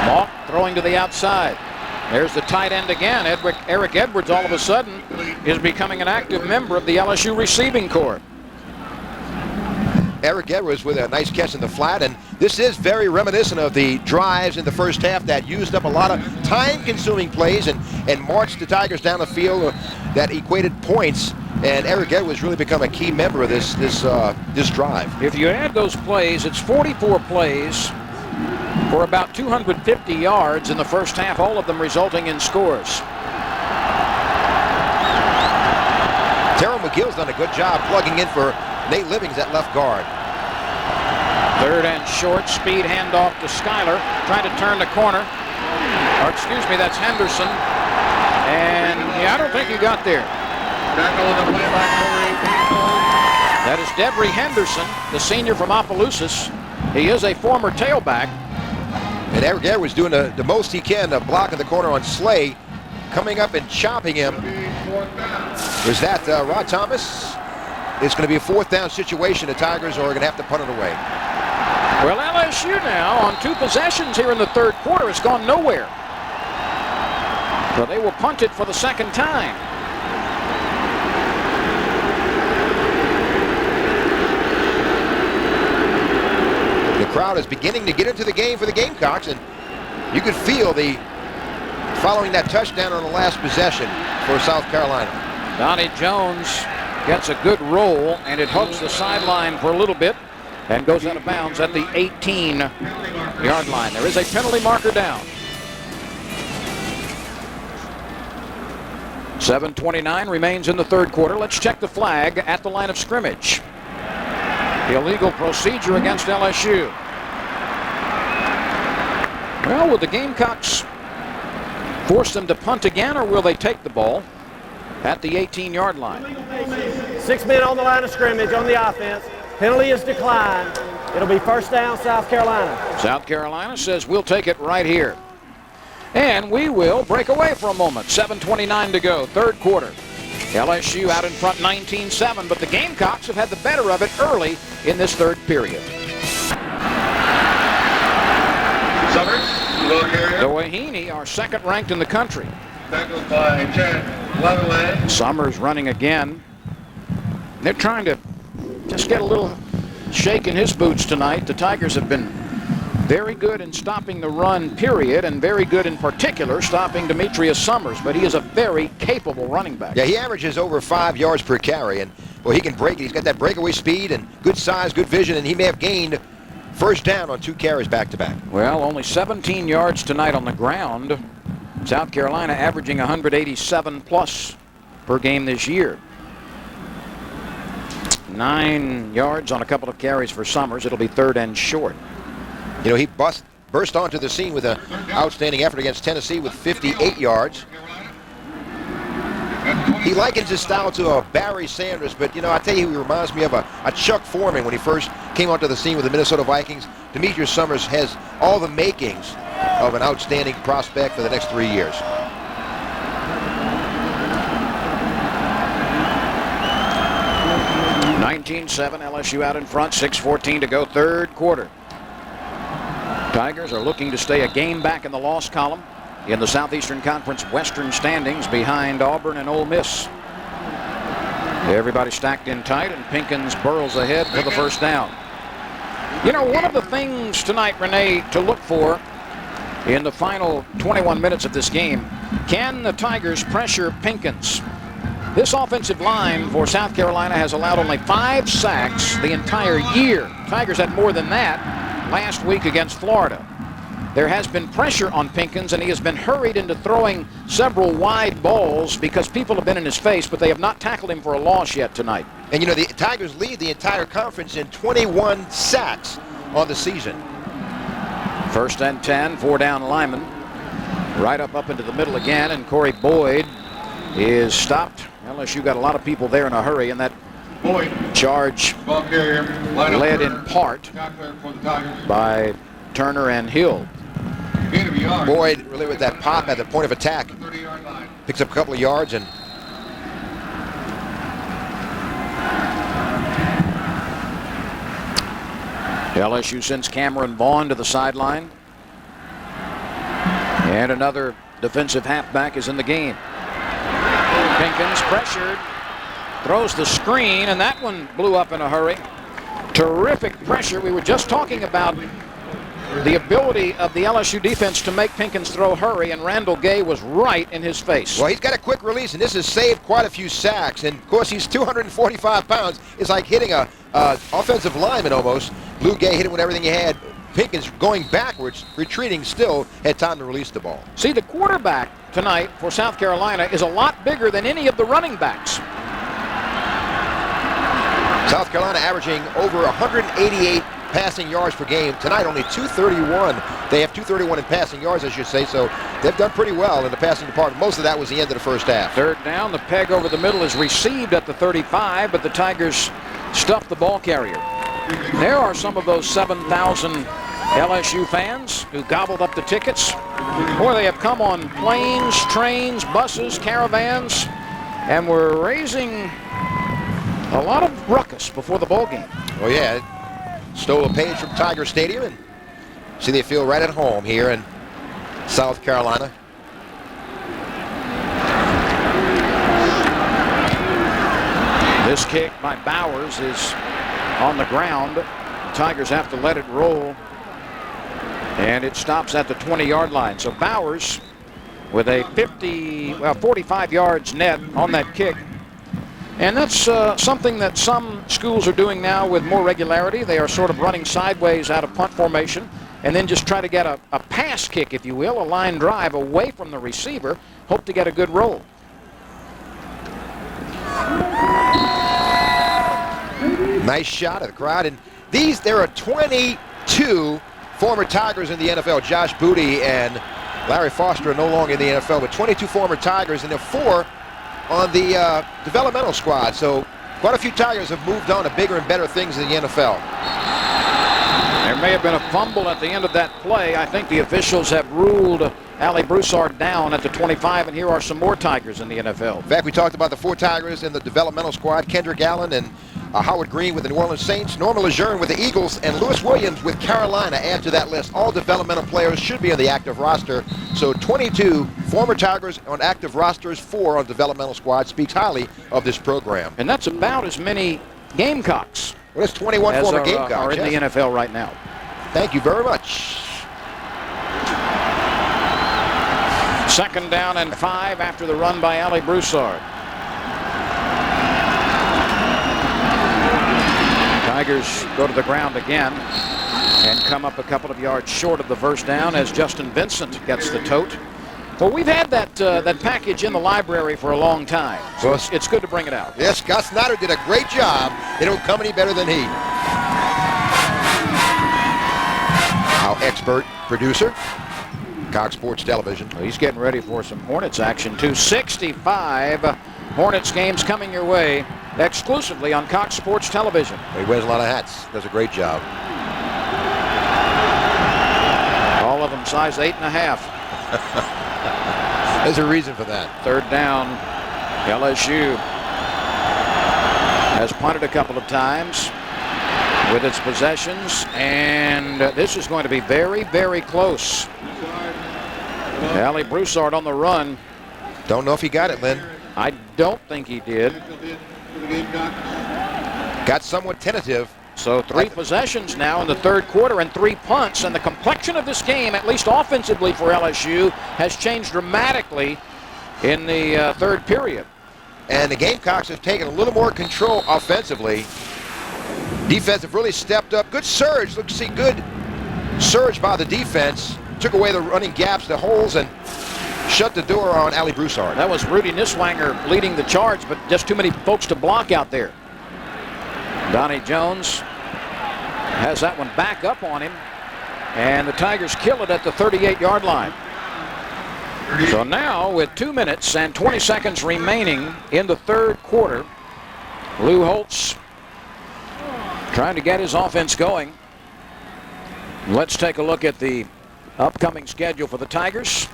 Mock throwing to the outside. There's the tight end again. Eric Edwards all of a sudden is becoming an active member of the LSU receiving corps. Eric Edwards with a nice catch in the flat, and this is very reminiscent of the drives in the first half that used up a lot of time-consuming plays and marched the Tigers down the field that equated points. And Eric Edwards really become a key member of this drive. If you add those plays, it's 44 plays for about 250 yards in the first half, all of them resulting in scores. Terrell McGill's done a good job plugging in for Nate Livings at left guard. Third and short, speed handoff to Schuyler, trying to turn the corner. Or excuse me, that's Henderson. And yeah, I don't think he got there. That is Debry Henderson, the senior from Opelousas. He is a former tailback. And Eric Edwards doing the most he can to block in the corner on Slay, coming up and chopping him. Was that Rod Thomas? It's going to be a fourth down situation. The Tigers are going to have to punt it away. Well, LSU now on 2 possessions here in the third quarter has gone nowhere. So they will punt it for the second time. The crowd is beginning to get into the game for the Gamecocks, and you could feel following that touchdown on the last possession for South Carolina. Donnie Jones gets a good roll, and it hugs the sideline for a little bit and goes out of bounds at the 18-yard line. There is a penalty marker down. 7:29 remains in the third quarter. Let's check the flag at the line of scrimmage. Illegal procedure against LSU. Well, will the Gamecocks force them to punt again, or will they take the ball at the 18-yard line? 6 men on the line of scrimmage on the offense. Penalty is declined. It'll be first down, South Carolina. South Carolina says we'll take it right here. And we will break away for a moment. 7:29 to go, third quarter. LSU out in front 19-7, but the Gamecocks have had the better of it early in this third period. Summers, little carrier. The Wahine are second ranked in the country. Tackled by Chad Leatherland. Summers running again. They're trying to just get a little shake in his boots tonight. The Tigers have been very good in stopping the run, period, and very good in particular stopping Demetrius Summers, but he is a very capable running back. Yeah, he averages over 5 yards per carry, and well, he can break it. He's got that breakaway speed and good size, good vision, and he may have gained first down on 2 carries back-to-back. Well, only 17 yards tonight on the ground. South Carolina averaging 187 plus per game this year. 9 yards on a couple of carries for Summers. It'll be third and short. You know, he bust burst onto the scene with an outstanding effort against Tennessee with 58 yards. He likens his style to a Barry Sanders, but, you know, I tell you, he reminds me of a Chuck Foreman when he first came onto the scene with the Minnesota Vikings. Demetrius Summers has all the makings of an outstanding prospect for the next 3 years. (19-7), LSU out in front, 6:14 to go, third quarter. Tigers are looking to stay a game back in the loss column in the Southeastern Conference Western standings behind Auburn and Ole Miss. Everybody stacked in tight, and Pinkins burrows ahead for the first down. You know, one of the things tonight, Renee, to look for in the final 21 minutes of this game, can the Tigers pressure Pinkins? This offensive line for South Carolina has allowed only 5 sacks the entire year. Tigers had more than that last week against Florida. There has been pressure on Pinkins, and he has been hurried into throwing several wide balls because people have been in his face, but they have not tackled him for a loss yet tonight. And, you know, the Tigers lead the entire conference in 21 sacks on the season. 1st and 10, 4 down Lyman. Right up into the middle again, and Corey Boyd is stopped. LSU got a lot of people there in a hurry, and that charge led in part by Turner and Hill. Boyd really with that pop at the point of attack. Picks up a couple of yards and LSU sends Cameron Vaughn to the sideline. And another defensive halfback is in the game. Pinkins pressured, throws the screen, and that one blew up in a hurry. Terrific pressure. We were just talking about the ability of the LSU defense to make Pinkins throw hurry, and Randall Gay was right in his face. Well, he's got a quick release, and this has saved quite a few sacks. And, of course, he's 245 pounds. It's like hitting a offensive lineman almost. Lou Gay hit him with everything he had. Pinkins going backwards, retreating, still had time to release the ball. See, the quarterback tonight for South Carolina is a lot bigger than any of the running backs. South Carolina averaging over 188 passing yards per game. Tonight only 231. They have 231 in passing yards, I should say, so they've done pretty well in the passing department. Most of that was the end of the first half. 3rd down, the peg over the middle is received at the 35, but the Tigers stuff the ball carrier. There are some of those 7,000 LSU fans who gobbled up the tickets. Boy, they have come on planes, trains, buses, caravans, and we're raising a lot of ruckus before the ball game. Oh, yeah. Stole a page from Tiger Stadium, and see, they feel right at home here in South Carolina. This kick by Bowers is on the ground. The Tigers have to let it roll, and it stops at the 20-yard line. So Bowers with a 45 yards net on that kick. And that's something that some schools are doing now with more regularity. They are sort of running sideways out of punt formation and then just try to get a pass kick, if you will, a line drive away from the receiver, hope to get a good roll. Nice shot of the crowd. And there are 22 former Tigers in the NFL. Josh Booty and Larry Foster are no longer in the NFL, but 22 former Tigers, and there are 4 on the developmental squad. So quite a few Tigers have moved on to bigger and better things in the NFL. There may have been a fumble at the end of that play. I think the officials have ruled Ali Broussard down at the 25, and here are some more Tigers in the NFL. In fact, we talked about the 4 Tigers in the developmental squad. Kendrick Allen and Howard Green with the New Orleans Saints, Norma Lejeune with the Eagles, and Lewis Williams with Carolina add to that list. All developmental players should be on the active roster. So 22 former Tigers on active rosters, 4 on developmental squad. Speaks highly of this program. And that's about as many Gamecocks. Well, it's 21 former Gamecocks are in the NFL right now. Thank you very much. 2nd down and 5 after the run by Ali Broussard. Tigers go to the ground again and come up a couple of yards short of the first down as Justin Vincent gets the tote. Well, we've had that package in the library for a long time, so it's good to bring it out. Yes, Scott Snyder did a great job. They don't come any better than he. How expert producer, Cox Sports Television. Well, he's getting ready for some Hornets action, too. 65 Hornets games coming your way exclusively on Cox Sports Television. He wears a lot of hats. Does a great job. All of them size 8.5. There's a reason for that. Third down. LSU has punted a couple of times with its possessions, and this is going to be very, very close. Ali Broussard on the run. Don't know if he got it, Lynn. I don't think he did. Got somewhat tentative. So 3 possessions now in the third quarter and 3 punts, and the complexion of this game, at least offensively for LSU, has changed dramatically in the third period. And the Gamecocks have taken a little more control offensively. Defense have really stepped up. Good surge. Look to see good surge by the defense. Took away the running gaps, the holes, and shut the door on Ali Broussard. That was Rudy Niswanger leading the charge, but just too many folks to block out there. Donnie Jones has that one back up on him, and the Tigers kill it at the 38-yard line. So now, with 2 minutes and 20 seconds remaining in the third quarter, Lou Holtz trying to get his offense going. Let's take a look at the upcoming schedule for the Tigers.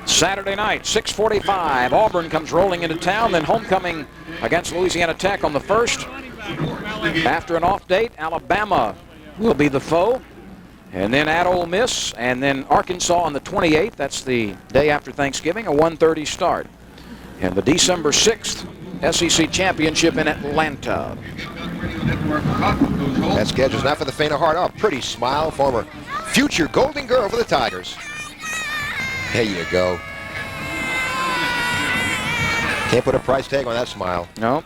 Saturday night, 6:45. Auburn comes rolling into town, then homecoming against Louisiana Tech on the 1st. After an off date, Alabama will be the foe. And then at Ole Miss, and then Arkansas on the 28th. That's the day after Thanksgiving, a 1:30 start. And the December 6th SEC Championship in Atlanta. That schedule's not for the faint of heart. Oh, pretty smile, former future Golden Girl for the Tigers. There you go. Can't put a price tag on that smile. No.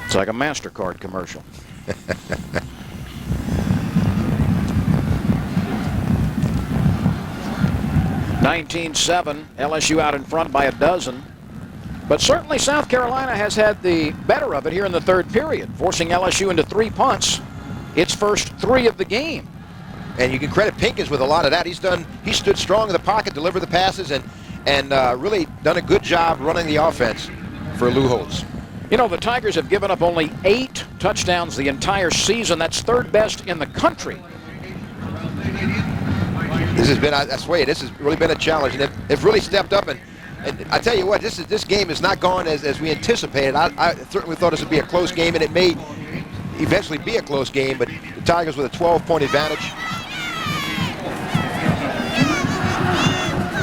It's like a MasterCard commercial. 19-7, LSU out in front by a dozen. But certainly South Carolina has had the better of it here in the third period, forcing LSU into 3 punts, its first 3 of the game. And you can credit Pinkins with a lot of that. He stood strong in the pocket, delivered the passes, and really done a good job running the offense for Lou Holtz. You know, the Tigers have given up only 8 touchdowns the entire season. That's third best in the country. This has been, that's the way, this has really been a challenge, and they've really stepped up. And I tell you what, this game has not gone as we anticipated. I certainly thought this would be a close game, and it may eventually be a close game, but the Tigers with a 12-point advantage.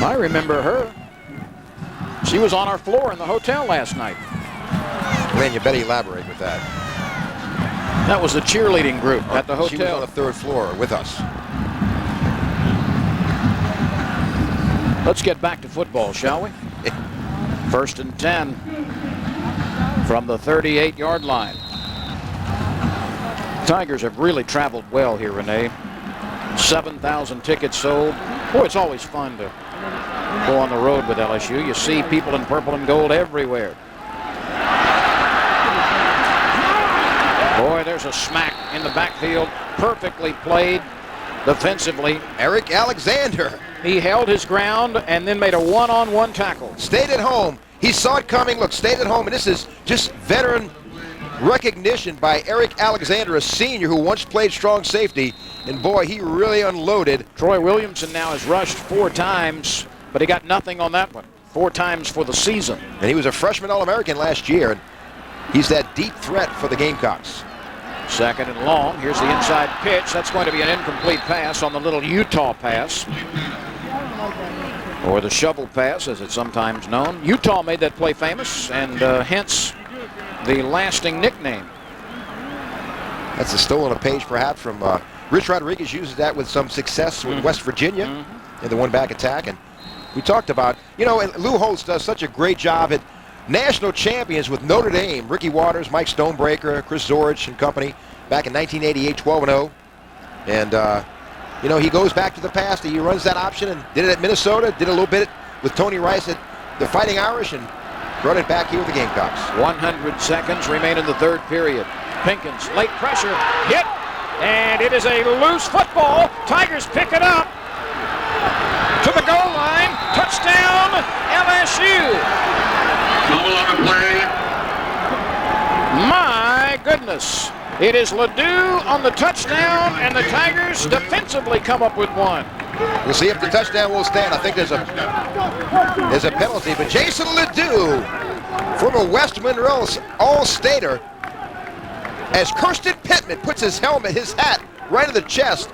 I remember her. She was on our floor in the hotel last night. Man, you better elaborate with that. That was the cheerleading group at the hotel. She was on the 3rd floor with us. Let's get back to football, shall we? 1st and 10 from the 38-yard line. Tigers have really traveled well here, Renee. 7,000 tickets sold. Boy, it's always fun to go on the road with LSU. You see people in purple and gold everywhere. Boy, there's a smack in the backfield. Perfectly played defensively. Eric Alexander. He held his ground and then made a one-on-one tackle. Stayed at home. He saw it coming. Look, stayed at home. And this is just veteran recognition by Eric Alexander, a senior who once played strong safety. And boy, he really unloaded. Troy Williamson now has rushed 4 times, but he got nothing on that one. 4 times for the season. And he was a freshman All-American last year. And he's that deep threat for the Gamecocks. 2nd and long. Here's the inside pitch. That's going to be an incomplete pass on the little Utah pass. Or the shovel pass, as it's sometimes known. Utah made that play famous, and hence the lasting nickname. That's a stolen a page, perhaps, from Rich Rodriguez. Uses that with some success with West Virginia in the one-back attack. And we talked about, you know, and Lou Holtz does such a great job at national champions with Notre Dame. Ricky Waters, Mike Stonebreaker, Chris Zorich and company back in 1988, 12-0. And you know, he goes back to the past. He runs that option and did it at Minnesota, did a little bit with Tony Rice at the Fighting Irish, and brought it back here with the Gamecocks. 100 seconds remain in the third period. Pinkins, late pressure, hit, And it is a loose football. Tigers pick it up to the goal line. Touchdown, LSU. Double on the play. My goodness. It is Ledoux on the touchdown, and the Tigers defensively come up with one. We'll see if the touchdown will stand. I think there's a penalty, but Jason Ledoux, former West Monroe All-Stater, as Kirsten Pittman puts his helmet, his hat, right in the chest.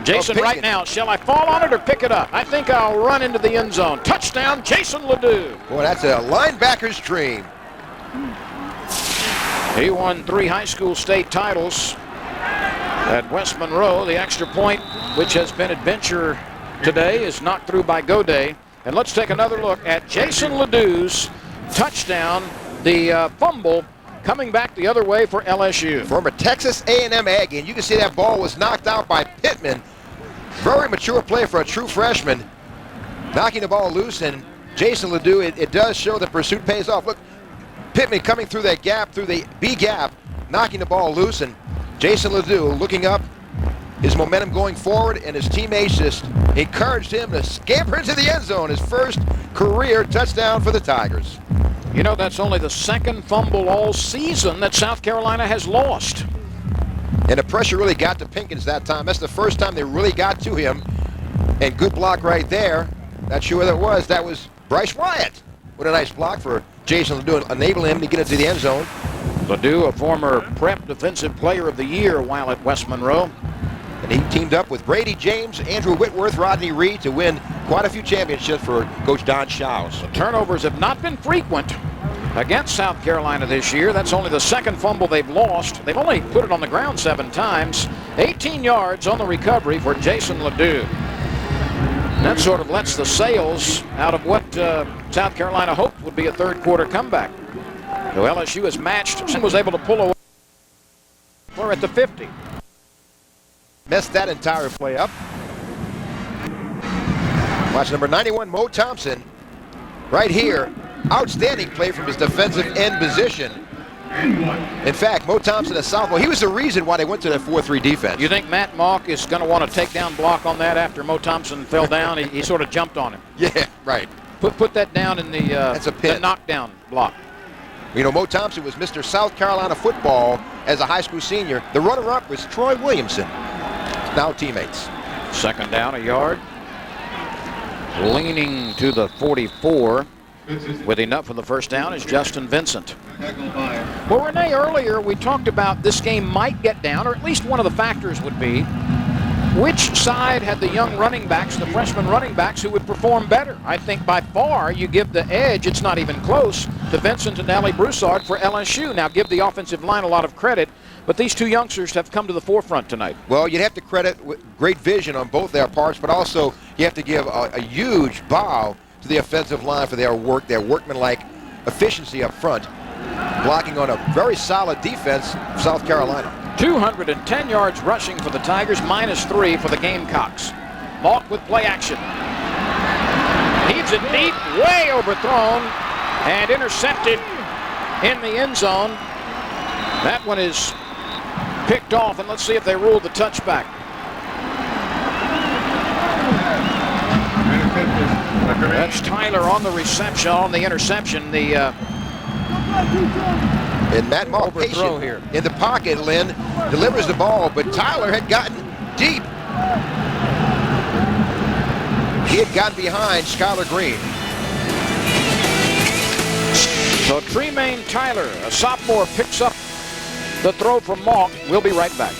Jason, right now, shall I fall on it or pick it up? I think I'll run into the end zone. Touchdown, Jason Ledoux. Boy, that's a linebacker's dream. He won 3 high school state titles at West Monroe. The extra point, which has been adventure today, is knocked through by Goday. And let's take another look at Jason Ledoux's touchdown, the fumble coming back the other way for LSU. Former Texas A&M Aggie, and you can see that ball was knocked out by Pittman. Very mature play for a true freshman, knocking the ball loose, and Jason Ledoux, it does show the pursuit pays off. Look, Pittman coming through that gap, through the B gap, knocking the ball loose, and Jason Ledoux looking up, his momentum going forward, and his teammates just encouraged him to scamper into the end zone, his first career touchdown for the Tigers. You know, that's only the second fumble all season that South Carolina has lost. And the pressure really got to Pinkins that time. That's the first time they really got to him. And good block right there. Not sure who that was. That was Bryce Wyatt. What a nice block for Jason Ledoux, enabling him to get into the end zone. Ledoux, a former Prep Defensive Player of the Year while at West Monroe. And he teamed up with Brady James, Andrew Whitworth, Rodney Reed to win quite a few championships for Coach Don Schaus. The turnovers have not been frequent against South Carolina this year. That's only the second fumble they've lost. They've only put it on the ground 7 times. 18 yards on the recovery for Jason Ledoux. That sort of lets the sails out of what South Carolina hoped would be a third quarter comeback. So LSU has matched and was able to pull away. We're at the 50. Messed that entire play up. Watch number 91, Mo Thompson, right here. Outstanding play from his defensive end position. In fact, Mo Thompson, a sophomore, he was the reason why they went to that 4-3 defense. You think Matt Mock is going to want to take down block on that after Mo Thompson fell down? He sort of jumped on him. Yeah, right. Put that down in That's a pin. the knockdown block. You know, Mo Thompson was Mr. South Carolina football as a high school senior. The runner-up was Troy Williamson. Now teammates. Second down, a yard. Leaning to the 44 with enough for the first down is Justin Vincent. Well, Renee, earlier we talked about this game might get down, or at least one of the factors would be which side had the young running backs, the freshman running backs, who would perform better. I think by far you give the edge, it's not even close, to Vincent and Allie Broussard for LSU. Now give the offensive line a lot of credit, but these two youngsters have come to the forefront tonight. Well, you'd have to credit great vision on both their parts, but also you have to give a huge bow to the offensive line for their work, their workmanlike efficiency up front, blocking on a very solid defense of South Carolina. 210 yards rushing for the Tigers, -3 for the Gamecocks. Mock with play action. Heaves it deep, way overthrown, and intercepted in the end zone. That one is picked off, and let's see if they rule the touchback. That's Tyler on the reception, on the interception. And Matt Mock patient here in the pocket, Lynn, delivers the ball, but Tyler had gotten deep. He had gotten behind Skylar Green. So Tremaine Tyler, a sophomore, picks up the throw from Mock. We'll be right back.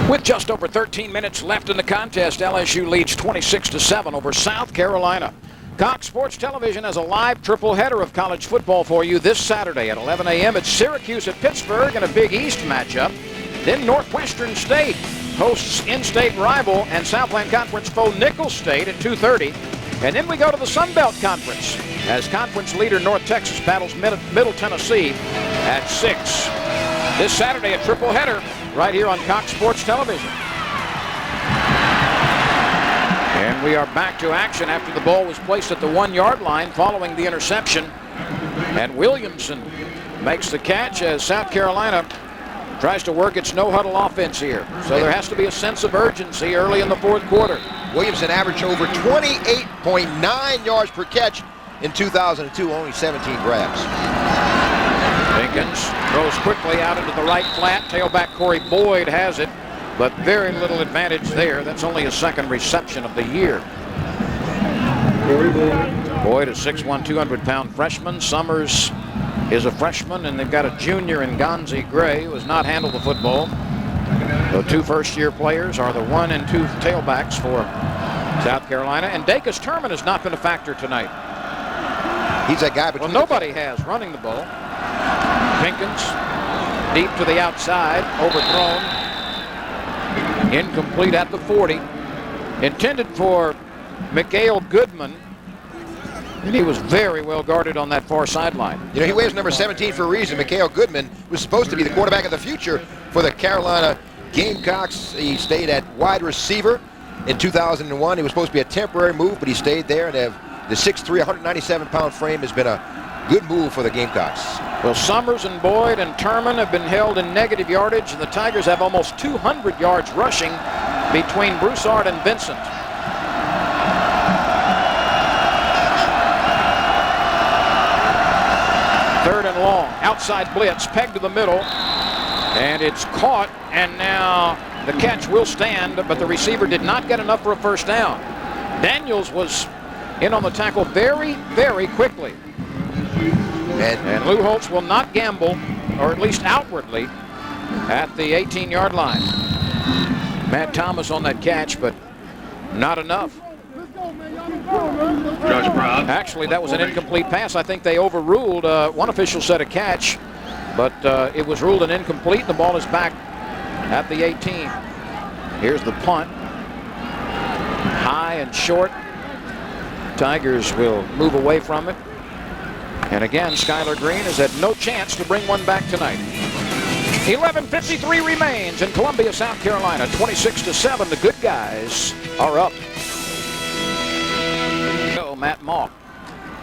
With just over 13 minutes left in the contest, LSU leads 26-7 over South Carolina. Cox Sports Television has a live triple header of college football for you this Saturday at 11 a.m. It's Syracuse at Pittsburgh in a Big East matchup. Then Northwestern State hosts in-state rival and Southland Conference foe Nicholls State at 2:30. And then we go to the Sun Belt Conference as conference leader North Texas battles Middle Tennessee at 6. This Saturday, a triple header right here on Cox Sports Television. And we are back to action after the ball was placed at the 1-yard line following the interception. And Williamson makes the catch as South Carolina tries to work its no-huddle offense here. So there has to be a sense of urgency early in the fourth quarter. Williamson averaged over 28.9 yards per catch in 2002, only 17 grabs. Pinkins throws quickly out into the right flat. Tailback Corey Boyd has it, but very little advantage there. That's only his second reception of the year. Boyd, a 6'1", 200-pound freshman. Summers is a freshman, and they've got a junior in Gonzi Gray who has not handled the football. The two first-year players are the 1 and 2 tailbacks for South Carolina, and Dacus Turman has not been a factor tonight. He's that guy. Well, nobody has running the ball. Pinkins deep to the outside, overthrown, incomplete at the 40. Intended for Mikhail Goodman, and he was very well guarded on that far sideline. You know, he wears number 17 for a reason. Mikhail Goodman was supposed to be the quarterback of the future for the Carolina Gamecocks. He stayed at wide receiver in 2001. He was supposed to be a temporary move, but he stayed there, and the 6'3", 197-pound frame has been a good move for the Gamecocks. Well, Summers and Boyd and Turman have been held in negative yardage, and the Tigers have almost 200 yards rushing between Broussard and Vincent. Third and long, outside blitz, pegged to the middle, and it's caught, and now the catch will stand, but the receiver did not get enough for a first down. Daniels was in on the tackle very, very quickly. And Lou Holtz will not gamble, or at least outwardly, at the 18-yard line. Matt Thomas on that catch, but not enough. Actually, that was an incomplete pass. I think they overruled. One official said a catch, but it was ruled an incomplete. The ball is back at the 18. Here's the punt. High and short. Tigers will move away from it. And again, Skylar Green has had no chance to bring one back tonight. 11:53 remains in Columbia, South Carolina. 26-7. The good guys are up. Matt Malk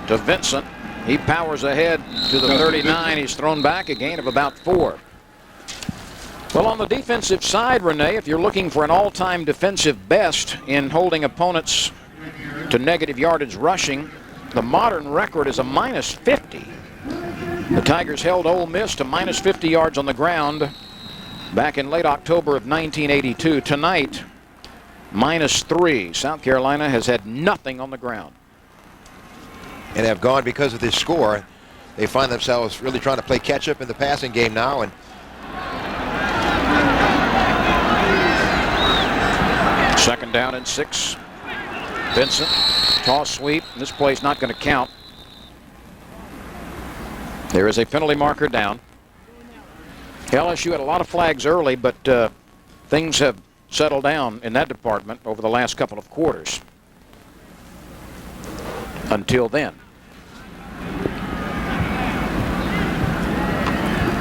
to Vincent. He powers ahead to the 39. He's thrown back a gain of about 4. Well, on the defensive side, Renee, if you're looking for an all-time defensive best in holding opponents to negative yardage rushing, the modern record is a -50. The Tigers held Ole Miss to -50 yards on the ground back in late October of 1982. Tonight, -3. South Carolina has had nothing on the ground. And have gone because of this score. They find themselves really trying to play catch-up in the passing game now. And second down and 6. Vincent, toss sweep. This play's not going to count. There is a penalty marker down. LSU had a lot of flags early, but things have settled down in that department over the last couple of quarters. Until then.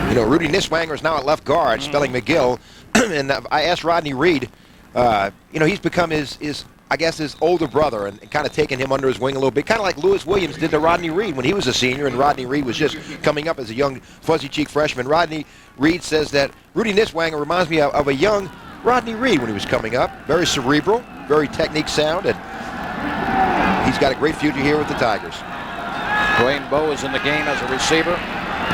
You know, Rudy Niswanger is now at left guard, spelling McGill. And I asked Rodney Reed, you know, he's become his I guess, his older brother and kind of taking him under his wing a little bit, kind of like Lewis Williams did to Rodney Reed when he was a senior and Rodney Reed was just coming up as a young fuzzy-cheeked freshman. Rodney Reed says that Rudy Niswanger reminds me of a young Rodney Reed when he was coming up. Very cerebral, very technique sound, and he's got a great future here with the Tigers. Dwayne Bowe is in the game as a receiver.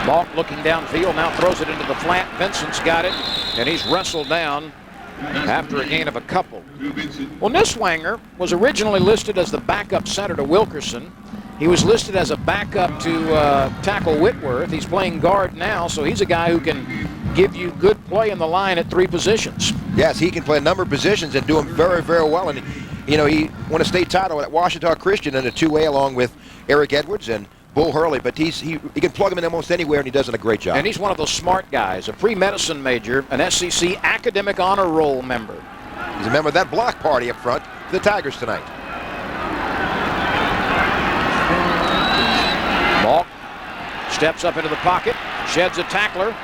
Malk looking downfield, now throws it into the flat. Vincent's got it, and he's wrestled down after a gain of a couple. Well, Niswanger was originally listed as the backup center to Wilkerson. He was listed as a backup to tackle Whitworth. He's playing guard now, so he's a guy who can give you good play in the line at 3 positions. Yes, he can play a number of positions and do them very, very well. And, you know, he won a state title at Washita Christian in a 2A along with Eric Edwards and Bull Hurley, but he can plug him in almost anywhere, and he does a great job. And he's one of those smart guys, a pre-medicine major, an SEC academic honor roll member. He's a member of that block party up front for the Tigers tonight. Malk steps up into the pocket, sheds a tackler.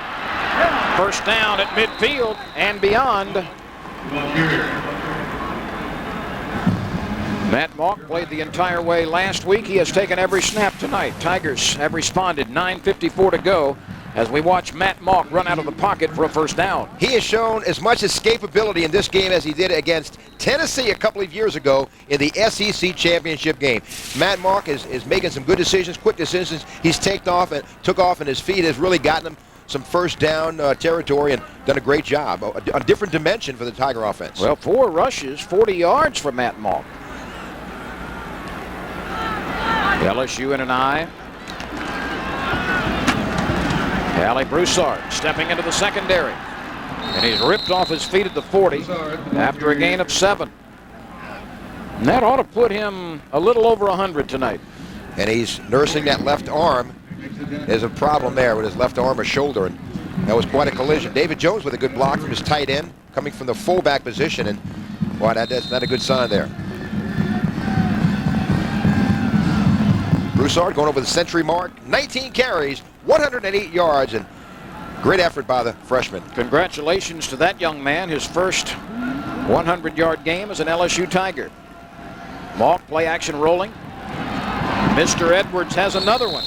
First down at midfield and beyond. Matt Malk played the entire way last week. He has taken every snap tonight. Tigers have responded. 9:54 to go. as we watch Matt Mauck run out of the pocket for a first down. He has shown as much escapability in this game as he did against Tennessee a couple of years ago in the SEC championship game. Matt Mauck is making some good decisions, quick decisions. He's took off, and his feet has really gotten him some first down territory and done a great job. A different dimension for the Tiger offense. Well, 4 rushes, 40 yards for Matt Mauck. LSU in an eye. Allie Broussard stepping into the secondary. And he's ripped off his feet at the 40 after a gain of 7. And that ought to put him a little over 100 tonight. And he's nursing that left arm. There's a problem there with his left arm or shoulder. And that was quite a collision. David Jones with a good block from his tight end, coming from the fullback position. And boy, that's not a good sign there. Broussard going over the century mark. 19 carries, 108 yards, and great effort by the freshman. Congratulations to that young man, his first 100-yard game as an LSU Tiger. Mauck play action rolling. Mr. Edwards has another one.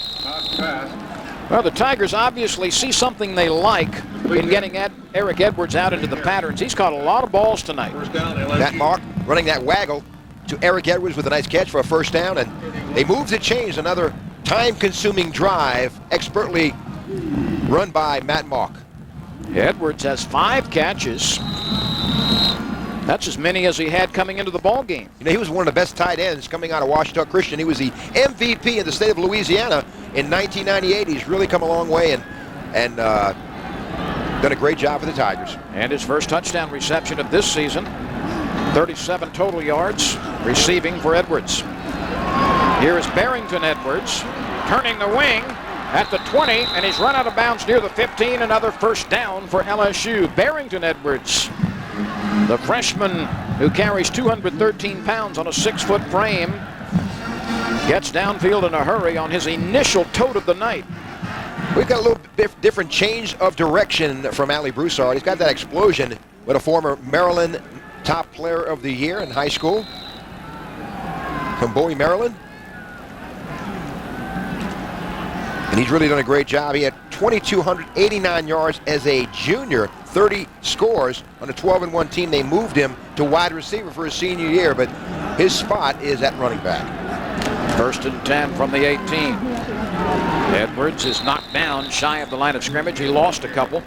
Well, the Tigers obviously see something they like in getting Eric Edwards out into the patterns. He's caught a lot of balls tonight. Matt Mauck running that waggle to Eric Edwards with a nice catch for a first down, and they move the chains. Another time-consuming drive, expertly run by Matt Mauck. Edwards has 5 catches. That's as many as he had coming into the ball game. You know, he was one of the best tight ends coming out of Ouachita Christian. He was the MVP in the state of Louisiana in 1998. He's really come a long way and done a great job for the Tigers. And his first touchdown reception of this season. 37 total yards receiving for Edwards. Here is Barrington Edwards turning the wing at the 20, and he's run out of bounds near the 15. Another first down for LSU. Barrington Edwards, the freshman who carries 213 pounds on a 6-foot frame, gets downfield in a hurry on his initial tote of the night. We've got a little bit different change of direction from Allie Broussard. He's got that explosion with a former Maryland top player of the year in high school from Bowie, Maryland. And he's really done a great job. He had 2,289 yards as a junior, 30 scores on a 12-1 team. They moved him to wide receiver for his senior year, but his spot is at running back. 1st and 10 from the 18. Edwards is knocked down shy of the line of scrimmage. He lost a couple.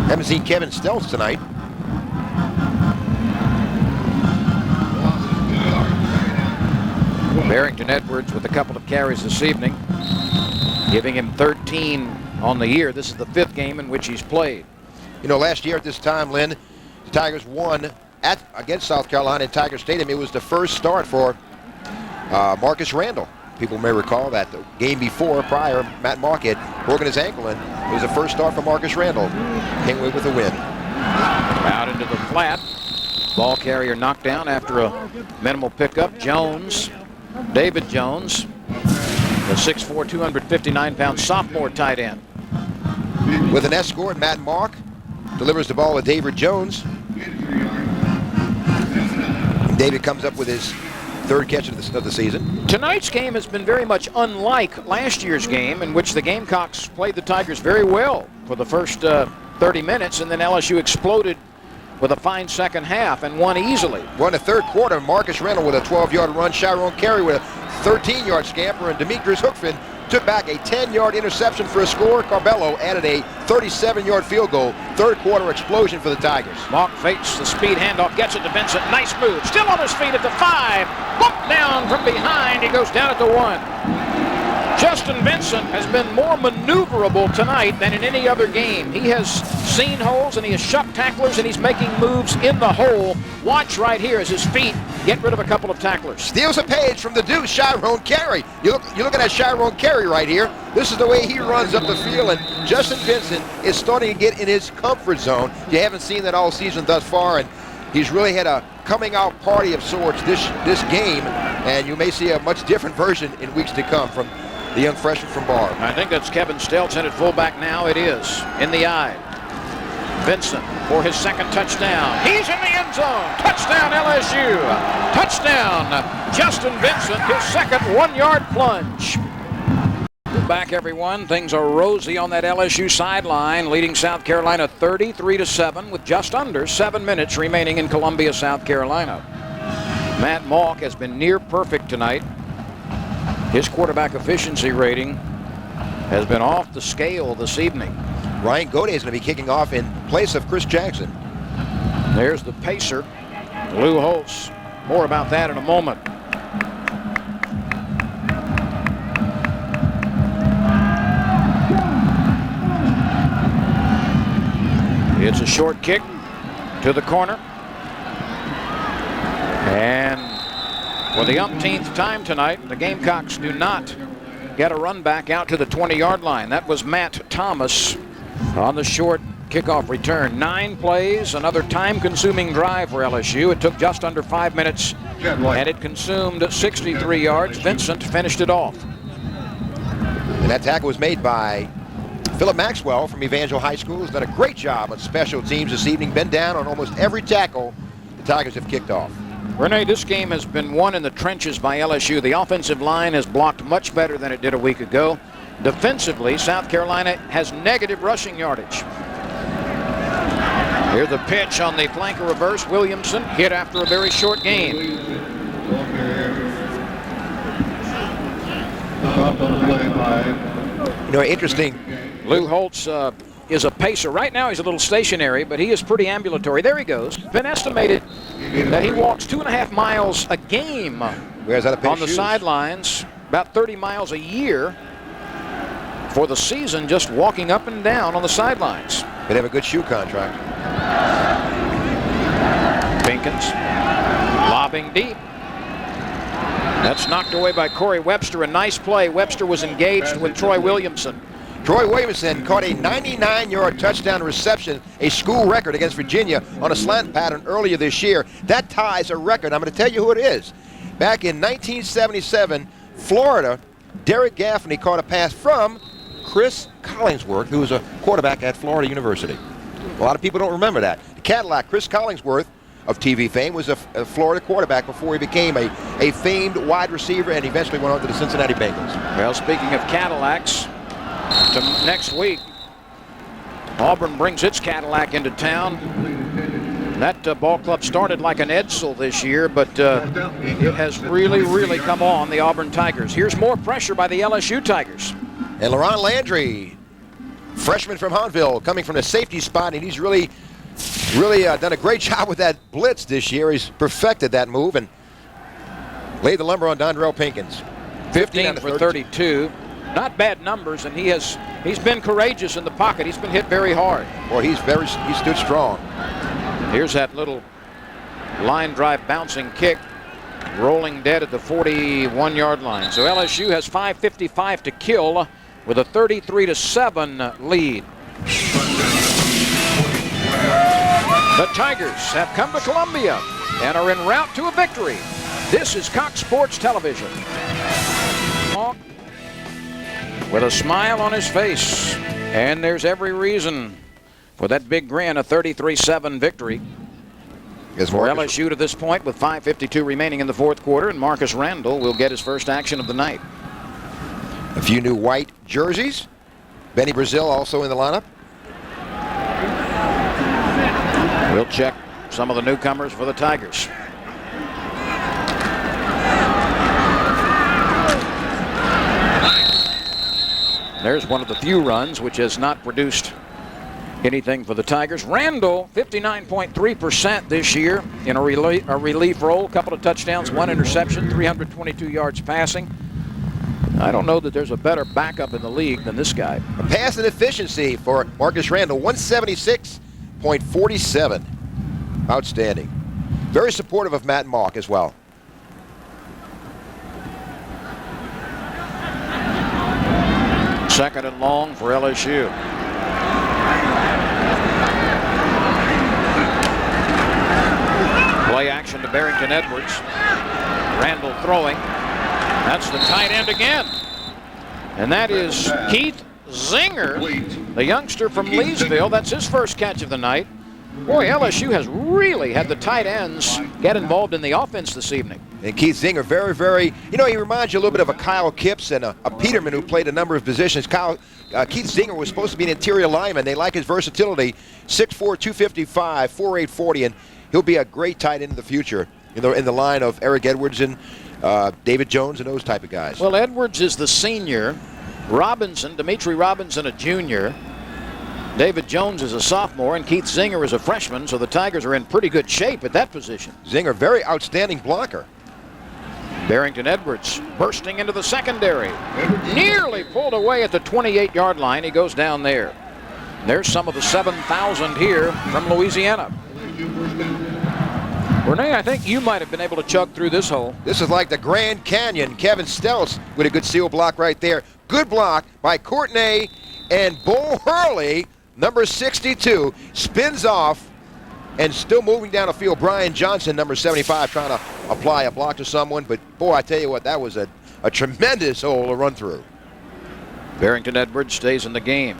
Haven't seen Kevin Stelz tonight. Barrington Edwards with a couple of carries this evening, giving him 13 on the year. This is the 5th game in which he's played. You know, last year at this time, Lynn, the Tigers won against South Carolina in Tiger Stadium. It was the first start for Marcus Randall. People may recall that the game prior, Matt Mauck had broken his ankle, and it was the first start for Marcus Randall. Came away with a win. Out into the flat. Ball carrier knocked down after a minimal pickup. Jones, David Jones, the 6'4", 259-pound sophomore tight end. With an escort, Matt Mauck delivers the ball to David Jones. David comes up with his 3rd catch of the season. Tonight's game has been very much unlike last year's game, in which the Gamecocks played the Tigers very well for the first 30 minutes, and then LSU exploded with a fine second half and won easily. Won the 3rd quarter. Marcus Randall with a 12-yard run. Chiron Carey with a 13-yard scamper, and Demetrius Hookfin took back a 10-yard interception for a score. Carbello added a 37-yard field goal. 3rd quarter explosion for the Tigers. Mauck fakes the speed handoff, gets it to Vincent. Nice move. Still on his feet at the 5. Bumped down from behind. He goes down at the 1. Justin Vincent has been more maneuverable tonight than in any other game. He has seen holes and he has shut tacklers and he's making moves in the hole. Watch right here as his feet get rid of a couple of tacklers. Steals a page from the deuce, Chiron Carey. You're looking at Chiron Carey right here. This is the way he runs up the field, and Justin Vincent is starting to get in his comfort zone. You haven't seen that all season thus far, and he's really had a coming out party of sorts this game, and you may see a much different version in weeks to come from the young freshman from Barr. I think that's Kevin Stelz in at fullback now. It is in the eye. Vincent for his second touchdown. He's in the end zone. Touchdown LSU. Touchdown Justin Vincent, his second 1-yard plunge. Back, everyone. Things are rosy on that LSU sideline, leading South Carolina 33-7 with just under 7 minutes remaining in Columbia, South Carolina. Matt Mauck has been near perfect tonight. His quarterback efficiency rating has been off the scale this evening. Ryan Gaudet is going to be kicking off in place of Chris Jackson. There's the pacer, Lou Holtz. More about that in a moment. It's a short kick to the corner. And for the umpteenth time tonight, the Gamecocks do not get a run back out to the 20-yard line. That was Matt Thomas on the short kickoff return. 9 plays, another time-consuming drive for LSU. It took just under 5 minutes, and it consumed 63 yards. Vincent finished it off. And that tackle was made by Philip Maxwell from Evangel High School. Has done a great job on special teams this evening. Been down on almost every tackle the Tigers have kicked off. Renee, this game has been won in the trenches by LSU. The offensive line has blocked much better than it did a week ago. Defensively, South Carolina has negative rushing yardage. Here's the pitch on the flanker reverse. Williamson hit after a very short gain. You know, interesting. Lou Holtz is a pacer. Right now he's a little stationary, but he is pretty ambulatory. There he goes. It's been estimated that he walks 2.5 miles a game on the sidelines, about 30 miles a year for the season, just walking up and down on the sidelines. They have a good shoe contract. Pinkins lobbing deep. That's knocked away by Corey Webster. A nice play. Webster was engaged with Troy Williamson. Troy Williamson caught a 99-yard touchdown reception, a school record against Virginia on a slant pattern earlier this year. That ties a record. I'm going to tell you who it is. Back in 1977, Florida, Derek Gaffney caught a pass from Chris Collingsworth, who was a quarterback at Florida University. A lot of people don't remember that. The Cadillac, Chris Collingsworth of TV fame, was a Florida quarterback before he became a famed wide receiver and eventually went on to the Cincinnati Bengals. Well, speaking of Cadillacs, to next week, Auburn brings its Cadillac into town. That ball club started like an Edsel this year, but it has really come on the Auburn Tigers. Here's more pressure by the LSU Tigers. And LaRon Landry, freshman from Hahnville, coming from the safety spot, and he's really done a great job with that blitz this year. He's perfected that move and laid the lumber on Dondrell Pinkins. 15 for 32. Not bad numbers, and he's been courageous in the pocket. He's been hit very hard. Well, he stood strong. Here's that little line drive bouncing kick, rolling dead at the 41-yard line. So LSU has 5:55 to kill with a 33-7 lead. The Tigers have come to Columbia and are en route to a victory. This is Cox Sports Television. With a smile on his face, and there's every reason for that big grin. A 33-7 victory for LSU to this point, with 5:52 remaining in the fourth quarter, and Marcus Randall will get his first action of the night. A few new white jerseys. Benny Brazil also in the lineup. We'll check some of the newcomers for the Tigers. There's one of the few runs which has not produced anything for the Tigers. Randall, 59.3% this year in a relief role. A couple of touchdowns, 1 interception, 322 yards passing. I don't know that there's a better backup in the league than this guy. Passing efficiency for Marcus Randall, 176.47. Outstanding. Very supportive of Matt Mauck as well. Second and long for LSU. Play action to Barrington Edwards. Randall throwing. That's the tight end again. And that is Keith Zinger, the youngster from Leesville, that's his first catch of the night. Boy, LSU has really had the tight ends get involved in the offense this evening. And Keith Zinger, very, very, he reminds you a little bit of a Kyle Kipps and a Peterman who played a number of positions. Keith Zinger was supposed to be an interior lineman. They like his versatility, 6'4", 255, 4'8", 40, and he'll be a great tight end in the future in the line of Eric Edwards and David Jones and those type of guys. Well, Edwards is the senior. Dimitri Robinson, a junior. David Jones is a sophomore, and Keith Zinger is a freshman, so the Tigers are in pretty good shape at that position. Zinger, very outstanding blocker. Barrington Edwards bursting into the secondary. Nearly pulled away at the 28-yard line. He goes down there. There's some of the 7,000 here from Louisiana. Renee, I think you might have been able to chug through this hole. This is like the Grand Canyon. Kevin Stelz with a good seal block right there. Good block by Courtney, and Bo Hurley, number 62, spins off and still moving down the field. Brian Johnson, number 75, trying to apply a block to someone. But, boy, I tell you what, that was a tremendous hole to run through. Barrington Edwards stays in the game.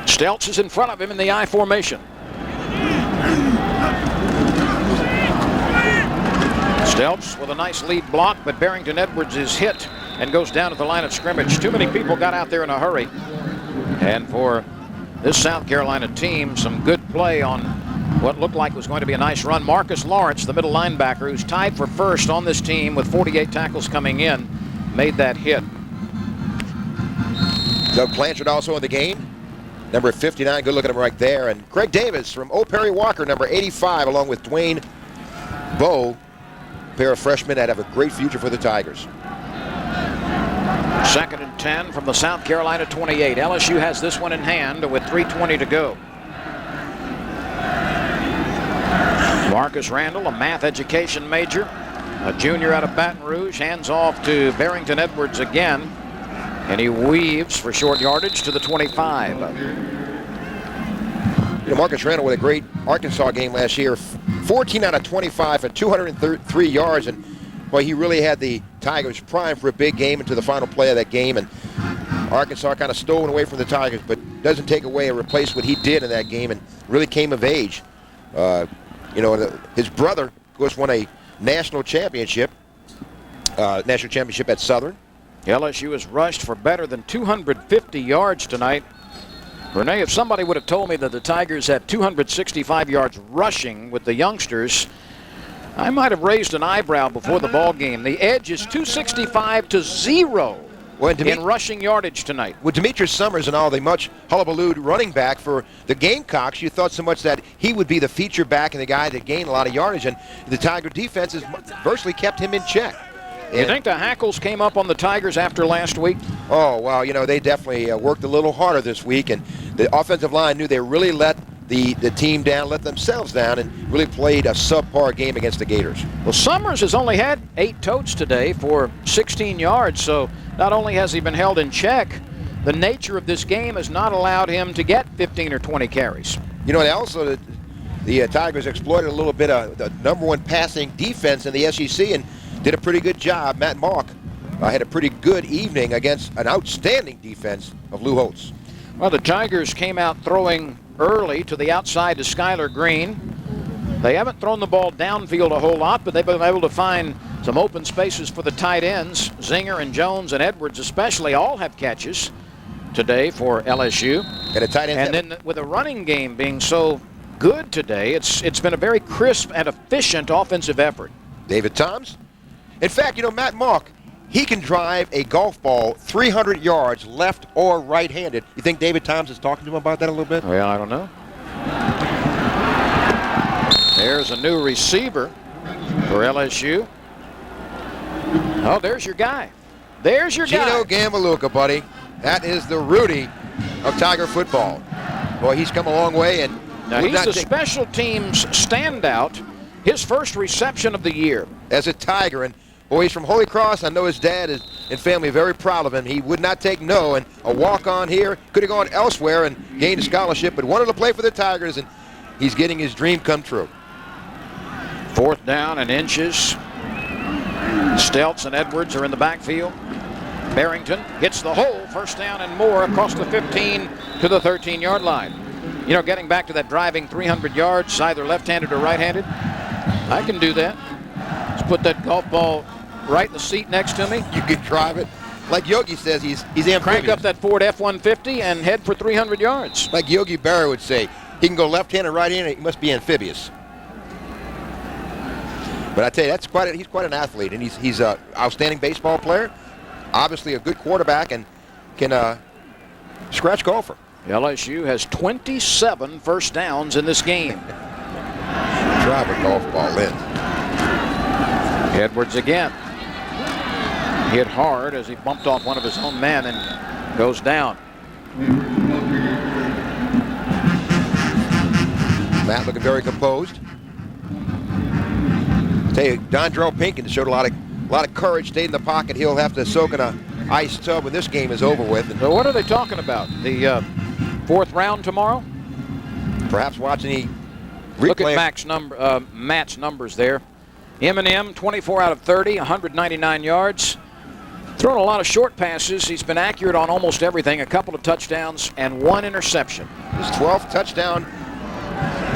Stelz is in front of him in the I formation. Stelz with a nice lead block, but Barrington Edwards is hit and goes down to the line of scrimmage. Too many people got out there in a hurry. And for this South Carolina team, some good play on what looked like was going to be a nice run. Marcus Lawrence, the middle linebacker, who's tied for first on this team with 48 tackles coming in, made that hit. Doug Blanchard also in the game. Number 59, good look at him right there. And Greg Davis from O. Perry Walker, number 85, along with Dwayne Bowe, a pair of freshmen that have a great future for the Tigers. 2nd and 10 from the South Carolina 28. LSU has this one in hand with 3:20 to go. Marcus Randall, a math education major, a junior out of Baton Rouge, hands off to Barrington Edwards again, and he weaves for short yardage to the 25. Marcus Randall with a great Arkansas game last year, 14 out of 25 for 203 yards, and boy, he really had the Tigers primed for a big game into the final play of that game, and Arkansas kind of stolen away from the Tigers, but doesn't take away or replace what he did in that game and really came of age. His brother, of course, won a national championship at Southern. LSU has rushed for better than 250 yards tonight. Renee, if somebody would have told me that the Tigers had 265 yards rushing with the youngsters, I might have raised an eyebrow before the ball game. The edge is 265 to 0 in rushing yardage tonight. With Demetrius Summers and all the much hullabaloo running back for the Gamecocks, you thought so much that he would be the feature back and the guy that gained a lot of yardage, and the Tiger defense has virtually kept him in check. You think the hackles came up on the Tigers after last week? Oh, well, they definitely worked a little harder this week, and the offensive line knew they really let the team down, let themselves down, and really played a subpar game against the Gators. Well, Summers has only had 8 totes today for 16 yards, so not only has he been held in check, the nature of this game has not allowed him to get 15 or 20 carries. And also the Tigers exploited a little bit of the #1 passing defense in the SEC and did a pretty good job. Matt Mock had a pretty good evening against an outstanding defense of Lou Holtz. Well, the Tigers came out throwing early to the outside to Skylar Green. They haven't thrown the ball downfield a whole lot, but they've been able to find some open spaces for the tight ends. Zinger and Jones and Edwards especially all have catches today for LSU. And a tight end. And then with the running game being so good today, it's been a very crisp and efficient offensive effort. David Toms. In fact, Matt Mock, he can drive a golf ball 300 yards left or right-handed. You think David Toms is talking to him about that a little bit? Well, I don't know. There's a new receiver for LSU. Oh, there's your guy. There's your guy. Gino Gambaleluca, buddy. That is the Rudy of Tiger football. Boy, he's come a long way. And now he's the special teams standout. His first reception of the year. As a Tiger, and boy, he's from Holy Cross. I know his dad and family are very proud of him. He would not take no, and a walk-on here. Could have gone elsewhere and gained a scholarship, but wanted to play for the Tigers, and he's getting his dream come true. 4th down and inches. Stelz and Edwards are in the backfield. Barrington hits the hole, first down and more across the 15 to the 13-yard line. You know, getting back to that driving 300 yards, either left-handed or right-handed, I can do that. Let's put that golf ball right in the seat next to me. You can drive it. Like Yogi says, he's amphibious. Crank up that Ford F-150 and head for 300 yards. Like Yogi Berra would say, he can go left-handed, right-handed. He must be amphibious. But I tell you, he's quite an athlete, and he's an outstanding baseball player. Obviously a good quarterback and can scratch golfer. LSU has 27 first downs in this game. Drive a golf ball in. Edwards again. Hit hard as he bumped off one of his own men and goes down. Matt looking very composed. Tell you, Dondrell Pinkins showed a lot of courage, stayed in the pocket. He'll have to soak in a ice tub when this game is over with. So what are they talking about? The fourth round tomorrow? Perhaps watching the replay. Look at Matt's numbers there. Eminem, 24 out of 30, 199 yards. Thrown a lot of short passes. He's been accurate on almost everything. A couple of touchdowns and one interception. His 12th touchdown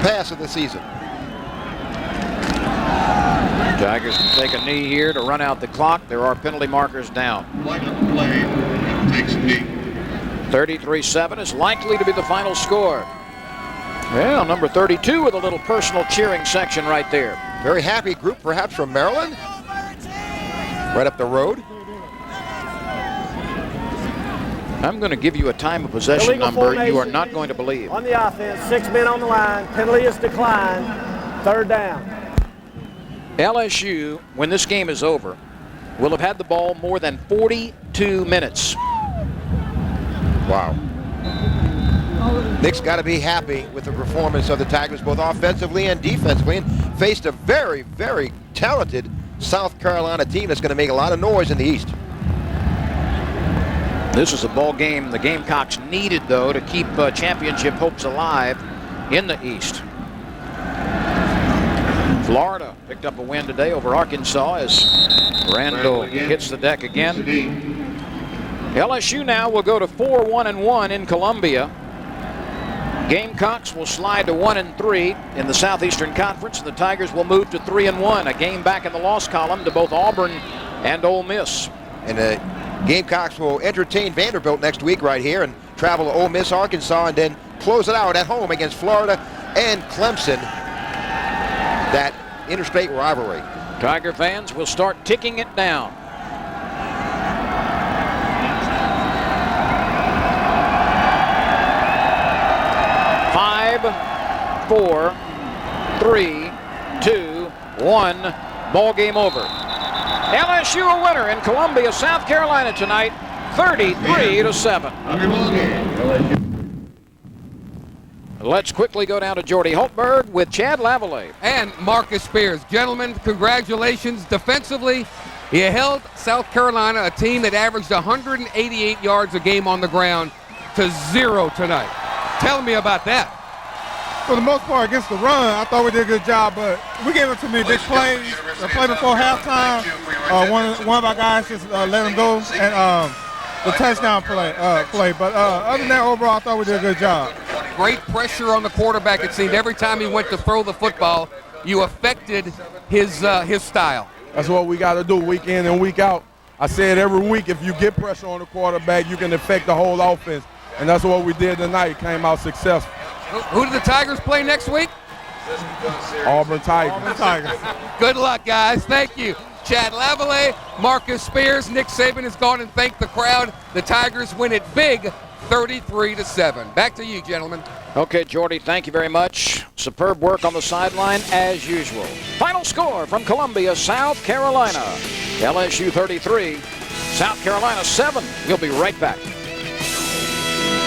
pass of the season. Tigers can take a knee here to run out the clock. There are penalty markers down. 33-7 is likely to be the final score. Well, number 32 with a little personal cheering section right there. Very happy group, perhaps from Maryland. Right up the road. I'm going to give you a time of possession number you are not going to believe. On the offense, 6 men on the line. Penalty is declined. Third down. LSU, when this game is over, will have had the ball more than 42 minutes. Wow. Nick's got to be happy with the performance of the Tigers, both offensively and defensively, and faced a very, very talented South Carolina team that's going to make a lot of noise in the East. This is a ball game the Gamecocks needed, though, to keep championship hopes alive in the East. Florida picked up a win today over Arkansas as Randall hits the deck again. LSU now will go to 4-1-1 in Columbia. Gamecocks will slide to 1-3 in the Southeastern Conference, and the Tigers will move to 3-1, a game back in the loss column to both Auburn and Ole Miss. And the Gamecocks will entertain Vanderbilt next week right here and travel to Ole Miss, Arkansas, and then close it out at home against Florida and Clemson. That interstate rivalry. Tiger fans will start ticking it down. Five, 4, 3, 2, 1. Ball game over. LSU a winner in Columbia, South Carolina tonight, 33-7. Let's quickly go down to Jordy Holtberg with Chad Lavallee. And Marcus Spears. Gentlemen, congratulations. Defensively, he held South Carolina, a team that averaged 188 yards a game on the ground, to 0 tonight. Tell me about that. For the most part, against the run, I thought we did a good job, but we gave up too many big plays. The play before halftime, one of our guys just let him go, and the touchdown play. But other than that, overall, I thought we did a good job. Great pressure on the quarterback. It seemed every time he went to throw the football, you affected his style. That's what we got to do week in and week out. I said every week, if you get pressure on the quarterback, you can affect the whole offense, and that's what we did tonight. Came out successful. Who do the Tigers play next week? Auburn Tigers. Good luck, guys. Thank you. Chad Lavallee, Marcus Spears, Nick Saban has gone and thanked the crowd. The Tigers win it big, 33-7. Back to you, gentlemen. Okay, Jordy, thank you very much. Superb work on the sideline as usual. Final score from Columbia, South Carolina. LSU 33, South Carolina 7. We'll be right back.